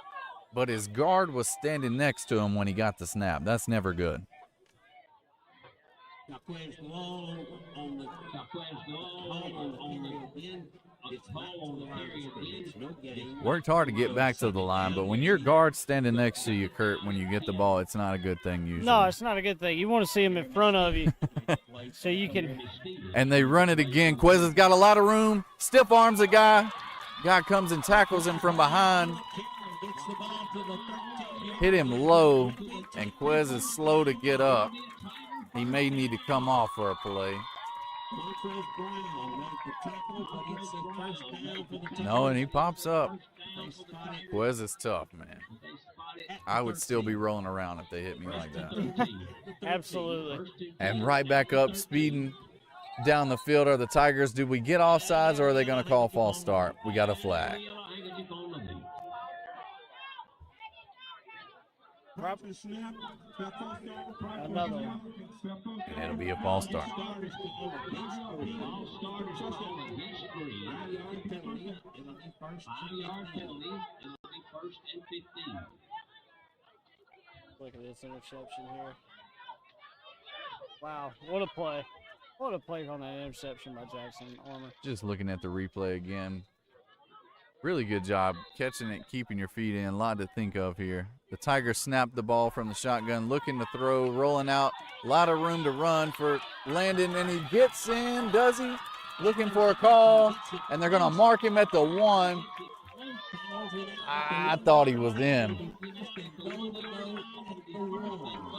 but his guard was standing next to him when he got the snap. That's never good. Worked hard to get back to the line, but when your guard's standing next to you, Kurt, when you get the ball, it's not a good thing usually. No, it's not a good thing. You want to see him in front of you so you can. And they run it again. Quez has got a lot of room. Stiff arms a guy. Guy comes and tackles him from behind. Hit him low, and Quez is slow to get up. He may need to come off for a play. No, and he pops up. Quez is tough, man. I would still be rolling around if they hit me like that. Absolutely. And right back up, speeding down the field are the Tigers. Do we get offsides, or are they going to call false start? We got a flag. Another one. And it'll be a false start. Look at this interception here. Wow, what a play. What a play on that interception by Jackson Armour. Just looking at the replay again. Really good job catching it, keeping your feet in. A lot to think of here. The Tigers snapped the ball from the shotgun, looking to throw, rolling out. A lot of room to run for Landon, and he gets in, does he? Looking for a call, and they're going to mark him at the 1. I thought he was in.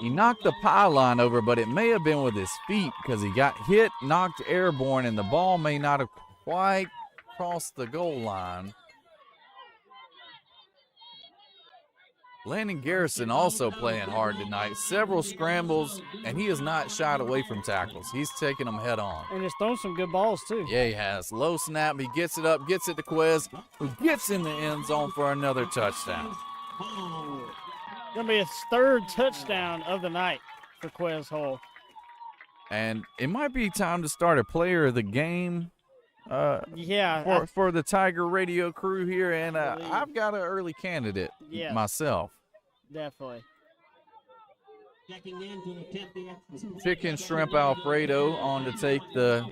He knocked the pylon over, but it may have been with his feet because he got hit, knocked airborne, and the ball may not have quite crossed the goal line. Landon Garrison also playing hard tonight. Several scrambles, and he has not shied away from tackles. He's taking them head on. And he's thrown some good balls, too. Yeah, he has. Low snap. He gets it up, gets it to Quez, who gets in the end zone for another touchdown. Going to be his 3rd touchdown of the night for Quez Hole. And it might be time to start a player of the game for the Tiger Radio crew here. And I've got an early candidate myself. Definitely. Chicken Shrimp Alfredo on to take the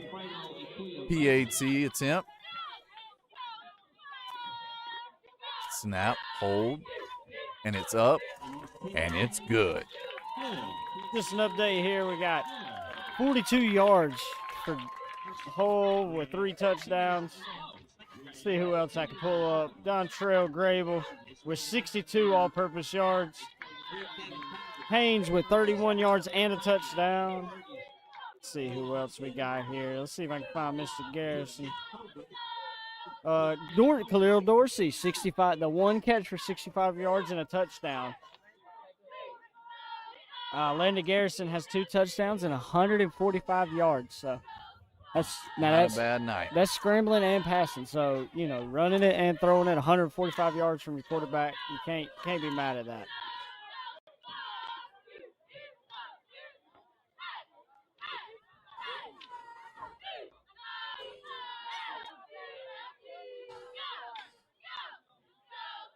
PAT attempt. Snap, hold, and it's up, and it's good. Just an update here. We got 42 yards for Hole with 3 touchdowns. Let's see who else I can pull up. Dontrell Grable with 62 all-purpose yards. Haynes with 31 yards and a touchdown. Let's see who else we got here. Let's see if I can find Mr. Garrison. Khalil Dorsey, 65, the one catch for 65 yards and a touchdown. Landon Garrison has 2 touchdowns and 145 yards. So that's Not a bad night. That's scrambling and passing. So, you know, running it and throwing it 145 yards from your quarterback, you can't be mad at that.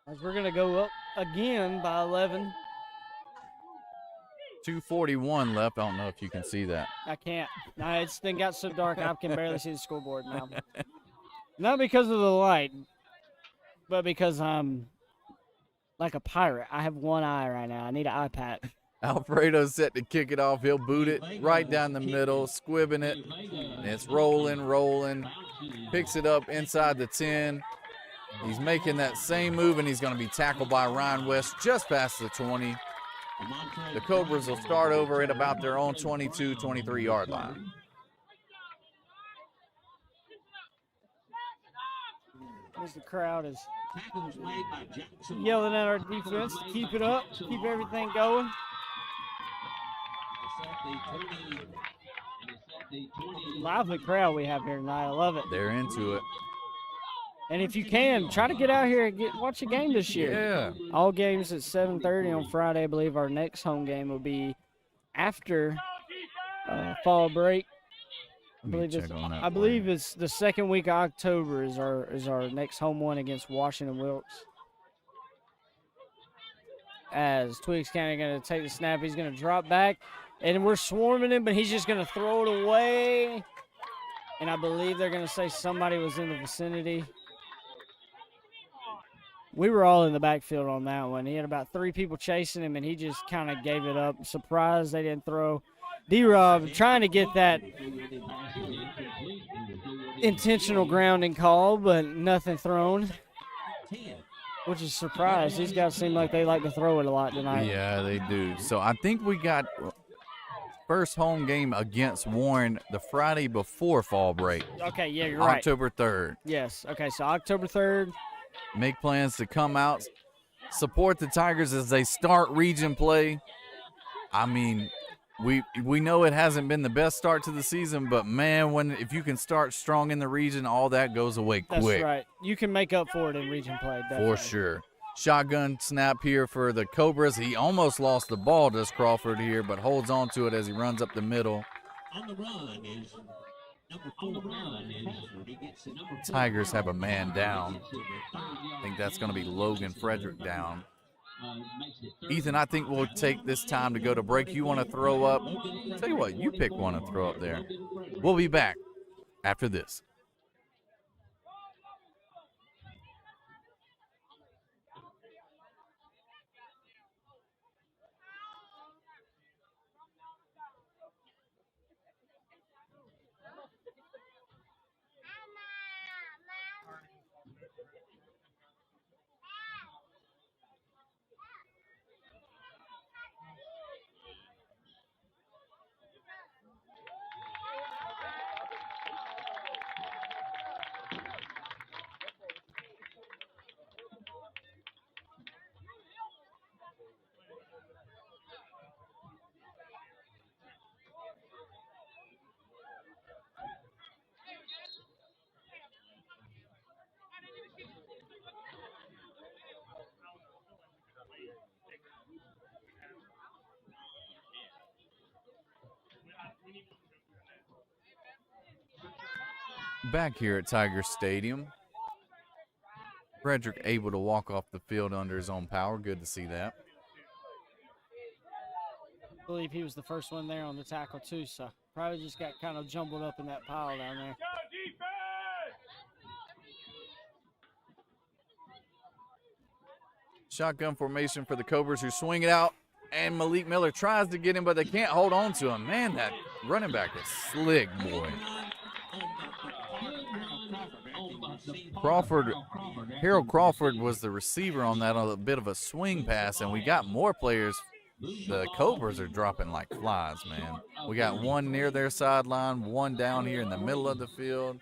As we're going to go up again by 11. 2:41 left. I don't know if you can see that. I can't. It's then got so dark I can barely see the scoreboard now. Not because of the light, but because I'm like a pirate. I have one eye right now. I need an eye patch. Alfredo's set to kick it off. He'll boot it right down the middle, squibbing it. And it's rolling. Picks it up inside the 10. He's making that same move, and he's going to be tackled by Ryan West just past the 20. The Cobras will start over at about their own 22, 23-yard line. As the crowd is yelling at our defense to keep it up, keep everything going. Lively crowd we have here tonight. I love it. They're into it. And if you can, try to get out here and watch a game this year. Yeah. All games at 7:30 on Friday. I believe our next home game will be after fall break. I believe it's the second week of October is our next home one against Washington Wilkes. As Twiggs County going to take the snap, he's going to drop back, and we're swarming him, but he's just going to throw it away. And I believe they're going to say somebody was in the vicinity. We were all in the backfield on that one. He had about 3 people chasing him, and he just kind of gave it up. Surprised they didn't throw. D-Rob trying to get that intentional grounding call, but nothing thrown, which is surprised. These guys seem like they like to throw it a lot tonight. Yeah, they do. So I think we got first home game against Warren the Friday before fall break. Okay, yeah, you're right. October 3rd. Yes, okay, so October 3rd. Make plans to come out, support the Tigers as they start region play. I mean, we know it hasn't been the best start to the season, but man, if you can start strong in the region, all that goes away quick. That's right. You can make up for it in region play, definitely. For sure. Shotgun snap here for the Cobras. He almost lost the ball, does Crawford here, but holds on to it as he runs up the middle. On the run is number 4. Tigers have a man down. I think that's going to be Logan Frederick down. Ethan, I think we'll take this time to go to break. You want to throw up? Tell you what, you pick one to throw up there. We'll be back after this. Back here at Tiger Stadium. Frederick able to walk off the field under his own power. Good to see that. I believe he was the first one there on the tackle too, so probably just got kind of jumbled up in that pile down there. Shotgun formation for the Cobras who swing it out, and Malik Miller tries to get him, but they can't hold on to him. Man, that running back is slick, boy. Harold Crawford was the receiver on that, on a bit of a swing pass, and we got more players the Cobras are dropping like flies, man. We got one near their sideline, one down here in the middle of the field.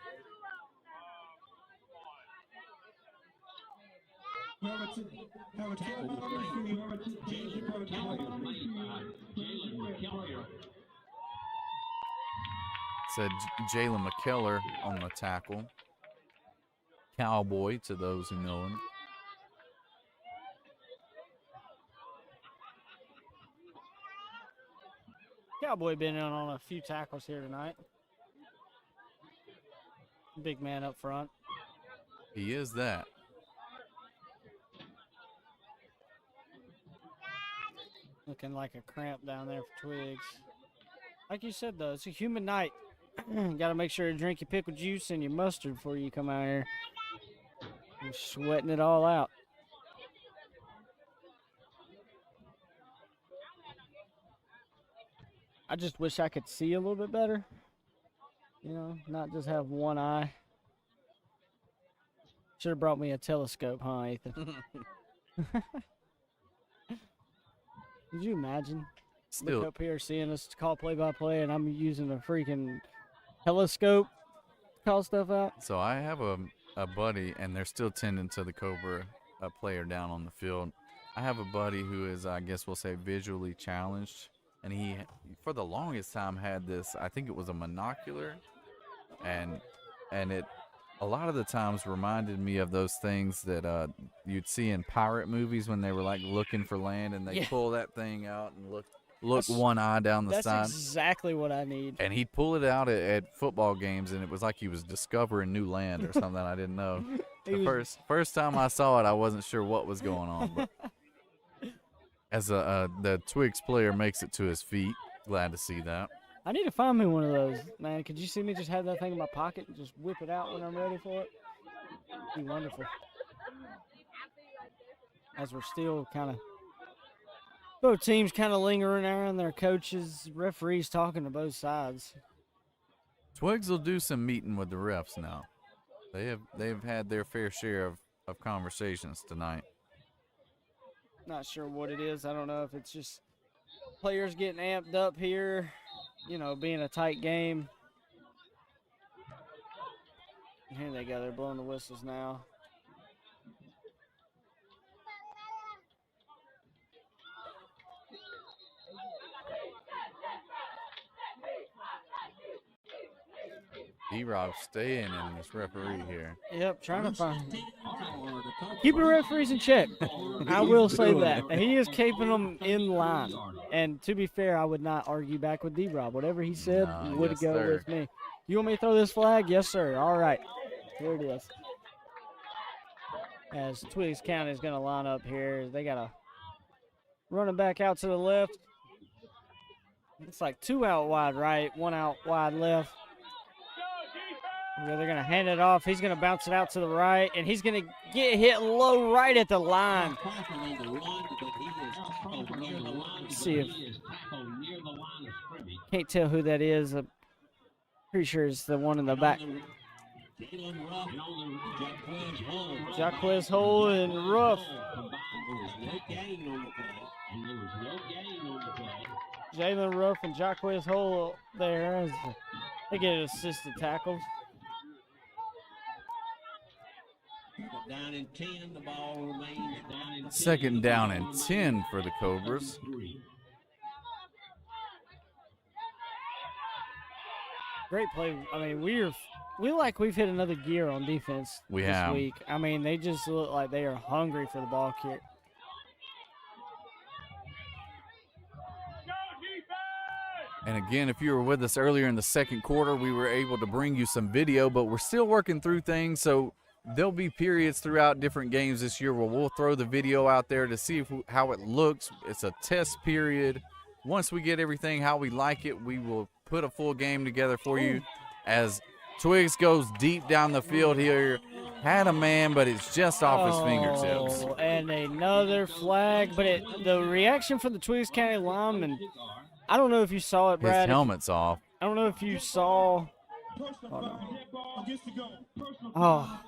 Said Jalen McKellar on the tackle. Cowboy to those who know him. Cowboy been in on a few tackles here tonight. Big man up front. He is that. Looking like a cramp down there for Twigs. Like you said, though, it's a humid night. Got to make sure to drink your pickle juice and your mustard before you come out here. You're sweating it all out. I just wish I could see a little bit better. You know, not just have one eye. Should have brought me a telescope, huh, Ethan? Could you imagine? Still, Look up here seeing us call play-by-play, and I'm using a freaking telescope to call stuff out. so I have a buddy, and they're still tending to the Cobra player down on the field. I have a buddy who is, I guess we'll say, visually challenged, and he, for the longest time, had this, I think it was a monocular, and it a lot of the times reminded me of those things that you'd see in pirate movies when they were like looking for land, and they pull that thing out and look one eye down the side. That's exactly what I need. And he'd pull it out at football games, and it was like he was discovering new land or something I didn't know. The first time I saw it, I wasn't sure what was going on. But as the Twigs player makes it to his feet, glad to see that. I need to find me one of those, man. Could you see me just have that thing in my pocket and just whip it out when I'm ready for it? It'd be wonderful. As we're still kind of, both teams kind of lingering around their coaches, referees talking to both sides. Twigs will do some meeting with the refs now. They've had their fair share of conversations tonight. Not sure what it is. I don't know if it's just players getting amped up here, you know, being a tight game. And here they go. They're blowing the whistles now. D-Rob staying in this referee here. Yep, trying to find. Keeping referees in check. I will say that. He is keeping them in line. And to be fair, I would not argue back with D-Rob. Whatever he said would yes, go sir. with me. You want me to throw this flag? Yes, sir. All right. Here it is. As Twigs County is going to line up here. They got a running back out to the left. It's like 2 out wide right, 1 out wide left. Yeah, they're going to hand it off. He's going to bounce it out to the right, and he's going to get hit low right at the line. Let's see if can't tell who that is. I'm pretty sure it's the one in the back. Jaquez Hole and Ruff. Jalen Ruff and Jaquez Hole there as they get assisted tackles. Down in 10, the ball remains down in 10. Second down and 10 for the Cobras. Great play. I mean, we've hit another gear on defense this week. I mean, they just look like they are hungry for the ball kick. And again, if you were with us earlier in the second quarter, we were able to bring you some video, but we're still working through things, so there'll be periods throughout different games this year where we'll throw the video out there to see how it looks. It's a test period. Once we get everything how we like it, we will put a full game together for you. As Twigs goes deep down the field here, had a man, but it's just off his fingertips. And another flag, but the reaction from the Twigs County lineman, I don't know if you saw it, Brad. His helmet's off. I don't know if you saw. Oh,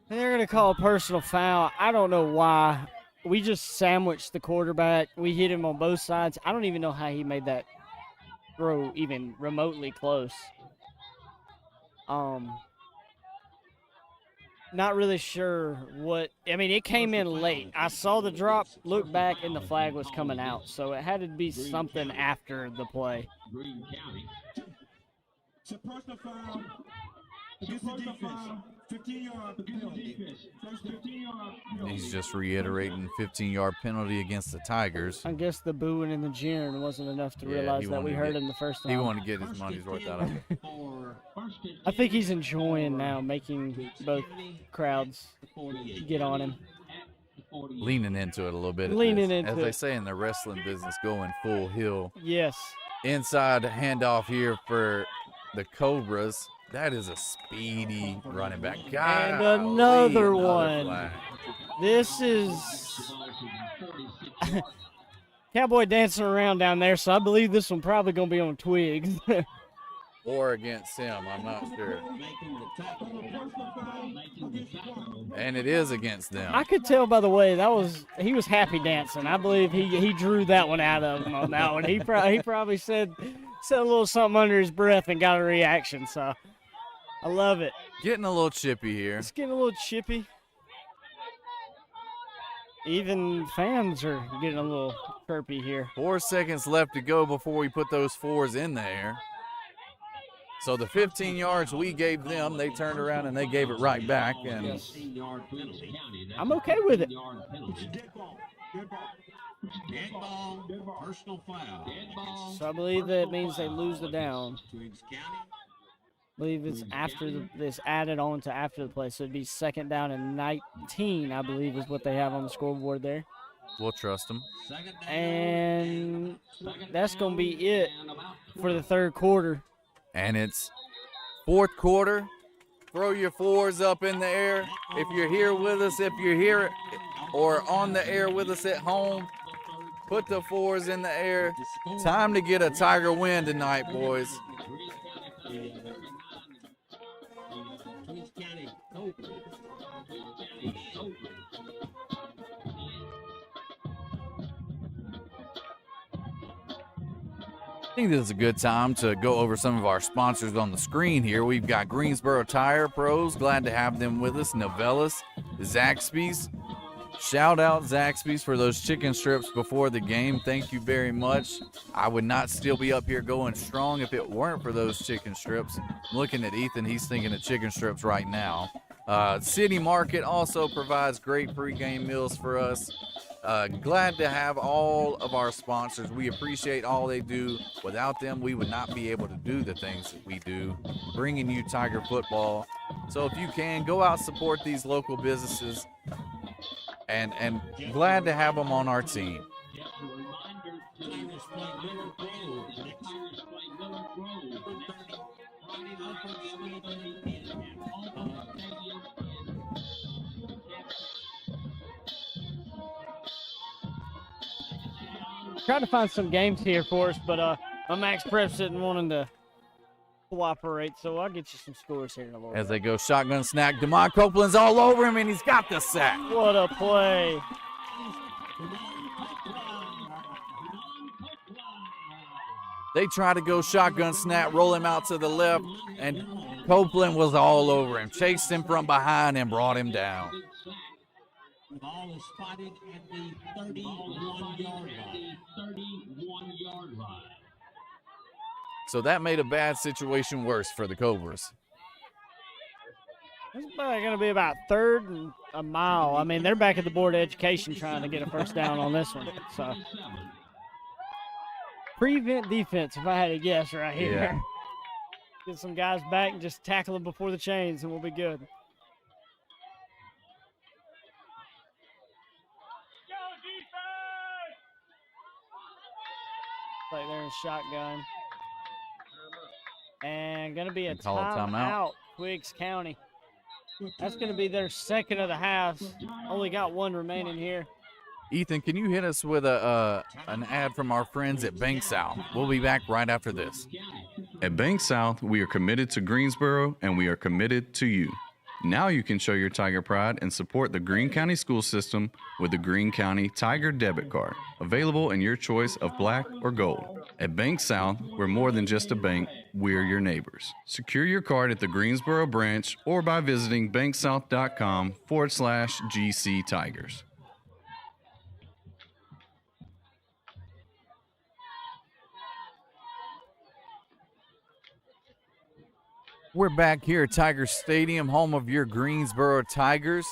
they're going to call a personal foul. I don't know why. we just sandwiched the quarterback. We hit him on both sides. I don't even know how he made that throw even remotely close. Not really sure what. I mean, it came in late. I saw the drop, looked back, and the flag was coming out. So it had to be something after the play. Green County. It's a personal foul against the defense. 15-yard penalty. First 15-yard penalty. He's just reiterating 15-yard penalty against the Tigers. I guess the booing and the jeering wasn't enough to Yeah, realize he that we wanted to heard get- him the first time. He wanted to get his money's worth out of it. I think he's enjoying now making both crowds get on him. Leaning into it a little bit. at Leaning this. into As they it. say in the wrestling business, going full hill. Yes. Inside handoff here for the Cobras. That is a speedy running back. And Golly, another one. flag. This is Cowboy dancing around down there, so I believe this one probably going to be on twigs. Or against him, I'm not sure. And it is against them. I could tell by the way he was happy dancing. I believe he drew that one out of him on that one. He probably said a little something under his breath and got a reaction. So I love it. Getting a little chippy here. It's getting a little chippy. Even fans are getting a little chirpy here. 4 seconds left to go before we put those fours in there. So the 15 yards we gave them, they turned around and they gave it right back. And Yes. 15-yard penalty. I'm okay with it. Dead ball. Dead ball. Dead ball. Personal foul. Dead ball. So I believe that means they lose the down. Twigs County. I believe it's after this added on to after the play. So it'd be 2nd down and 19, I believe, is what they have on the scoreboard there. we'll trust them. Second down. And that's going to be it And about for the 3rd quarter. And it's 4th quarter. Throw your fours up in the air. If you're here with us, if you're here or on the air with us at home, put the fours in the air. Time to get a Tiger win tonight, boys. Twigs County. Open. Twigs County. Open. I think this is a good time to go over some of our sponsors on the screen here. We've got Greensboro Tire Pros. Glad to have them with us. Novellis, Zaxby's. Shout out Zaxby's for those chicken strips before the game. Thank you very much. I would not still be up here going strong if it weren't for those chicken strips. Looking at Ethan, he's thinking of chicken strips right now. City Market also provides great pregame meals for us. Glad to have all of our sponsors. We appreciate all they do. Without them, we would not be able to do the things that we do, bringing you Tiger football. So if you can, go out, support these local businesses, and glad to have them on our team. Just a reminder, Tigers play Miller Grove. Tigers play Miller Grove. 4:30 Friday night from 7:30 p.m. at Alba Stadium Trying to find some games here for us, but my Max Prep's isn't wanting to cooperate, so I'll get you some scores here in a little As bit. they go shotgun snack, DeMont Copeland's all over him, and he's got the sack. What a play. They try to go shotgun snap, roll him out to the left, and Copeland was all over him, chased him from behind and brought him down. The ball is spotted at the 31-yard line. So that made a bad situation worse for the Cobras. It's going to be about 3rd and a mile. I mean, they're back at the Board of Education trying to get a first down on this one. So prevent defense, if I had to guess right here. Yeah. Get some guys back and just tackle them before the chains, and we'll be good. Like they're in shotgun. And going to be a Call a timeout. timeout, Twiggs County. That's going to be their 2nd of the half. Only got 1 remaining here. Ethan, can you hit us with an ad from our friends at Bank South? We'll be back right after this. At Bank South, we are committed to Greensboro and we are committed to you. Now you can show your Tiger pride and support the Greene County school system with the Greene County Tiger debit card, available in your choice of black or gold. At Bank South, we're more than just a bank, we're your neighbors. Secure your card at the Greensboro branch or by visiting banksouth.com/GC Tigers. We're back here at Tiger Stadium, home of your Greensboro Tigers.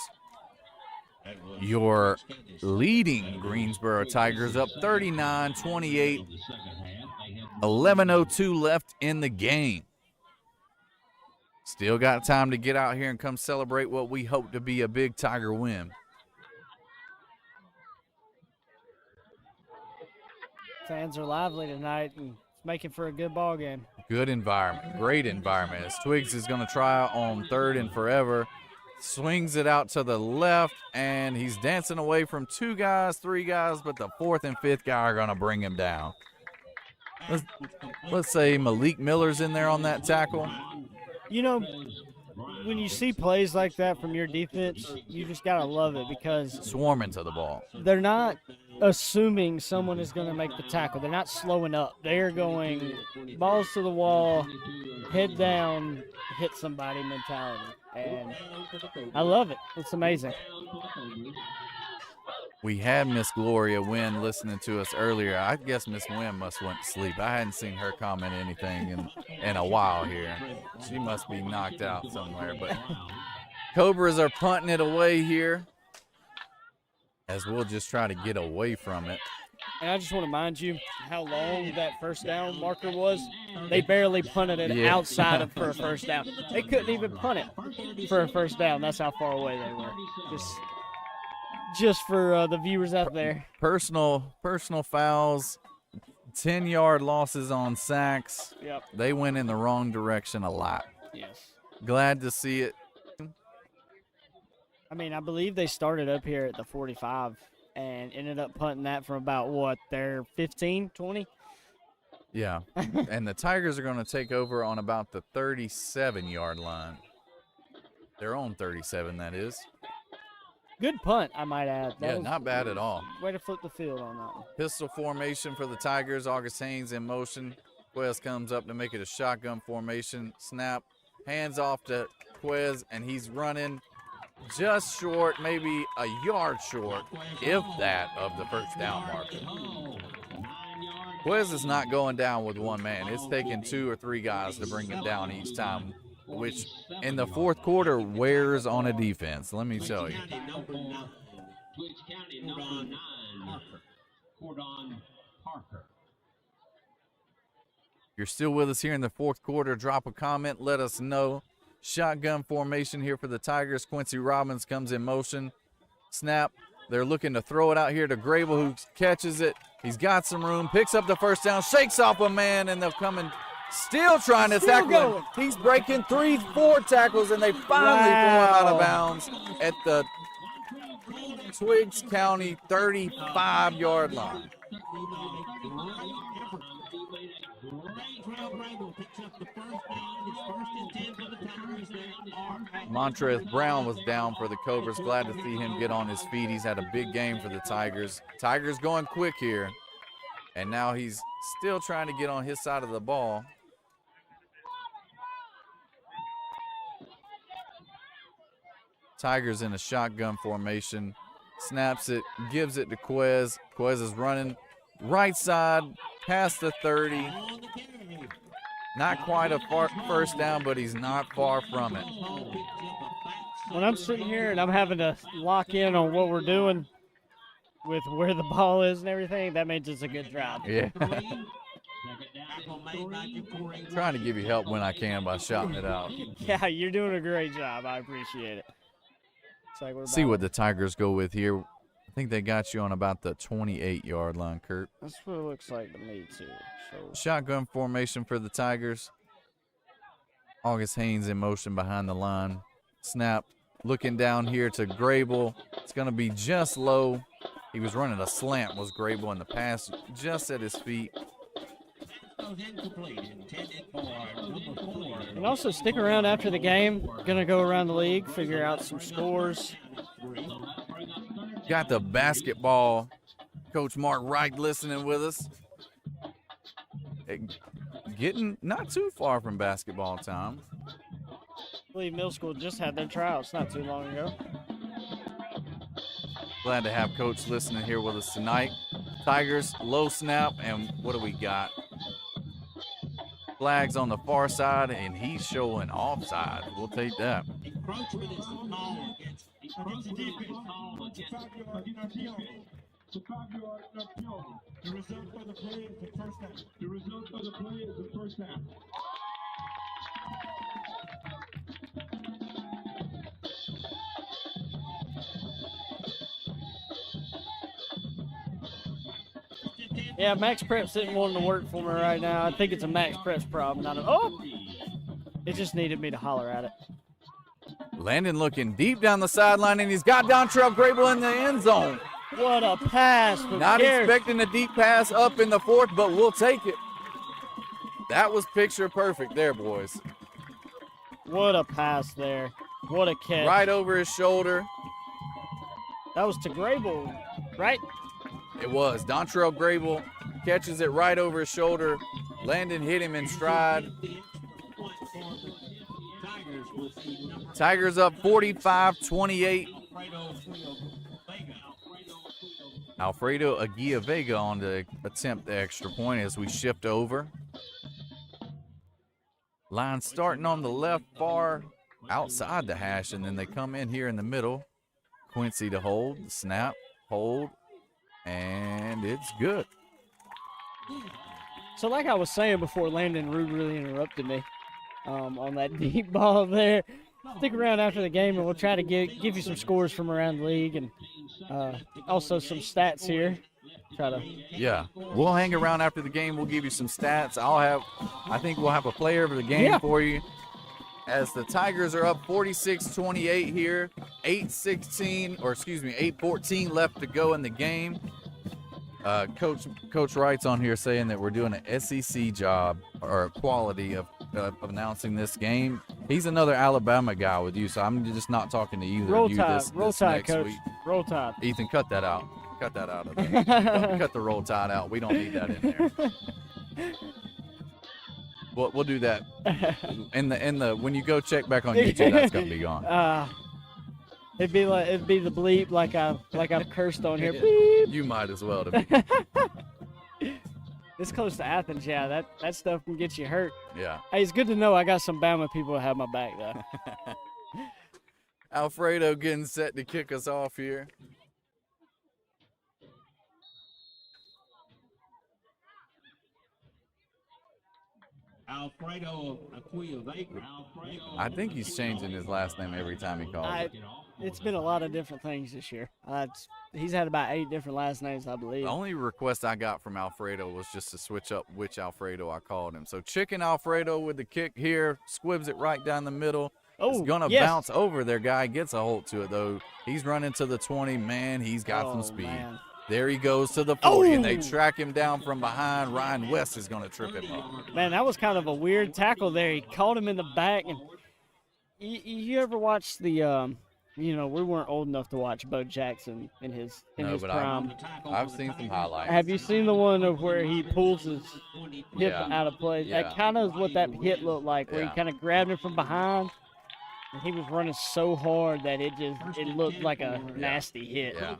Your leading Greensboro Tigers up 39-28. 11:02 left in the game. Still got time to get out here and come celebrate what we hope to be a big Tiger win. Fans are lively tonight and it's making for a good ball game. Good environment, great environment. As Twiggs is going to try on third and forever. Swings it out to the left, and he's dancing away from 2 guys, 3 guys, but the 4th and 5th guy are going to bring him down. Let's say Malik Miller's in there on that tackle. You know, when you see plays like that from your defense, you just got to love it because Swarming to the ball. they're not assuming someone is going to make the tackle. They're not slowing up. They're going balls to the wall, head down, hit somebody mentality. And I love it. It's amazing. We had Miss Gloria Wynn listening to us earlier. I guess Miss Wynn must went to sleep. I hadn't seen her comment anything in a while here. She must be knocked out somewhere. But Cobras are punting it away here as we'll just try to get away from it. And I just want to remind you how long that first down marker was. They barely punted it outside of for a first down. They couldn't even punt it for a first down. That's how far away they were. Just for the viewers out there. Personal fouls, 10-yard losses on sacks. Yep. They went in the wrong direction a lot. Yes. Glad to see it. I mean, I believe they started up here at the 45 and ended up punting that from about, what, their 15, 20? Yeah. And the Tigers are going to take over on about the 37-yard line. Their own 37, that is. Good punt, I might add. Yeah, not bad at all. Way to flip the field on that one. Pistol formation for the Tigers. August Haynes in motion. Quez comes up to make it a shotgun formation. Snap. Hands off to Quez, and he's running just short, maybe a yard short, if that, of the first down marker. Quez is not going down with one man. It's taking 2 or 3 guys to bring him down each time, which in the fourth quarter wears on a defense, let me tell you. Twiggs County, number 9, Cordon Parker. If you're still with us here in the fourth quarter, drop a comment, let us know. Shotgun formation here for the Tigers. Quincy Robbins comes in motion. Snap. They're looking to throw it out here to Grable, who catches it. He's got some room, picks up the first down, shakes off a man, and they'll come in. Still trying to tackle him. He's breaking 3-4 tackles, and they finally throw him out of bounds at the Twiggs County 35-yard line. Montrez Brown was down for the Cobras. Glad to see him get on his feet. He's had a big game for the Tigers. Tigers going quick here. And now he's still trying to get on his side of the ball. Tigers in a shotgun formation. Snaps it, gives it to Quez. Quez is running right side past the 30. Not quite a first down, but he's not far from it. When I'm sitting here and I'm having to lock in on what we're doing with where the ball is and everything, that means it's a good drive. Yeah. Trying to give you help when I can by shouting it out. Yeah, you're doing a great job. I appreciate it. Like see what the Tigers go with here. I think they got you on about the 28-yard line, Kurt. That's what it looks like to me, too. So. Shotgun formation for the Tigers. August Haynes in motion behind the line. Snap. Looking down here to Grable. It's going to be just low. He was running a slant, was Grable, in the pass just at his feet. goes incomplete. Intended for number 4. And also stick around after the game. Gonna go around the league, figure out some scores. Got the basketball coach Mark Wright listening with us. Getting not too far from basketball time. I believe middle school just had their tryouts not too long ago. Glad to have Coach listening here with us tonight. Tigers, low snap, and what do we got? Flags on the far side, and he's showing offside. We'll take that. Encroachment is the call against. Encroachment is the call against. It's a 5-yard penalty. The result for the play is the first down. The result for the play is the first down. Yeah, Max Prep's isn't wanting to work for me right now. I think it's a Max Prep's problem. Not a, oh! It just needed me to holler at it. Landon looking deep down the sideline, and he's got Dontrell Grable in the end zone. What a pass. Not expecting a deep pass up in the fourth, but we'll take it. That was picture perfect there, boys. What a pass there. What a catch. Right over his shoulder. That was to Grable, right? It was. Dontrell Grable catches it right over his shoulder. Landon hit him in stride. Tigers up 45-28. Alfredo Aguia Vega on to attempt the extra point as we shift over. Line starting on the left far outside the hash, and then they come in here in the middle. Quincy to hold, snap, hold, and it's good. So like I was saying before Landon really interrupted me on that deep ball there. Stick around after the game and we'll try to give you some scores from around the league and also some stats here. Yeah, we'll hang around after the game. We'll give you some stats. I think we'll have a player of the game for you. As the Tigers are up 46-28 here, 8:14 left to go in the game. Coach Wright's on here saying that we're doing an SEC job or quality of announcing this game. He's another Alabama guy with you, so I'm just not talking to either of you this next Coach. week. Roll Tide. Ethan, cut that out. Cut that out of there. Cut the Roll Tide out. We don't need that in there. We'll do that. In the when you go check back on YouTube, that's gonna be gone. It'd be the bleep like I've cursed on here. Beep. You might as well. To be. It's close to Athens, yeah. That stuff can get you hurt. Yeah. Hey, it's good to know I got some Bama people that have my back though. Alfredo getting set to kick us off here. Alfredo Aguia Vega. I think he's changing his last name every time he calls it. It's been a lot of different things this year. He's had about 8 different last names, I believe. The only request I got from Alfredo was just to switch up which Alfredo I called him. So Chicken Alfredo with the kick here, squibs it right down the middle. It's going to bounce over there. Guy gets a hold to it, though. He's running to the 20. Man, he's got some speed. Man. There he goes to the 40, and they track him down from behind. Ryan West is going to trip him up. Man, that was kind of a weird tackle there. He caught him in the back. And you ever watch the we weren't old enough to watch Bo Jackson in his prime. I've seen some highlights. Have you seen the one of where he pulls his hip out of place? Yeah. That kind of is what that hit looked like, where he kind of grabbed him from behind. And he was running so hard that it looked like a nasty hit. Yeah.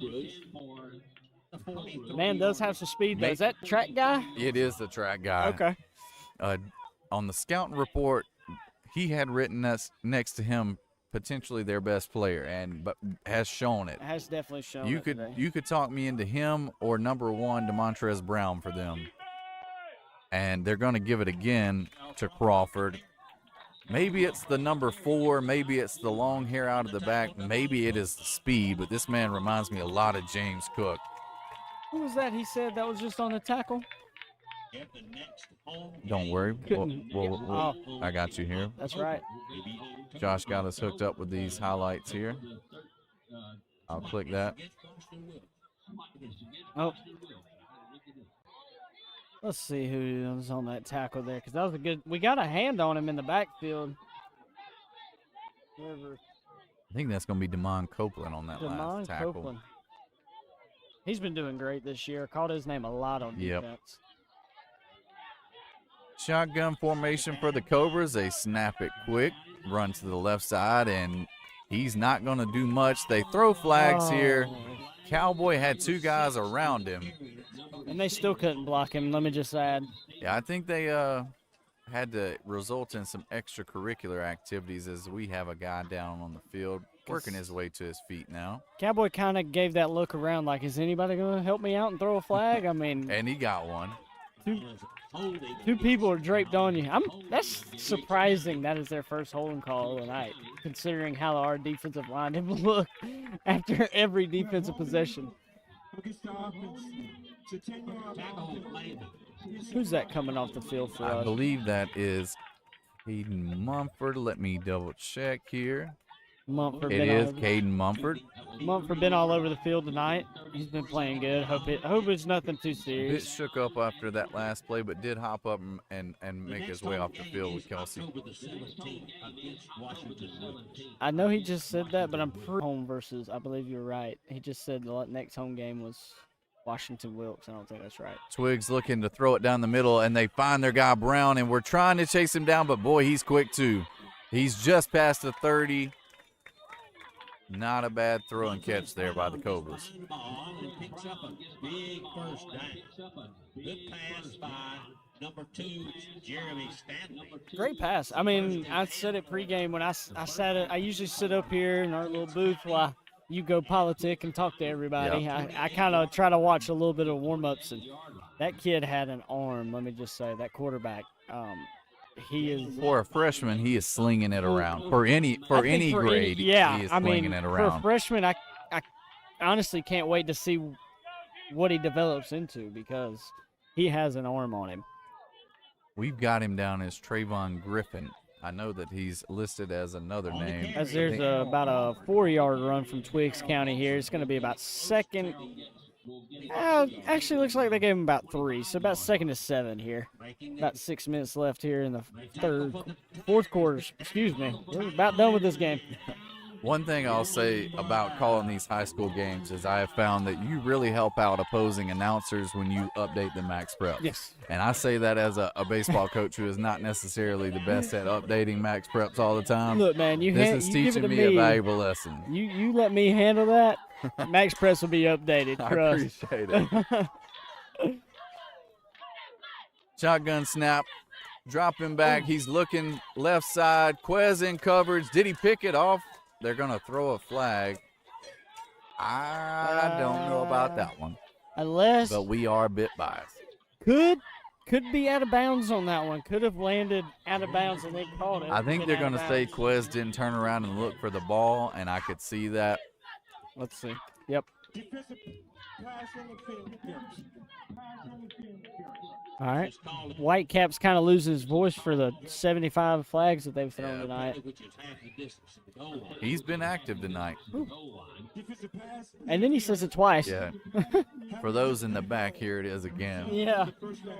The man does have some speed, though. Is that track guy? It is the track guy. Okay. On the scouting report, he had written us next to him potentially their best player, but has shown it. Has definitely shown you it could today. You could talk me into him or number 1 DeMontrez Brown for them, and they're going to give it again to Crawford. Maybe it's the number 4, maybe it's the long hair out of the back, maybe it is the speed, but this man reminds me a lot of James Cook. Who was that? He said that was just on the tackle. Don't worry. I got you here. That's right. Josh got us hooked up with these highlights here. I'll click that. Oh. Let's see who was on that tackle there, because that was a good. We got a hand on him in the backfield. Whoever. I think that's going to be Damon Copeland on that Damon last tackle. Copeland. He's been doing great this year. Called his name a lot on Yep. defense. Shotgun formation for the Cobras. They snap it quick, run to the left side, and he's not going to do much. They throw flags here. Oh. Cowboy had 2 guys around him. And they still couldn't block him, let me just add. Yeah, I think they had to result in some extracurricular activities as we have a guy down on the field working his way to his feet now. Cowboy kind of gave that look around like, is anybody going to help me out and throw a flag? I mean, And he got one. two people are draped on you. That's surprising that is their first holding call of the night, considering how our defensive line have looked after every defensive possession. Against the offense. It's a 10-yard penalty. Who's that coming off the field for I us? believe that is Caden Mumford. Let me double check here. Mumford It been is all over- Caden Mumford. Mumford been all over the field tonight. He's been playing good. Hope it's nothing too A bit serious. shook up after that last play, but did hop up and make his way off the field with Kelsey. I know he just said that, but I'm pretty home versus. I believe you're right. He just said the next home game was Washington Wilkes. I don't think that's right. Twigs looking to throw it down the middle, and they find their guy Brown, and we're trying to chase him down, but boy, he's quick too. He's just past the 30. Not a bad throw and catch there by the Cobras. Picks up a big first down. Good pass by number 2, Jeremy Stanley. Great pass. I mean, I said it pregame when I sat it. I usually sit up here in our little booth while you go politic and talk to everybody. I kind of try to watch a little bit of warm-ups, and that kid had an arm. Let me just say, that quarterback. He is. For a freshman, he is slinging it around. For any I think grade, yeah, he is I slinging mean, it for a around. freshman, I honestly can't wait to see what he develops into because he has an arm on him. We've got him down as Trayvon Griffin. I know that he's listed as another name. As there's about a 4-yard run from Twiggs County here. It's going to be about second. Actually, looks like they gave him about 3, so about 2nd to 7 here. About 6 minutes left here in the fourth quarter. Excuse me. We're about done with this game. One thing I'll say about calling these high school games is I have found that you really help out opposing announcers when you update the Max Prep. Yes. And I say that as a baseball coach who is not necessarily the best at updating Max Preps all the time. Look, man, This is you give it teaching to me a valuable lesson. You let me handle that. Max Press will be updated. I Trust. appreciate it. Shotgun snap. Dropping back. He's looking left side. Quez in coverage. Did he pick it off? They're going to throw a flag. I don't know about that one, Unless but we are a bit biased. could be out of bounds on that one. Could have landed out of bounds and they called it. I think Been they're out going of to say bounds. Quez didn't turn around and look for the ball, and I could see that. Let's see. Yep. Defensive pass interference. Pass interference. All right. Whitecaps kind of losing his voice for the 75 flags that they've thrown Yeah. tonight. Which is half the distance to the goal line. He's been active tonight. Defensive pass. And then he says it twice. Yeah. For those in the back, here it is again. Yeah. First down.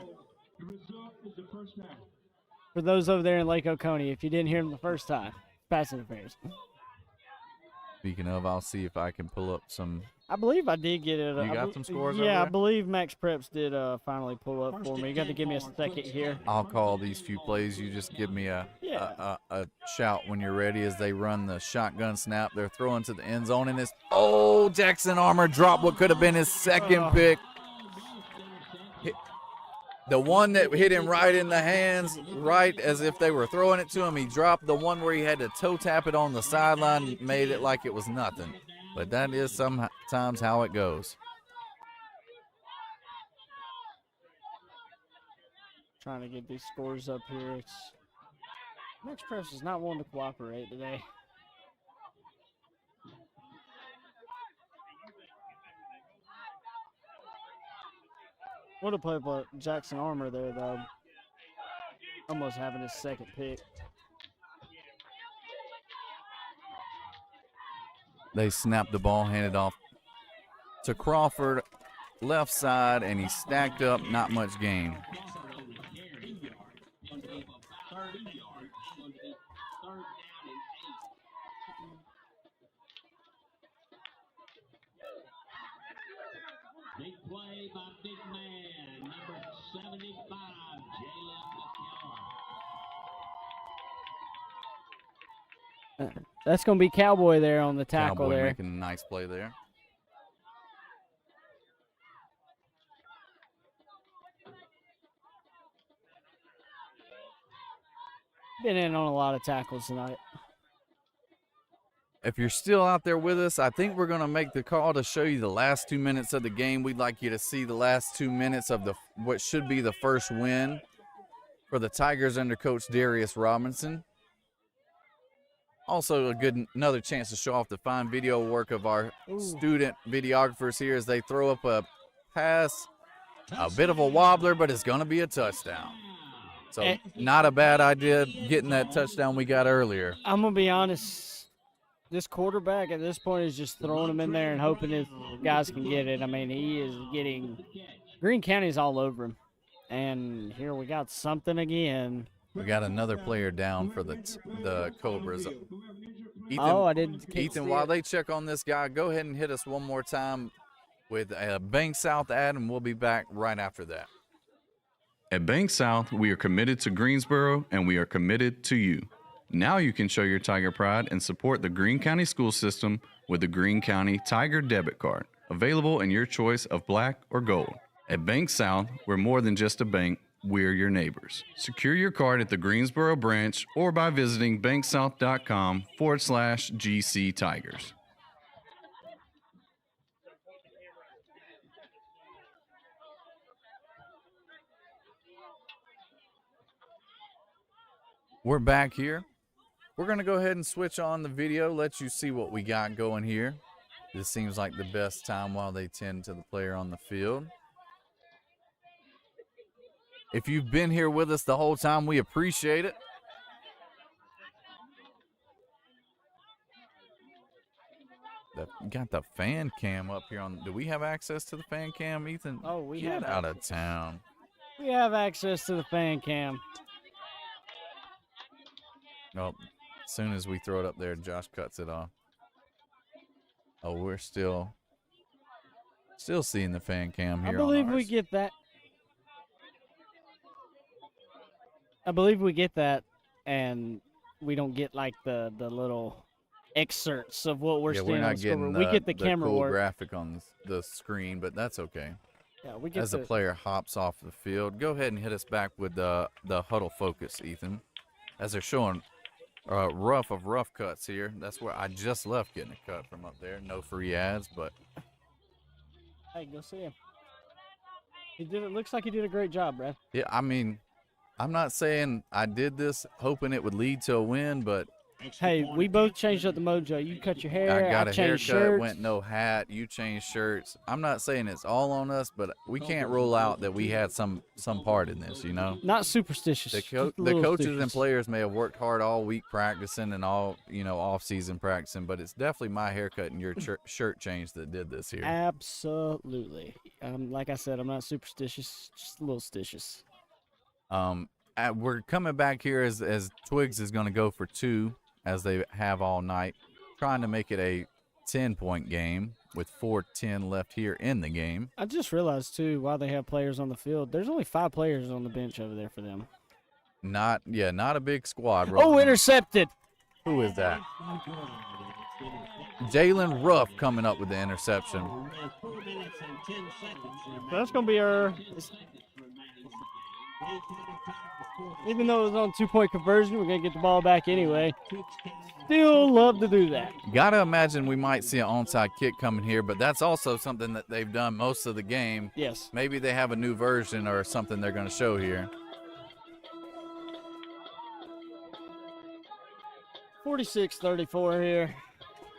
The result is the first down. For those over there in Lake Oconee, if you didn't hear him the first time, pass interference. Speaking of, I'll see if I can pull up some. I believe I did get it. You got some scores Yeah, over I there? believe Max Preps did finally pull up for me. You got to give me a second here. I'll call these few plays. You just give me a shout when you're ready as they run the shotgun snap. They're throwing to the end zone, and it's Jackson Armour dropped what could have been his second pick. The one that hit him right in the hands, right as if they were throwing it to him. He dropped the one where he had to toe tap it on the sideline, made it like it was nothing. But that is sometimes how it goes. Trying to get these scores up here. Max Preps is not wanting to cooperate today. What a play by Jackson Armour there, though. Almost having his second pick. They snap the ball, handed off to Crawford. left side, and he stacked up not much gain. Big play by big man, number 75, Jalen McKellar. That's going to be Cowboy there on the tackle Cowboy there. making a nice play there. Been in on a lot of tackles tonight. If you're still out there with us, I think we're going to make the call to show you the last 2 minutes of the game. We'd like you to see the last 2 minutes of what should be the first win for the Tigers under Coach Darius Robinson. Also another chance to show off the fine video work of our student videographers here as they throw up a pass. A bit of a wobbler, but it's going to be a touchdown. So not a bad idea getting that touchdown we got earlier. I'm going to be honest. This quarterback at this point is just throwing him in there and hoping his guys can get it. I mean, he is getting – Greene County's all over him. And here we got something again. We got another player down for the Cobras. Ethan, I didn't – Ethan, while they check on this guy, go ahead and hit us one more time with a Bank South ad, and we'll be back right after that. At Bank South, we are committed to Greensboro, and we are committed to you. Now you can show your Tiger pride and support the Greene County school system with the Greene County Tiger debit card, available in your choice of black or gold. At Bank South, we're more than just a bank, we're your neighbors. Secure your card at the Greensboro branch or by visiting banksouth.com/GC Tigers. We're back here. We're going to go ahead and switch on the video, let you see what we got going here. This seems like the best time while they tend to the player on the field. If you've been here with us the whole time, we appreciate it. Got the fan cam up here on. Do we have access to the fan cam, Ethan? Oh, we Get have out of town. We have access to the fan cam. Well, as soon as we throw it up there, Josh cuts it off. Oh, we're still seeing the fan cam here. I believe on we ours. get that. I believe we get that, and we don't get like the little excerpts of what we're Yeah, seeing we're on not the getting scoreboard. We get the camera cool work. graphic on the screen, but that's okay. Yeah, we get As the player hops off the field, go ahead and hit us back with the huddle focus, Ethan. As they're showing rough cuts here. That's where I just left getting a cut from up there. No free ads, but Hey, go see him. He did. It looks like he did a great job, Brad. yeah, I mean, I'm not saying I did this hoping it would lead to a win, but Hey, we both changed up the mojo. You cut your hair. I got a changed haircut, shirts. went no hat, you changed shirts. I'm not saying it's all on us, but we can't rule out that we had some part in this, you know? Not superstitious. The just a coaches little and stitious. players may have worked hard all week practicing and all, off-season practicing, but it's definitely my haircut and your shirt change that did this here. Absolutely. Like I said, I'm not superstitious. Just a little stitious. We're coming back here as Twigs is going to go for 2, as they have all night, trying to make it a 10-point game with 4:10 left here in the game. I just realized, too, while they have players on the field, there's only 5 players on the bench over there for them. Not a big squad. Oh, rolling in. intercepted. Who is that? Jalen Ruff coming up with the interception. 4 minutes and 10 seconds. That's going to be our, even though it was on 2-point conversion, we're going to get the ball back anyway. Still love to do that. Gotta imagine we might see an onside kick coming here, but that's also something that they've done most of the game. Yes. Maybe they have a new version or something they're going to show here. 46-34 here.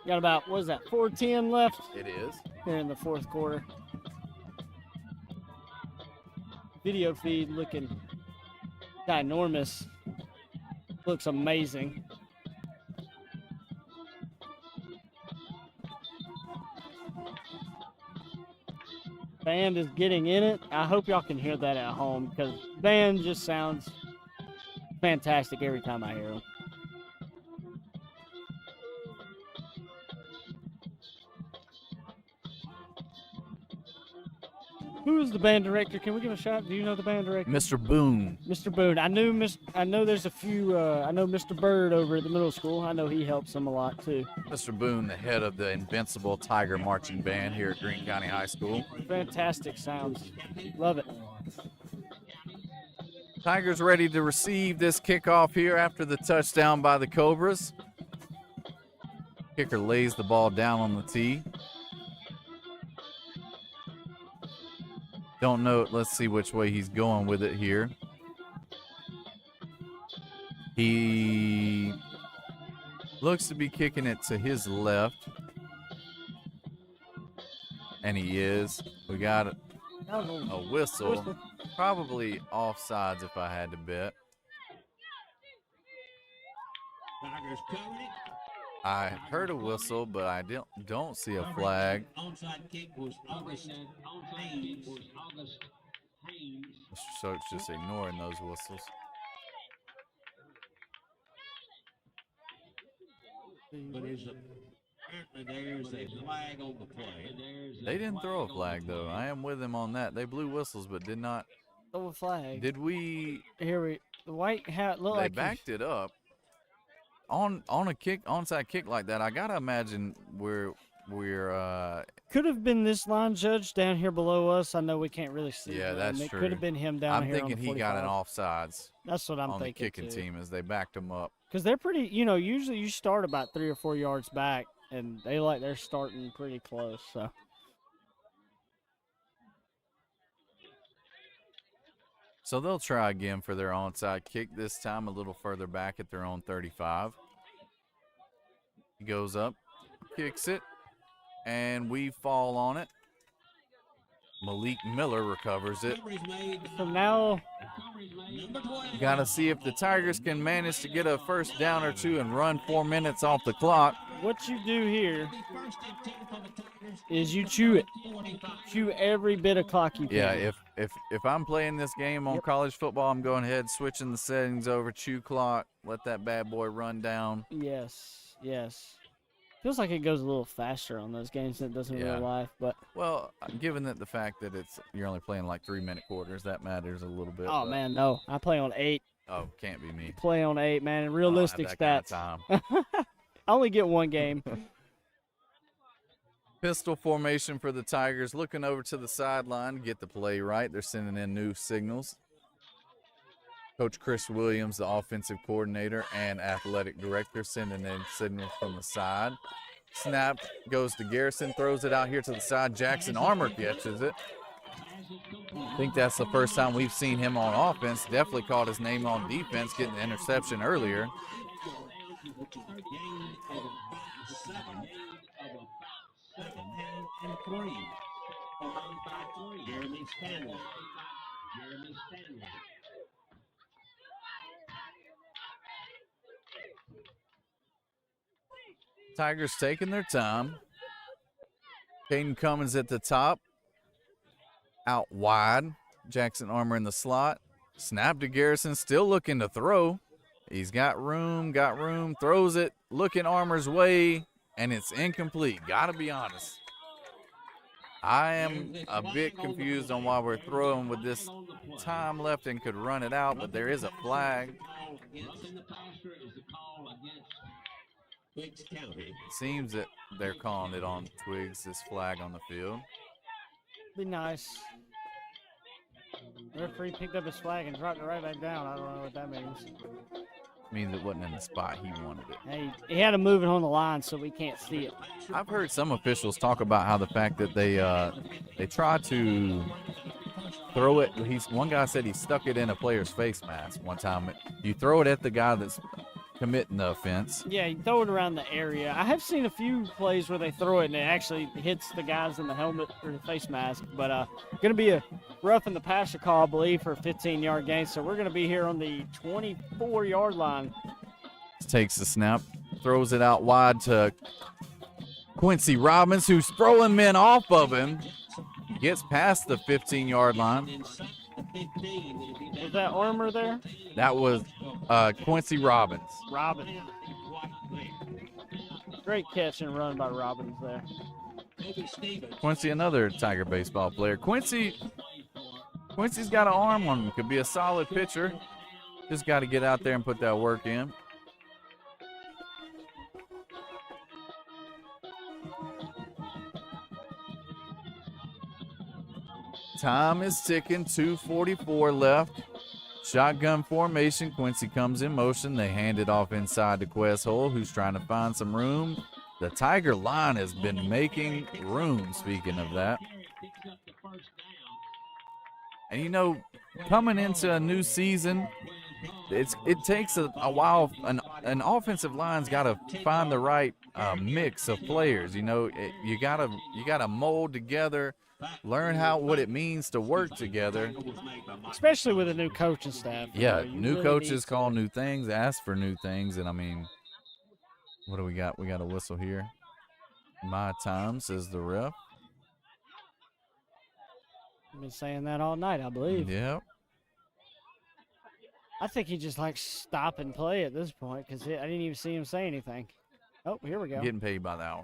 Got about, 4:10 left It is. here in the fourth quarter. Video feed looking ginormous. Looks amazing. band is getting in it. I hope y'all can hear that at home because band just sounds fantastic every time I hear them. Who is the band director? Can we give a shout? Do you know the band director? Mr. Boone. Mr. Boone. I know there's a few. I know Mr. Bird over at the middle school. I know he helps them a lot too. Mr. Boone, the head of the Invincible Tiger Marching Band here at Greene County High School. Fantastic sounds. Love it. Tigers ready to receive this kickoff here after the touchdown by the Cobras. Kicker lays the ball down on the tee. Don't know. Let's see which way he's going with it here. He looks to be kicking it to his left. And he is. We got a whistle. Probably offsides if I had to bet. Tigers covering it. I heard a whistle, but I don't see a flag. Onside kick was August Haynes. So it's just ignoring those whistles. But apparently there's a flag on the play. They didn't throw a flag, though. I am with them on that. They blew whistles, but did not. Throw a flag. Did we? The white hat looked They like backed it up. On a kick, onside kick like that, I gotta imagine we're could have been this line judge down here below us. I know we can't really see. Yeah, that's it true. Could have been him down I'm here. thinking he got an offsides That's what I'm on the thinking kicking too. team as they backed him up. Because they're pretty. Usually you start about 3 or 4 yards back, and they're starting pretty close. So. So they'll try again for their onside kick, this time a little further back at their own 35. He goes up, kicks it, and we fall on it. Malik Miller recovers it. So now, Got to see if the Tigers can manage to get a first down or two and run 4 minutes off the clock. what you do here is you chew it. Chew every bit of clock you can. Yeah, if I'm playing this game on college football, I'm going ahead, switching the settings over, chew clock, let that bad boy run down. Yes. Feels like it goes a little faster on those games than it does in real life, but Well, given that the fact that you're only playing like 3-minute quarters, that matters a little bit. oh but- man, no. I play on 8. Oh, can't be me. Play on 8, man. And I don't realistic have that stats. kind of time. I only get one game. Pistol formation for the Tigers, looking over to the sideline to get the play right. They're sending in new signals. Coach Chris Williams, the offensive coordinator and athletic director, sending in signals from the side. Snap goes to Garrison, throws it out here to the side. Jackson Armour catches it. I think that's the first time we've seen him on offense. Definitely caught his name on defense, getting the interception earlier. Jeremy Stanley. Tigers taking their time. Caden Cummins at the top. Out wide. Jackson Armour in the slot. Snap to Garrison, still looking to throw. He's got room, throws it, looking Armour's way, and it's incomplete. Gotta be honest. I am a bit confused on why we're throwing with this time left and could run it out, but there is a flag. Seems that they're calling it on Twigs, this flag on the field. Be nice. Referee picked up his flag and dropped it right back down. I don't know what that means. Means it wasn't in the spot he wanted it. Hey, he had to move it on the line so we can't see it. I've heard some officials talk about how the fact that they try to throw it. One guy said he stuck it in a player's face mask one time. You throw it at the guy that's committing the offense. Yeah, you throw it around the area. I have seen a few plays where they throw it and it actually hits the guys in the helmet or the face mask. But going to be a rough in the passer call, I believe, for a 15-yard gain. So we're going to be here on the 24-yard line. Takes the snap, throws it out wide to Quincy Robbins, who's throwing men off of him. gets past the 15-yard line. Was that Armour there? That was Quincy Robbins. Robbins. Great catch and run by Robbins there. Quincy, another Tiger baseball player. Quincy's got an arm on him. Could be a solid pitcher. Just got to get out there and put that work in. Time is ticking. 2:44 left. Shotgun formation. Quincy comes in motion. They hand it off inside to Quest Hole, who's trying to find some room. The Tiger line has been making room, speaking of that. And, you know, coming into a new season, it takes a while. An offensive line's got to find the right mix of players. You know, you gotta mold together, learn what it means to work together. Especially with a new coaching staff. Yeah, You new really coaches need call new things, ask for new things, and I mean, what do we got? We got a whistle here. My time, says the ref. I've been saying that all night, I believe. Yep. I think he just likes stop and play at this point because I didn't even see him say anything. Oh, here we go. Getting paid by the hour.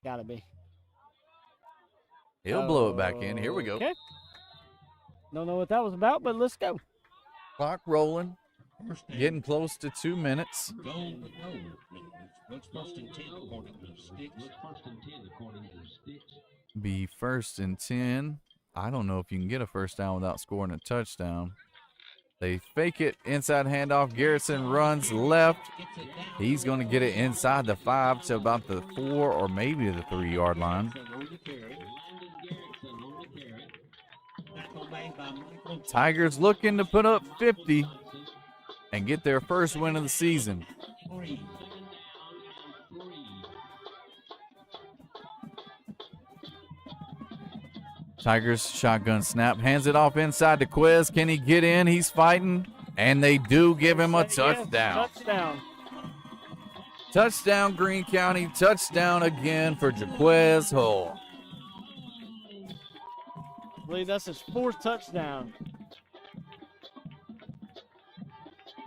Gotta be. He'll blow it back in. Here we go. Okay. Don't know what that was about, but let's go. Clock rolling. Getting close to 2 minutes. What's first and 10 according to Sticks? Be 1st and 10. I don't know if you can get a first down without scoring a touchdown. They fake it, inside handoff. Garrison runs left. He's going to get it inside the 5 to about the 4 or maybe the 3-yard line. Tigers looking to put up 50 and get their first win of the season. Tigers shotgun snap, hands it off inside to Quez. Can he get in? He's fighting, and they do give him a touchdown. Touchdown, Greene County. Touchdown again for Jaquez Hull. I believe that's his 4th touchdown.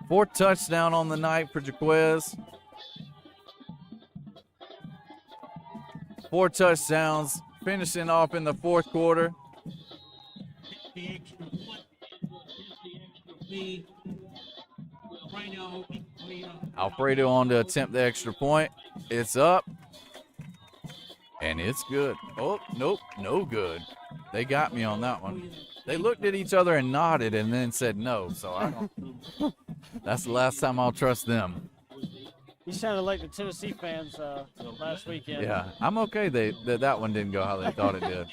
4th touchdown on the night for Jaquez. 4 touchdowns, finishing off in the 4th quarter. Alfredo on to attempt the extra point. It's up. And it's good. Oh, nope, no good. They got me on that one. They looked at each other and nodded and then said no. So I don't. That's the last time I'll trust them. You sounded like the Tennessee fans last weekend. Yeah, I'm okay that one didn't go how they thought it did.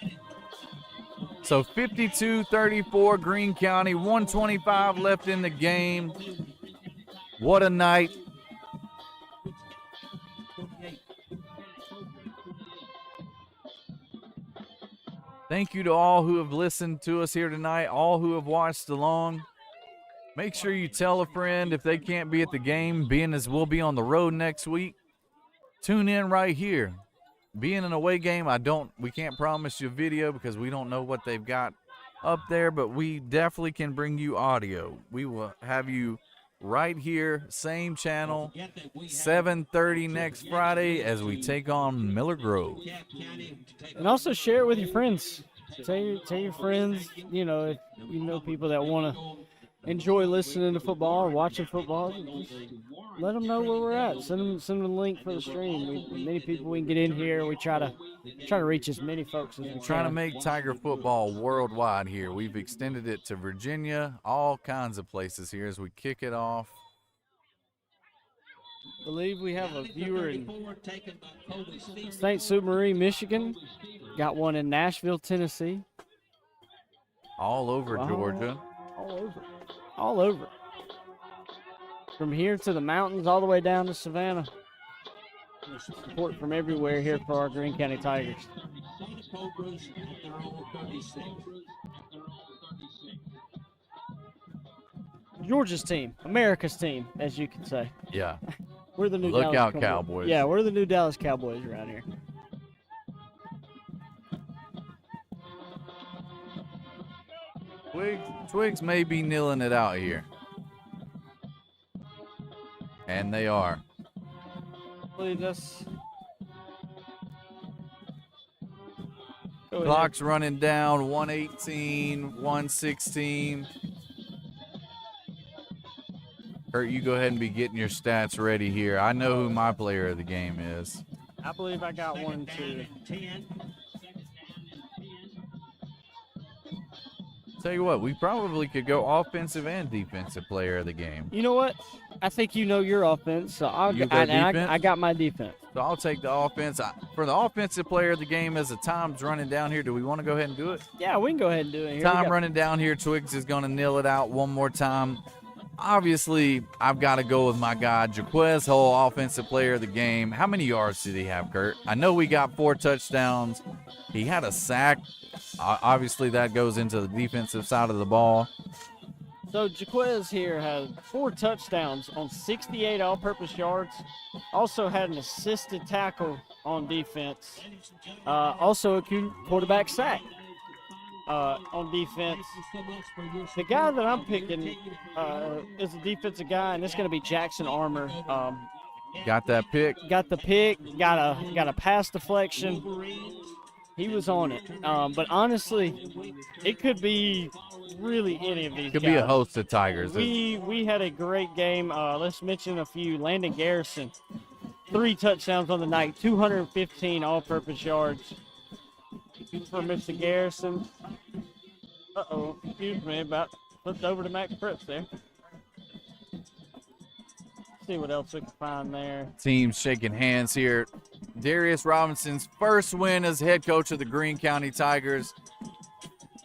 So 52-34 Greene County, 125 left in the game. What a night. Thank you to all who have listened to us here tonight, all who have watched along. Make sure you tell a friend if they can't be at the game, being as we'll be on the road next week. Tune in right here. Being an away game, we can't promise you a video because we don't know what they've got up there, but we definitely can bring you audio. We will have you right here, same channel, 7:30 next Friday as we take on Miller Grove. And also share it with your friends. Tell your friends, you know, if you know people that want to enjoy listening to football or watching football, just let them know where we're at. Send them a link for the stream. Many people we can get in here. We try to reach as many folks as we can. Trying to make Tiger football worldwide here. We've extended it to Virginia, all kinds of places here as we kick it off. I believe we have a viewer in St. Sue Marie, Michigan. Got one in Nashville, Tennessee. All over Georgia. All over. From here to the mountains, all the way down to Savannah. Support from everywhere here for our Greene County Tigers. Georgia's team, America's team, as you can say. Yeah. We're the new Look Dallas out, Cowboys. Cowboys. Yeah, we're the new Dallas Cowboys around here. Twigs may be kneeling it out here. And they are. Hopefully this. Go ahead. Clock's running down, 118, 116. Kurt, you go ahead and be getting your stats ready here. I know who my player of the game is. I believe I got one too. Tell you what, we probably could go offensive and defensive player of the game. You know what? I think you know your offense, so You got defense? I got my defense. So I'll take the offense. For the offensive player of the game, as the time's running down here, do we want to go ahead and do it? Yeah, we can go ahead and do it here. Time running down here. Twigs is going to nail it out one more time. Obviously, I've got to go with my guy, Jaquez Hull, offensive player of the game. How many yards did he have, Kurt? I know we got 4 touchdowns. He had a sack. Obviously, that goes into the defensive side of the ball. So Jaquez here has 4 touchdowns on 68 all-purpose yards. Also had an assisted tackle on defense. Also a quarterback sack on defense. The guy that I'm picking is a defensive guy, and it's going to be Jackson Armour. Got that pick. Got the pick. Got a pass deflection. He was on it. But honestly, it could be really any of these Could guys. be a host of Tigers. We had a great game. Let's mention a few. Landon Garrison, 3 touchdowns on the night, 215 all-purpose yards for Mr. Garrison. Uh-oh, excuse me, about flipped over to Max Fritz there. See what else we can find there. Teams shaking hands here. Darius Robinson's first win as head coach of the Greene County Tigers.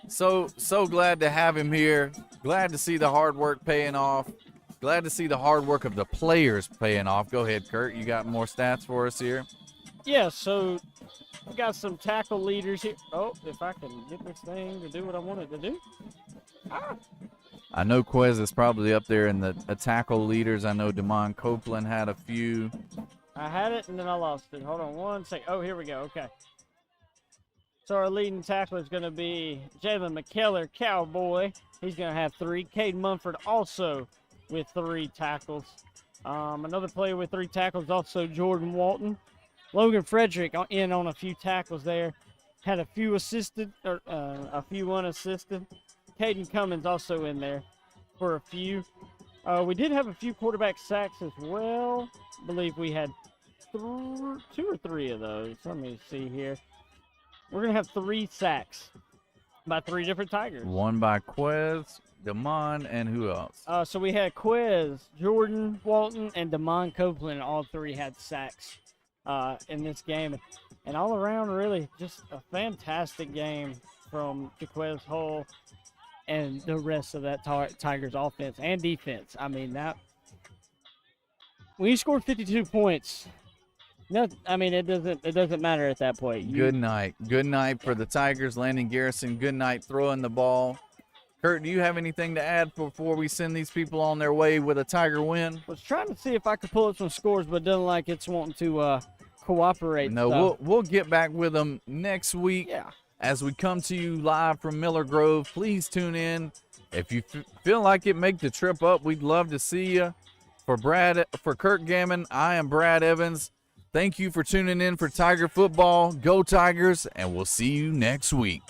So glad to have him here. Glad to see the hard work paying off. Glad to see the hard work of the players paying off. Go ahead, Kurt. You got more stats for us here? Yeah, so we got some tackle leaders here. Oh, if I can get this thing to do what I want it to do. I know Quez is probably up there in the tackle leaders. I know Damon Copeland had a few. I had it, and then I lost it. Hold on one second. Oh, here we go. Okay. So our leading tackler is going to be Jalen McKellar, Cowboy. He's going to have 3. Cade Munford also with 3 tackles. Another player with 3 tackles, also Jordan Walton. Logan Frederick in on a few tackles there. Had a few assisted, or a few unassisted. Caden Cummins also in there for a few. We did have a few quarterback sacks as well. I believe we had 2 or 3 of those. Let me see here. We're going to have 3 sacks by 3 different Tigers. One by Quez, Damon, and who else? So we had Quez, Jordan Walton, and Damon Copeland. All 3 had sacks in this game. And all around, really, just a fantastic game from Jaquez Hull and the rest of that Tigers offense and defense. I mean, that when you scored 52 points, no, I mean it doesn't matter at that point. Good night for the Tigers. Landon Garrison, good night throwing the ball. Kurt, do you have anything to add before we send these people on their way with a Tiger win? Was trying to see if I could pull up some scores, but doesn't like it's wanting to cooperate. No, so. we'll get back with them next week. Yeah. As we come to you live from Miller Grove, please tune in. If you feel like it, make the trip up. We'd love to see you. For Kurt Gammon, I am Brad Evans. Thank you for tuning in for Tiger Football. Go Tigers, and we'll see you next week.